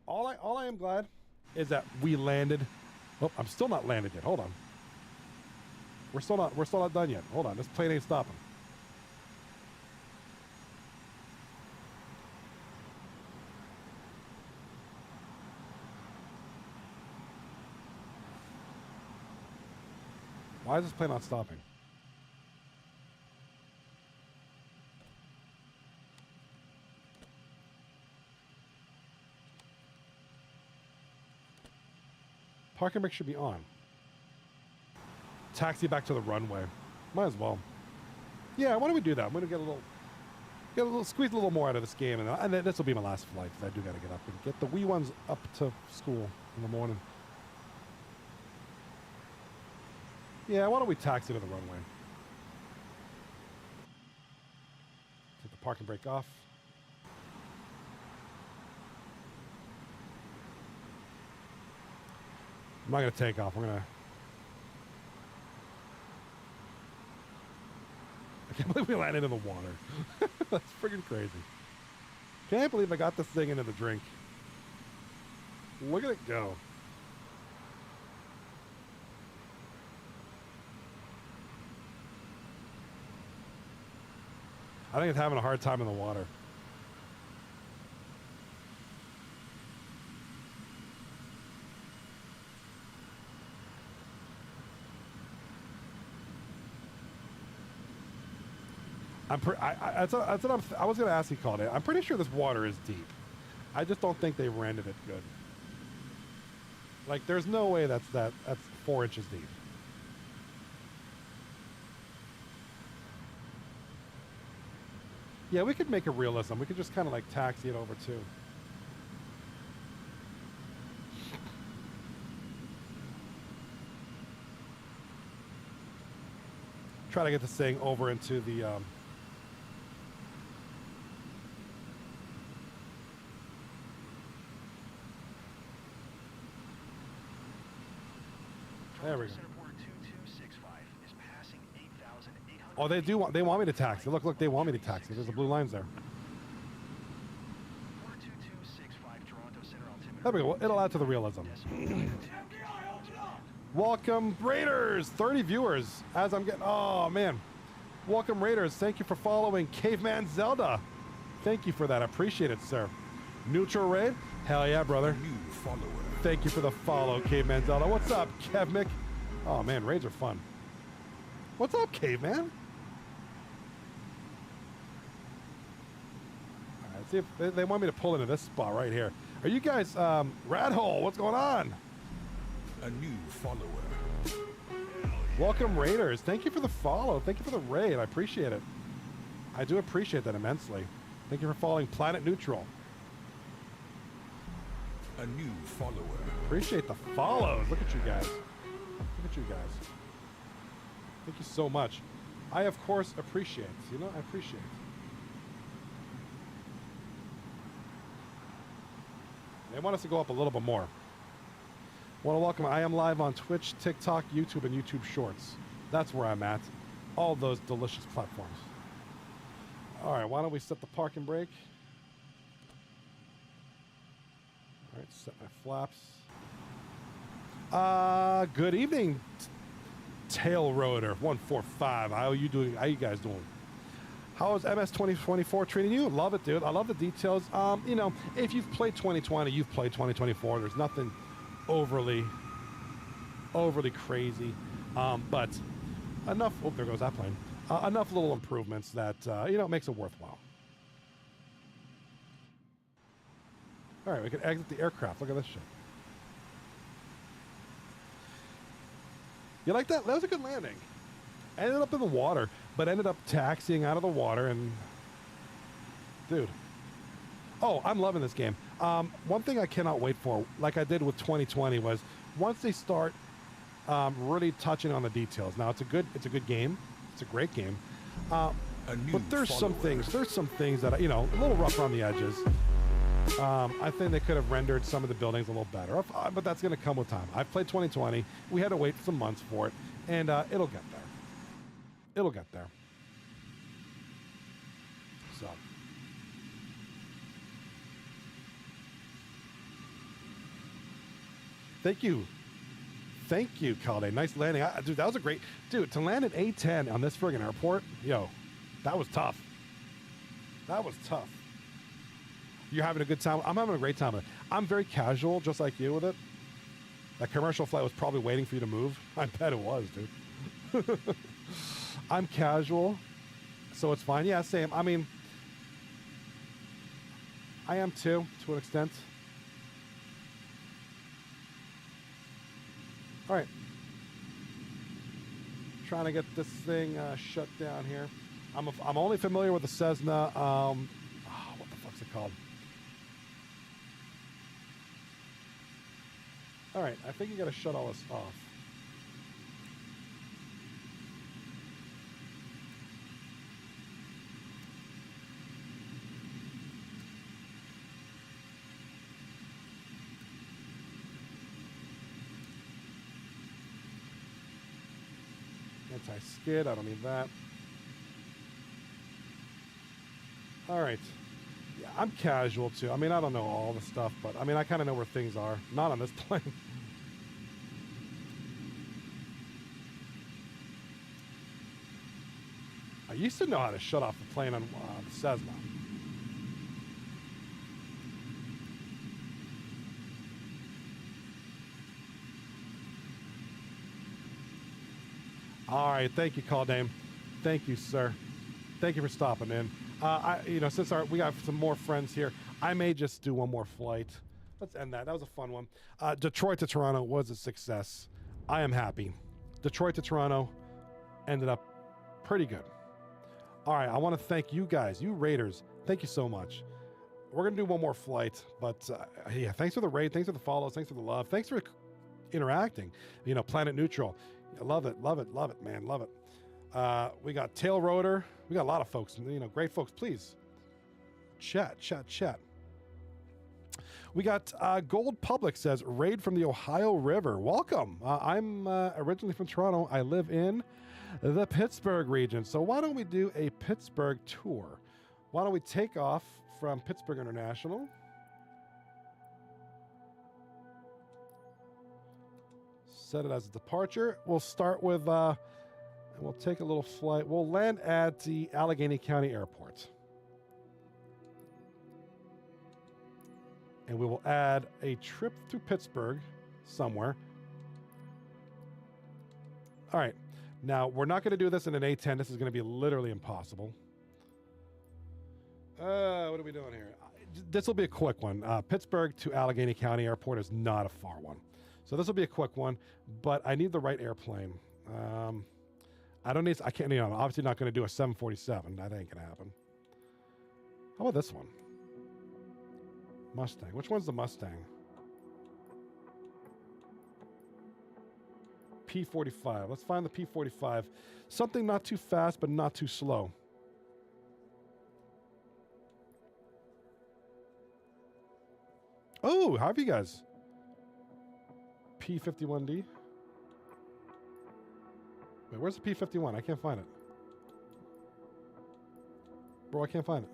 All I am glad is that we landed. Oh, I'm still not landed yet. Hold on. We're still not done yet. Hold on. This plane ain't stopping. Why is this plane not stopping? Parking brake should be on. Taxi back to the runway. Might as well. Yeah, why don't we do that? I'm gonna squeeze a little more out of this game, and then this will be my last flight because I do gotta get up and get the wee ones up to school in the morning. Yeah, why don't we taxi to the runway? Take the parking brake off. I'm not going to take off. I can't believe we landed in the water. That's freaking crazy. Can't believe I got this thing into the drink. Look at it go. I think it's having a hard time in the water. I was going to ask you, called it. I'm pretty sure this water is deep. I just don't think they rented it good. Like, there's no way that's 4 inches deep. Yeah, we could make it realism. We could just kind of like taxi it over too. Try to get this thing over into the there we go. Oh, they want me to taxi. Look, they want me to taxi. There's the blue lines there. There we go. It'll add to the realism. Welcome, Raiders! 30 viewers as I'm getting... Oh, man. Welcome, Raiders. Thank you for following Caveman Zelda. Thank you for that. I appreciate it, sir. Neutral raid? Hell yeah, brother. New follower. Thank you for the follow, Caveman Zelda. What's up, Kevmick? Oh, man, raids are fun. What's up, Caveman? All right, see if they want me to pull into this spot right here. Are you guys, Radhole, what's going on? A new follower. Welcome, Raiders. Thank you for the follow. Thank you for the raid. I appreciate it. I do appreciate that immensely. Thank you for following Planet Neutral. A new follower. Appreciate the follows. Look at you guys. Look at you guys. Thank you so much. I, of course, appreciate. You know, I appreciate. They want us to go up a little bit more. Want to welcome. I am live on Twitch, TikTok, YouTube, and YouTube Shorts. That's where I'm at. All those delicious platforms. All right, why don't we set the parking brake? All right, set my flaps. Good evening, Tail Rotor 145. How are you doing? How you guys doing? How is MS 2024 treating you? Love it, dude. I love the details. You know, if you've played 2020, you've played 2024. There's nothing overly crazy, but enough. Oh, there goes that plane. Enough little improvements that you know, makes it worthwhile. All right, we can exit the aircraft. Look at this shit. You like that? That was a good landing. Ended up in the water, but ended up taxiing out of the water and... Dude. Oh, I'm loving this game. One thing I cannot wait for, like I did with 2020, was once they start really touching on the details. Now, it's a good game. It's a great game. But there's some things that, you know, a little rough on the edges. I think they could have rendered some of the buildings a little better, but that's going to come with time. I've played 2020. We had to wait some months for it, and it'll get there. It'll get there. So. Thank you, Calde. Nice landing. Dude, that was a great... Dude, to land an A-10 on this friggin' airport, yo, that was tough. That was tough. You're having a good time? I'm having a great time with it. I'm very casual, just like you with it. That commercial flight was probably waiting for you to move. I bet it was, dude. I'm casual, so it's fine. Yeah, same. I mean, I am too, to an extent. All right. Trying to get this thing shut down here. I'm only familiar with the Cessna. What the fuck's it called? All right, I think you got to shut all this off. Anti-skid, I don't need that. All right. Yeah, I'm casual too. I mean, I don't know all the stuff, but I mean, I kind of know where things are. Not on this plane. I used to know how to shut off the plane on the Cessna. All right, thank you, call name. Thank you, sir. Thank you for stopping in. You know, since we got some more friends here, I may just do one more flight. Let's end that. That was a fun one. Detroit to Toronto was a success. I am happy. Detroit to Toronto ended up pretty good. All right, I want to thank you guys, you Raiders. Thank you so much. We're going to do one more flight, but yeah, thanks for the raid. Thanks for the follows. Thanks for the love. Thanks for interacting. You know, Planet Neutral. I love it, man. Love it. We got Tail Rotor. We got a lot of folks, you know, great folks. Please chat. We got Gold Public says, raid from the Ohio River. Welcome. I'm originally from Toronto. I live in the Pittsburgh region. So why don't we do a Pittsburgh tour? Why don't we take off from Pittsburgh International? Set it as a departure. We'll start with, and we'll take a little flight. We'll land at the Allegheny County Airport. And we will add a trip through Pittsburgh somewhere. All right. Now, we're not going to do this in an A-10. This is going to be literally impossible. What are we doing here? This will be a quick one. Pittsburgh to Allegheny County Airport is not a far one. So this will be a quick one, but I need the right airplane. I can't, you know, I'm obviously not going to do a 747. That ain't going to happen. How about this one? Mustang. Which one's the Mustang? P45. Let's find the P45. Something not too fast, but not too slow. Oh, how have you guys? P51D. Wait, where's the P51? I can't find it. Bro, I can't find it.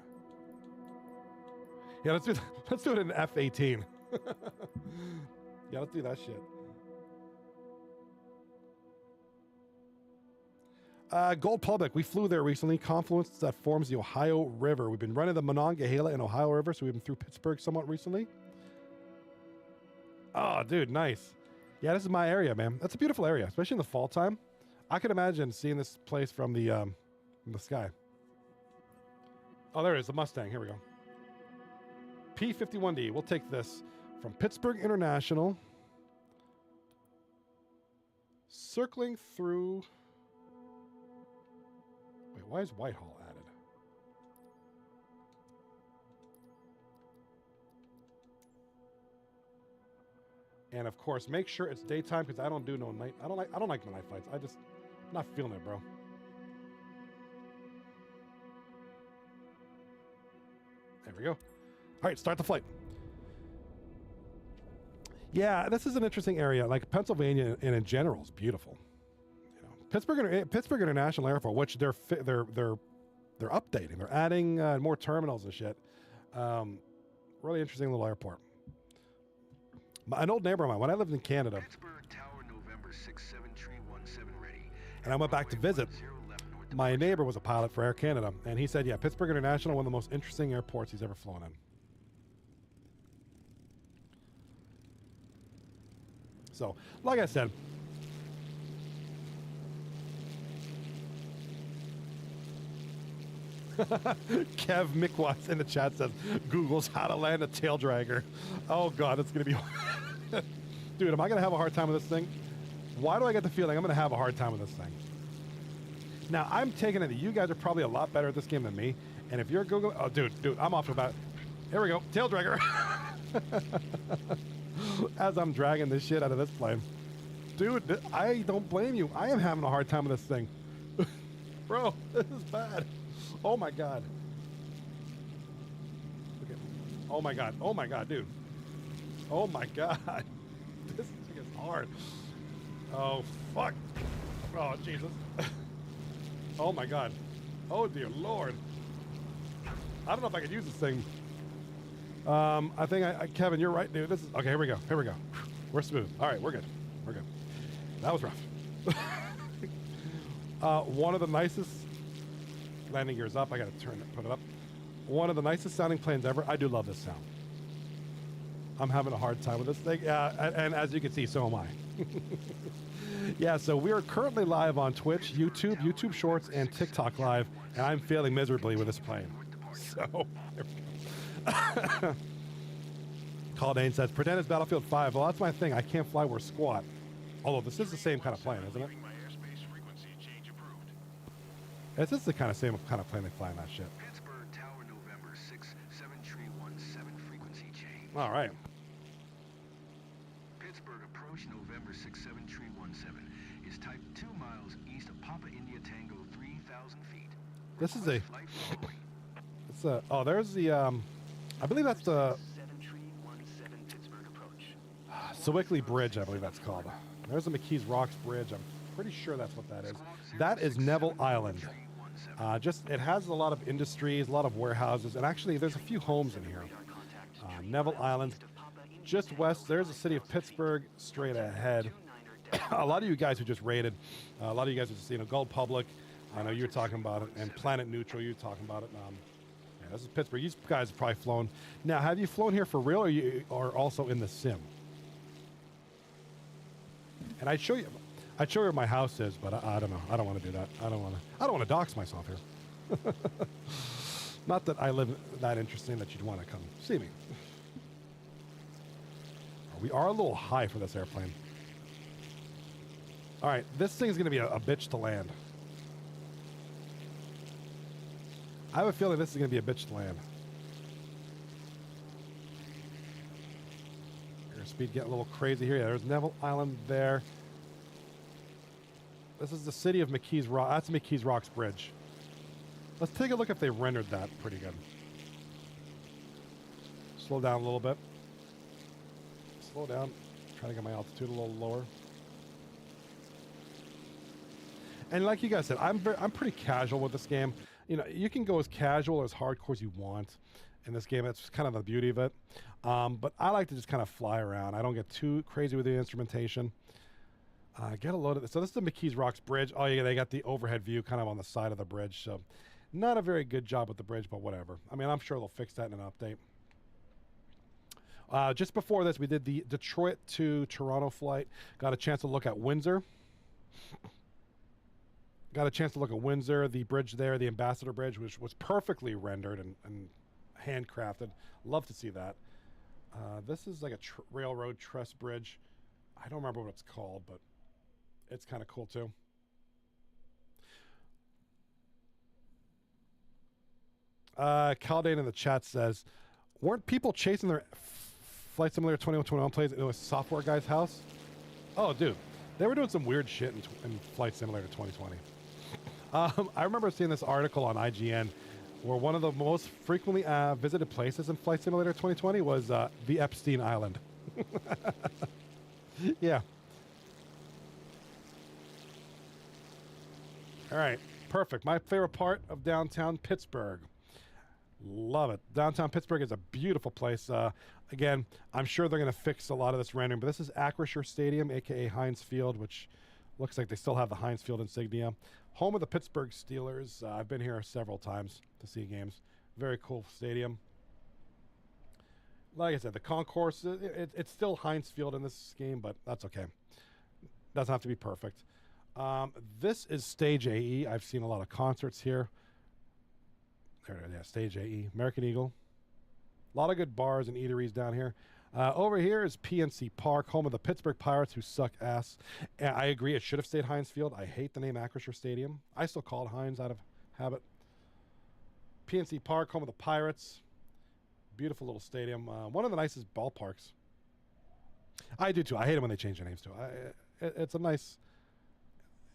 Yeah, let's do it in F-18. Yeah, let's do that shit. Gold Public, we flew there recently. Confluence that forms the Ohio River. We've been running the Monongahela and Ohio River, so we've been through Pittsburgh somewhat recently. Oh, dude, nice. Yeah, this is my area, man. That's a beautiful area, especially in the fall time. I could imagine seeing this place from the sky. Oh, there it is, the Mustang. Here we go. P51D. We'll take this from Pittsburgh International, circling through. Wait, why is Whitehall added? And of course, make sure it's daytime because I don't do no night. I don't like the night fights. I'm not feeling it, bro. There we go. All right, start the flight. Yeah, this is an interesting area. Like Pennsylvania, and in general, is beautiful. You know, Pittsburgh International Airport, which they're updating. They're adding more terminals and shit. Really interesting little airport. An old neighbor of mine, when I lived in Canada, Tower, November 67317 ready. And I went back to visit, my neighbor was a pilot for Air Canada, and he said, yeah, Pittsburgh International, one of the most interesting airports he's ever flown in. So, like I said, Kev Mickwatts in the chat says, Google's how to land a tail dragger. Oh, God, that's going to be... Dude, am I going to have a hard time with this thing? Why do I get the feeling I'm going to have a hard time with this thing? Now, I'm taking it that you guys are probably a lot better at this game than me. And if you're Google... Oh, dude, I'm off to about... Here we go. Tail dragger. As I'm dragging this shit out of this plane. Dude, I don't blame you. I am having a hard time with this thing. Bro, this is bad. Oh, my God. Okay. Oh, my God. Oh, my God, dude. Oh, my God. This thing is hard. Oh, fuck. Oh, Jesus. Oh, my God. Oh, dear Lord. I don't know if I could use this thing. I think, Kevin, you're right, dude. This is... Okay, here we go. Here we go. We're smooth. All right, we're good. We're good. That was rough. One of the nicest... Landing gears up. I got to put it up. One of the nicest sounding planes ever. I do love this sound. I'm having a hard time with this thing. And as you can see, so am I. Yeah, so we are currently live on Twitch, YouTube Shorts, and TikTok Live, and I'm failing miserably with this plane. So, Call Dane says, pretend it's Battlefield 5. Well, that's my thing. I can't fly where squat. Although this is the same kind of plane, isn't it? This is the same kind of plane they fly in that shit. Pittsburgh Tower, November 67317 frequency change. All right. Pittsburgh approach, November 67317 is type 2 miles east of Papa India Tango, 3,000 feet. This is a... Flight following. It's a... Oh, there's the... I believe that's the... 7317 Pittsburgh approach. Sewickley Bridge, I believe that's called. There's the McKees Rocks Bridge. I'm pretty sure that's what that is. That is Neville Island. It has a lot of industries, a lot of warehouses, and actually there's a few homes in here. Neville Island, just west, there's the city of Pittsburgh, straight ahead. A lot of you guys who just raided, a lot of you guys who just, Gold Public, I know you were talking about it, and Planet Neutral, you were talking about it. Yeah, this is Pittsburgh. You guys have probably flown. Now, have you flown here for real, or also in the sim? And I'd show you where my house is, but I don't know. I don't want to do that. I don't want to dox myself here. Not that I live that interesting that you'd want to come see me. We are a little high for this airplane. All right, this thing's going to be a bitch to land. I have a feeling this is going to be a bitch to land. Airspeed getting a little crazy here. Yeah, there's Neville Island there. This is the city of McKees Rock. That's McKees Rocks Bridge. Let's take a look if they rendered that pretty good. Slow down a little bit. Slow down. Try to get my altitude a little lower. And like you guys said, I'm pretty casual with this game. You can go as casual or as hardcore as you want in this game. That's kind of the beauty of it. But I like to just kind of fly around. I don't get too crazy with the instrumentation. Get a load of this. So this is the McKees Rocks Bridge. Oh, yeah, they got the overhead view kind of on the side of the bridge. So not a very good job with the bridge, but whatever. I mean, I'm sure they'll fix that in an update. Just before this, we did the Detroit to Toronto flight. Got a chance to look at Windsor. The bridge there, the Ambassador Bridge, which was perfectly rendered and handcrafted. Love to see that. This is like a railroad truss bridge. I don't remember what it's called, but it's kind of cool too. Caldane in the chat says, weren't people chasing their Flight Simulator 2021 plays into a software guy's house? Oh, dude. They were doing some weird shit in Flight Simulator 2020. I remember seeing this article on IGN where one of the most frequently visited places in Flight Simulator 2020 was the Epstein Island. Yeah. All right. Perfect. My favorite part of downtown Pittsburgh. Love it. Downtown Pittsburgh is a beautiful place. Again, I'm sure they're going to fix a lot of this rendering, but this is Acrisure Stadium, a.k.a. Heinz Field, which looks like they still have the Heinz Field insignia. Home of the Pittsburgh Steelers. I've been here several times to see games. Very cool stadium. Like I said, the concourse, it's still Heinz Field in this game, but that's okay. Doesn't have to be perfect. This is Stage AE. I've seen a lot of concerts here. There it is, yeah, Stage AE. American Eagle. A lot of good bars and eateries down here. Over here is PNC Park, home of the Pittsburgh Pirates, who suck ass. And I agree, it should have stayed Heinz Field. I hate the name Acrisure Stadium. I still call it Heinz out of habit. PNC Park, home of the Pirates. Beautiful little stadium. One of the nicest ballparks. I do too. I hate it when they change their names too. It's a nice.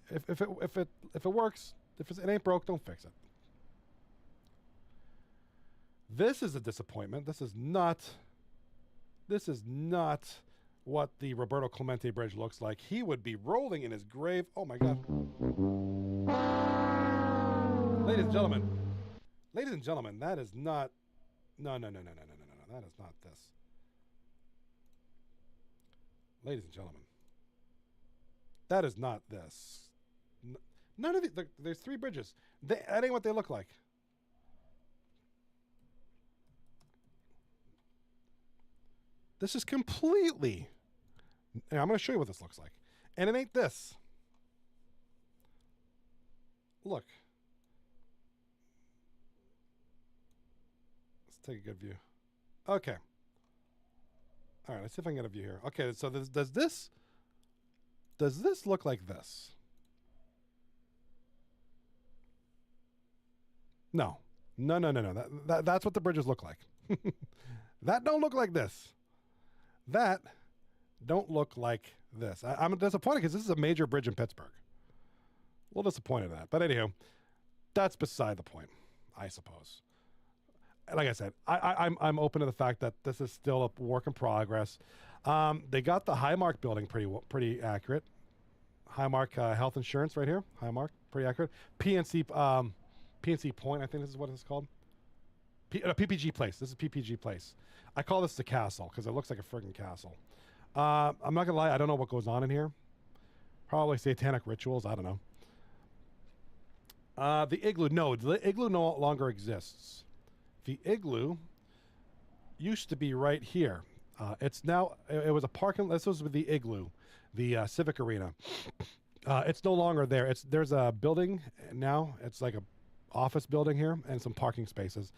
If it works, if it ain't broke, don't fix it. This is a disappointment. This is not what the Roberto Clemente Bridge looks like. He would be rolling in his grave. Oh my God. Ladies and gentlemen, that is not. No. That is not this. Ladies and gentlemen, that is not this. None of these. There's three bridges. That ain't what they look like. This is completely. And I'm going to show you what this looks like. And it ain't this. Look. Let's take a good view. Okay. All right, let's see if I can get a view here. Okay, so does this look like this? No. That's what the bridges look like. That don't look like this. That don't look like this. I'm disappointed because this is a major bridge in Pittsburgh. A little disappointed in that. But anyhow, that's beside the point, I suppose. Like I said, I'm open to the fact that this is still a work in progress. They got the Highmark building pretty accurate. Highmark Health Insurance right here. Highmark, pretty accurate. PNC Point, I think this is what it's called. PPG Place. This is PPG Place. I call this the castle because it looks like a friggin' castle. I'm not gonna lie, I don't know what goes on in here. Probably satanic rituals. I don't know. The igloo. No, the igloo no longer exists. The igloo used to be right here. It's now. It was a parking. This was with the igloo, the Civic Arena. It's no longer there. There's a building now. It's like a office building here and some parking spaces.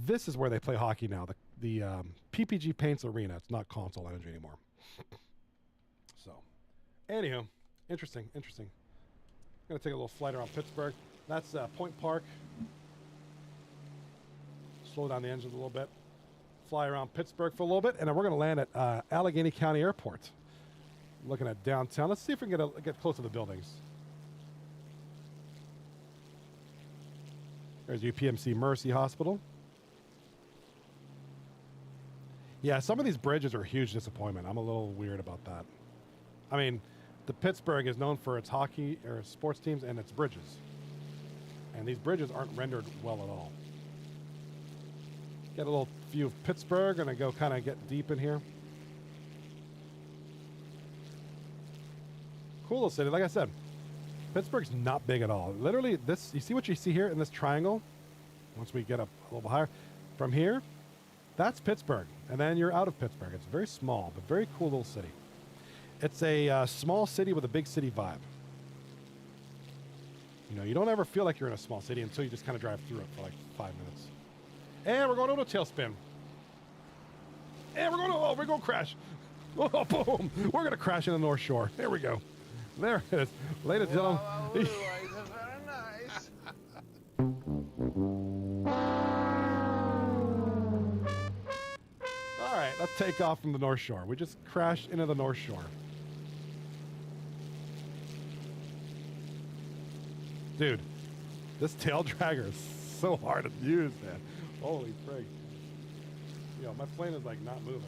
This is where they play hockey now. The PPG Paints Arena. It's not Console Energy anymore. So, anyhow, interesting. I'm gonna take a little flight around Pittsburgh. That's Point Park. Slow down the engine a little bit. Fly around Pittsburgh for a little bit, and then we're gonna land at Allegheny County Airport. Looking at downtown. Let's see if we can get close to the buildings. There's UPMC Mercy Hospital. Yeah, some of these bridges are a huge disappointment. I'm a little weird about that. I mean, the Pittsburgh is known for its hockey or sports teams and its bridges. And these bridges aren't rendered well at all. Get a little view of Pittsburgh. Gonna go kind of get deep in here. Cool little city. Like I said, Pittsburgh's not big at all. Literally, this, you see what you see here in this triangle? Once we get up a little bit higher, from here, that's Pittsburgh. And then you're out of Pittsburgh. It's very small, but very cool little city. It's a small city with a big city vibe. You know, you don't ever feel like you're in a small city until you just kind of drive through it for like 5 minutes. And we're going to a tailspin. And we're going to crash. Oh, boom. We're going to crash in the North Shore. There we go. There it is. Ladies and gentlemen. Very nice. All right, let's take off from the North Shore. We just crashed into the North Shore. Dude, this tail dragger is so hard to use, man. Holy frig. Yo, my plane is like not moving.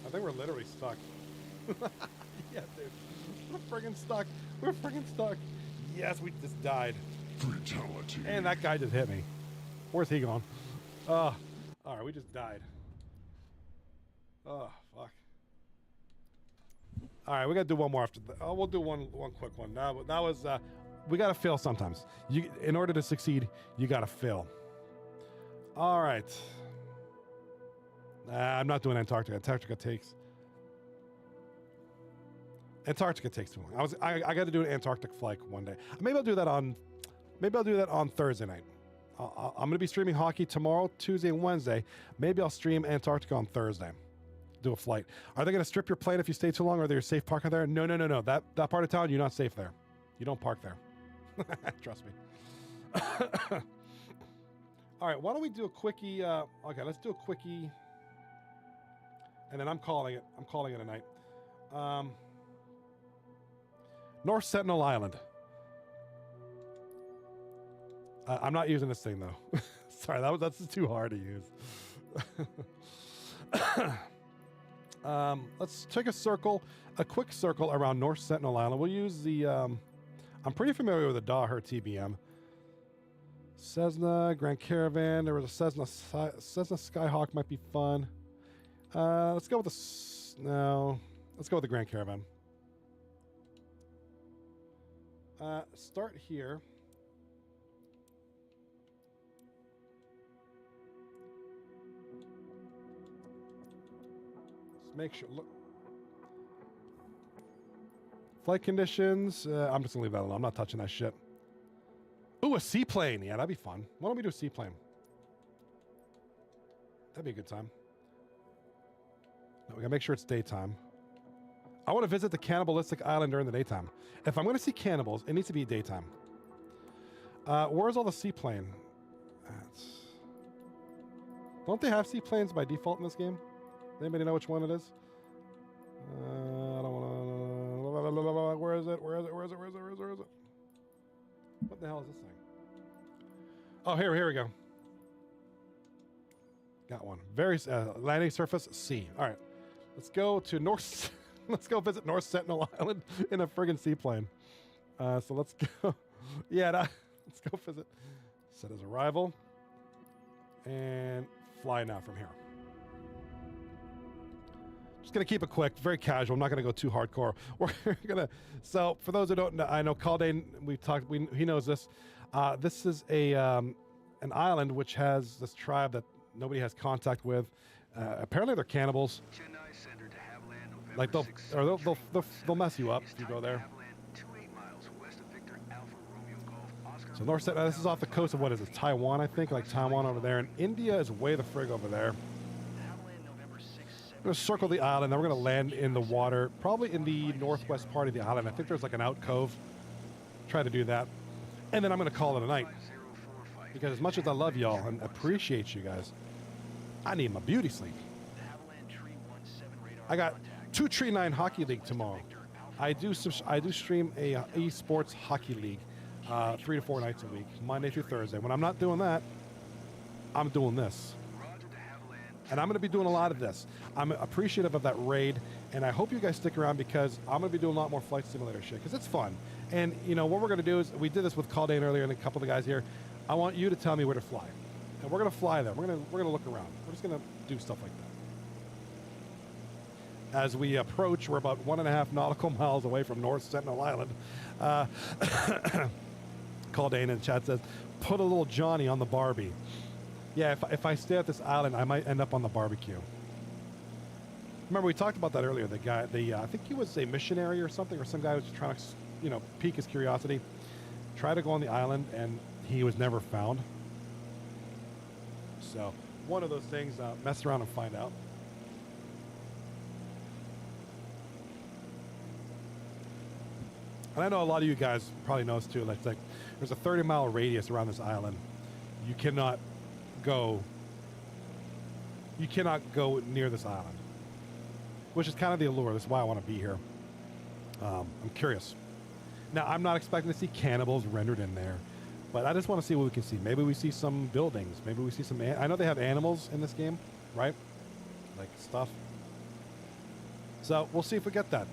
I think we're literally stuck. Yeah, dude. We're friggin' stuck. We're friggin' stuck. Yes, we just died. Fatality. And that guy just hit me. Where's he gone? All right, we just died. Oh, fuck. All right, we gotta do one more after. We'll do one quick one. That was. We gotta fail sometimes. In order to succeed, you gotta fail. All right. I'm not doing Antarctica. Antarctica takes too long. I got to do an Antarctic flight one day. Maybe I'll do that on Thursday night. I'm going to be streaming hockey tomorrow, Tuesday, and Wednesday. Maybe I'll stream Antarctica on Thursday. Do a flight. Are they going to strip your plane if you stay too long? Are there safe parking there? No. That part of town, you're not safe there. You don't park there. Trust me. All right, why don't we do a quickie? Okay, let's do a quickie. And then I'm calling it a night. North Sentinel Island. I'm not using this thing though. Sorry, that's too hard to use. Let's take a quick circle around North Sentinel Island. We'll use the. I'm pretty familiar with the Daher TBM. Cessna Grand Caravan. There was a Cessna Skyhawk. Might be fun. Let's go with let's go with the Grand Caravan. Start here. Let's make sure. Look. Flight conditions. I'm just gonna leave that alone. I'm not touching that shit. Ooh, a seaplane. Yeah, that'd be fun. Why don't we do a seaplane? That'd be a good time. No, we gotta make sure it's daytime. I want to visit the cannibalistic island during the daytime. If I'm going to see cannibals, it needs to be daytime. Where's all the seaplane? Don't they have seaplanes by default in this game? Anybody know which one it is? I don't want to. Where is it? Where is it? What the hell is this thing? Oh, here we go. Got one. Very landing surface C. All right. Let's go to North. Let's go visit North Sentinel Island in a friggin' seaplane. So let's go. Yeah, let's go visit. Set as arrival. And fly now from here. Just going to keep it quick, very casual. I'm not going to go too hardcore. We're going to. So for those who don't know, I know Caldane, he knows this. This is an island which has this tribe that nobody has contact with. Apparently they're cannibals. Like they'll mess you up if you go there. So North Sentinel, this is off the coast of what is it, Taiwan, I think, like Taiwan over there, and India is way the frig over there. We're gonna circle the island, then we're gonna land in the water, probably in the northwest part of the island. I think there's like an alcove. Try to do that, and then I'm gonna call it a night. Because as much as I love y'all and appreciate you guys, I need my beauty sleep. I got 2 Tree 9 Hockey League tomorrow. I do stream a esports hockey league 3 to 4 nights a week, Monday through Thursday. When I'm not doing that, I'm doing this. And I'm going to be doing a lot of this. I'm appreciative of that raid, and I hope you guys stick around because I'm going to be doing a lot more Flight Simulator shit because it's fun. And, you know, what we're going to do is, we did this with Caldane earlier and a couple of the guys here. I want you to tell me where to fly. And we're going to fly there. We're going to look around. We're just going to do stuff like that. as we approach. We're about 1.5 nautical miles away from North Sentinel Island. Caldane in chat says, put a little Johnny on the Barbie. Yeah, if I stay at this island, I might end up on the barbecue. Remember, we talked about that earlier. The guy, I think he was a missionary or something, or some guy was trying to, pique his curiosity. Try to go on the island, and he was never found. So, one of those things, mess around and find out. And I know a lot of you guys probably know this too. Like there's a 30-mile radius around this island. You cannot go near this island, which is kind of the allure. That's why I want to be here. I'm curious. Now, I'm not expecting to see cannibals rendered in there, but I just want to see what we can see. Maybe we see some buildings. Maybe we see some... I know they have animals in this game, right? Like stuff. So we'll see if we get that.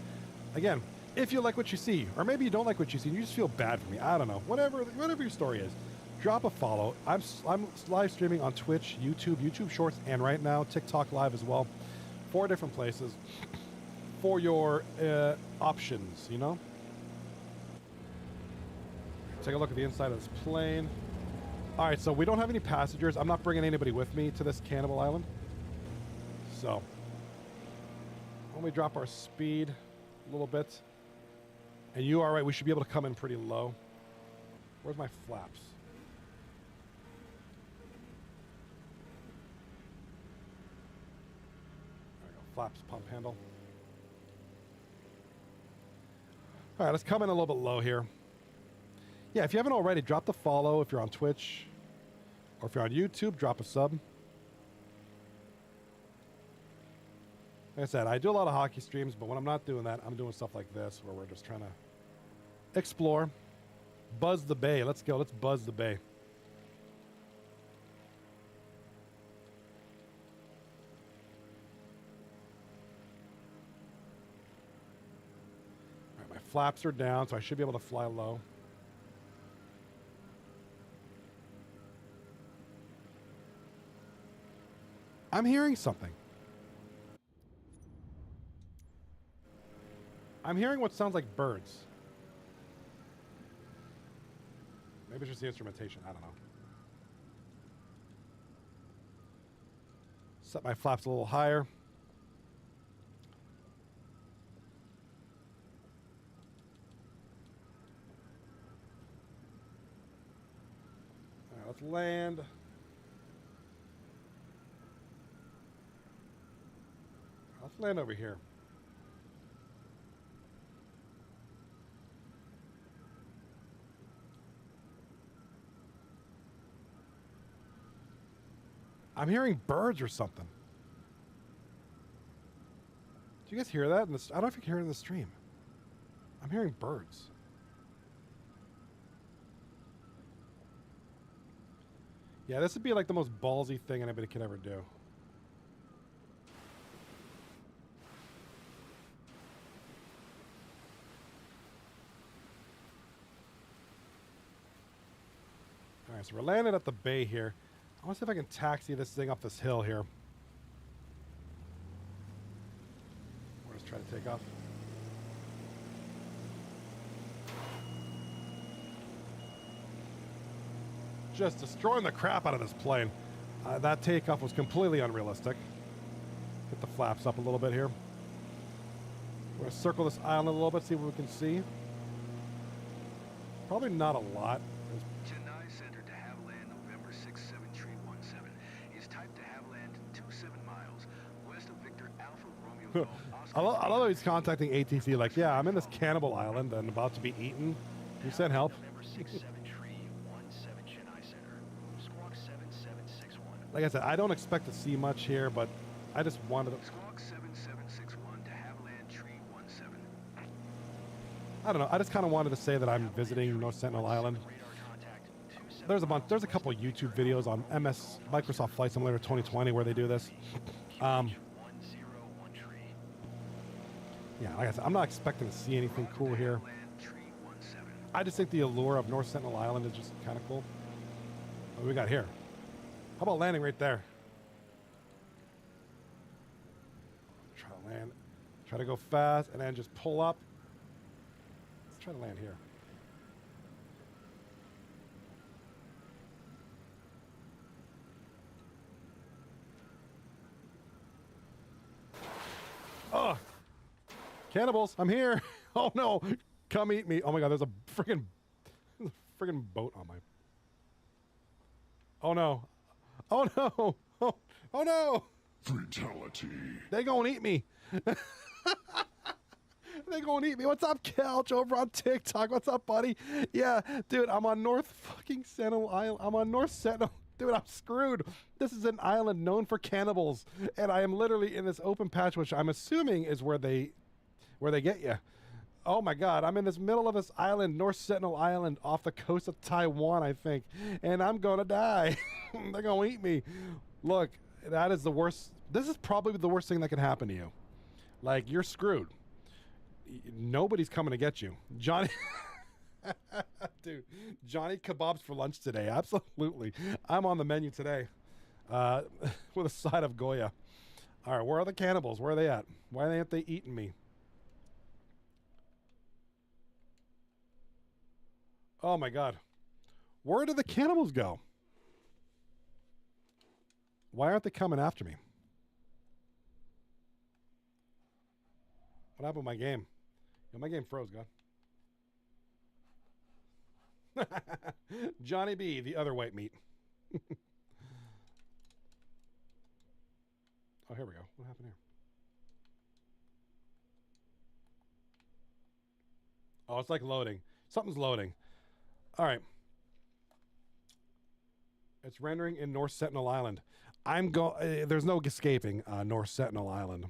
Again, if you like what you see, or maybe you don't like what you see, and you just feel bad for me. I don't know. Whatever your story is, drop a follow. I'm live streaming on Twitch, YouTube Shorts, and right now TikTok Live as well. 4 different places for your options, you know? Take a look at the inside of this plane. All right, so we don't have any passengers. I'm not bringing anybody with me to this cannibal island. So, when we drop our speed a little bit, and you are right, we should be able to come in pretty low. Where's my flaps? There we go, flaps, pump handle. All right, let's come in a little bit low here. Yeah, if you haven't already, drop the follow if you're on Twitch. Or if you're on YouTube, drop a sub. Like I said, I do a lot of hockey streams, but when I'm not doing that, I'm doing stuff like this, where we're just trying to explore. Buzz the bay. Let's go. Let's buzz the bay. All right, my flaps are down, so I should be able to fly low. I'm hearing something. I'm hearing what sounds like birds. Maybe it's just the instrumentation. I don't know. Set my flaps a little higher. All right, let's land. Let's land over here. I'm hearing birds or something. Do you guys hear that? I don't know if you can hear it in the stream. I'm hearing birds. Yeah, this would be like the most ballsy thing anybody could ever do. All right, so we're landing at the bay here. I want to see if I can taxi this thing up this hill here. We'll just try to take off. Just destroying the crap out of this plane. That takeoff was completely unrealistic. Get the flaps up a little bit here. We're going to circle this island a little bit, see what we can see. Probably not a lot. Chennai Center to Haviland, November 67317. Is typed to Haviland 27 miles west of Victor Alpha Romeo Golf. I love how he's contacting ATC like, yeah, I'm in this cannibal island and about to be eaten. You send help. November 67317 Chennai Center. Squawk 7761. Like I said, I don't expect to see much here, but I just wanted to... Squawk 7761 to Haviland Tree 17. I don't know. I just kind of wanted to say that I'm visiting North Sentinel Island. There's a couple YouTube videos on Microsoft Flight Simulator 2020 where they do this. Yeah, like I said, I'm not expecting to see anything cool here. I just think the allure of North Sentinel Island is just kind of cool. What do we got here? How about landing right there? Try to land. Try to go fast and then just pull up. Let's try to land here. Oh, cannibals! I'm here. Oh no, come eat me! Oh my God, there's a freaking boat on my. Oh no! Oh no! Oh no! Fatality. They gonna eat me. They gonna eat me. What's up, Couch, over on TikTok? What's up, buddy? Yeah, dude, I'm on North fucking Sentinel Island. I'm on North Sentinel. Dude, I'm screwed. This is an island known for cannibals, and I am literally in this open patch, which I'm assuming is where they get you. Oh my God, I'm in this middle of this island, North Sentinel Island, off the coast of Taiwan, I think, and I'm gonna die. They're gonna eat me. Look, that is the worst. This is probably the worst thing that can happen to you. Like, you're screwed. Nobody's coming to get you. Johnny. Dude, Johnny kebabs for lunch today. Absolutely. I'm on the menu today with a side of Goya. All right, where are the cannibals? Where are they at? Why aren't they eating me? Oh, my God. Where did the cannibals go? Why aren't they coming after me? What happened with my game? Yo, my game froze, God. Johnny B, the other white meat. Oh, here we go. What happened here? Oh, it's like loading. Something's loading. All right. It's rendering in North Sentinel Island. There's no escaping North Sentinel Island.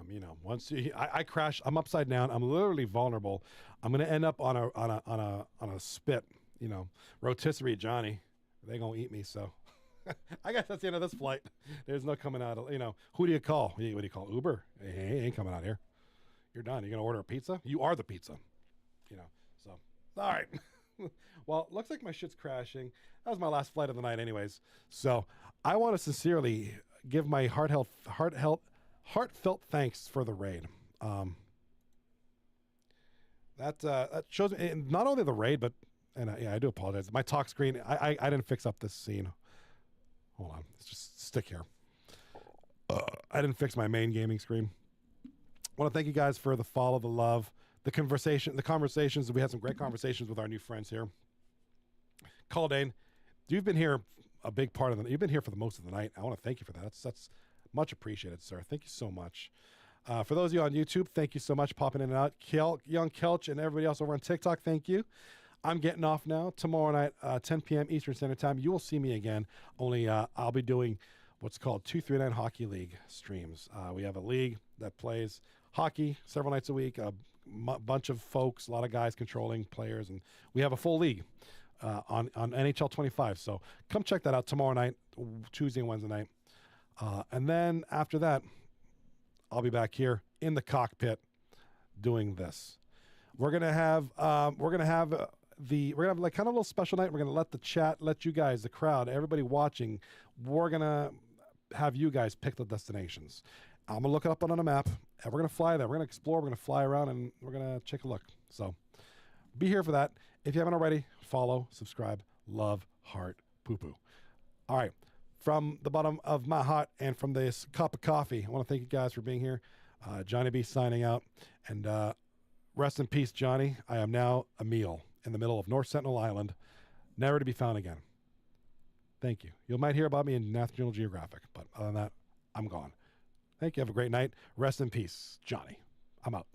You know, once I crash, I'm upside down. I'm literally vulnerable. I'm gonna end up on a spit. You know, rotisserie Johnny. They gonna eat me. So, I guess that's the end of this flight. There's no coming out. You know, who do you call? What do you call? Uber? Hey, ain't coming out here. You're done. You're gonna order a pizza. You are the pizza. You know. So, all right. Well, looks like my shit's crashing. That was my last flight of the night, anyways. So, I want to sincerely give my heartfelt thanks for the raid. That shows me not only the raid, but yeah, I do apologize. My talk screen, I didn't fix up this scene. Hold on, let's just stick here. I didn't fix my main gaming screen. I want to thank you guys for the follow, the love, the conversations. We had some great conversations with our new friends here. Caldane, you've been here a big part of you've been here for the most of the night. I want to thank you for that. That's much appreciated, sir. Thank you so much. For those of you on YouTube, thank you so much popping in and out. Young Kelch and everybody else over on TikTok, thank you. I'm getting off now. Tomorrow night, 10 p.m. Eastern Standard Time, you will see me again. Only I'll be doing what's called 239 Hockey League streams. We have a league that plays hockey several nights a week, a bunch of folks, a lot of guys controlling players, and we have a full league on NHL 25. So come check that out tomorrow night, Tuesday and Wednesday night. And then after that, I'll be back here in the cockpit doing this. We're gonna have like kind of a little special night. We're gonna let the chat, let you guys, the crowd, everybody watching. We're gonna have you guys pick the destinations. I'm gonna look it up on a map, and we're gonna fly there. We're gonna explore. We're gonna fly around, and we're gonna take a look. So be here for that. If you haven't already, follow, subscribe, love, heart, poo poo. All right. From the bottom of my heart and from this cup of coffee, I want to thank you guys for being here. Johnny B signing out. And rest in peace, Johnny. I am now a meal in the middle of North Sentinel Island, never to be found again. Thank you. You might hear about me in National Geographic, but other than that, I'm gone. Thank you. Have a great night. Rest in peace, Johnny. I'm out.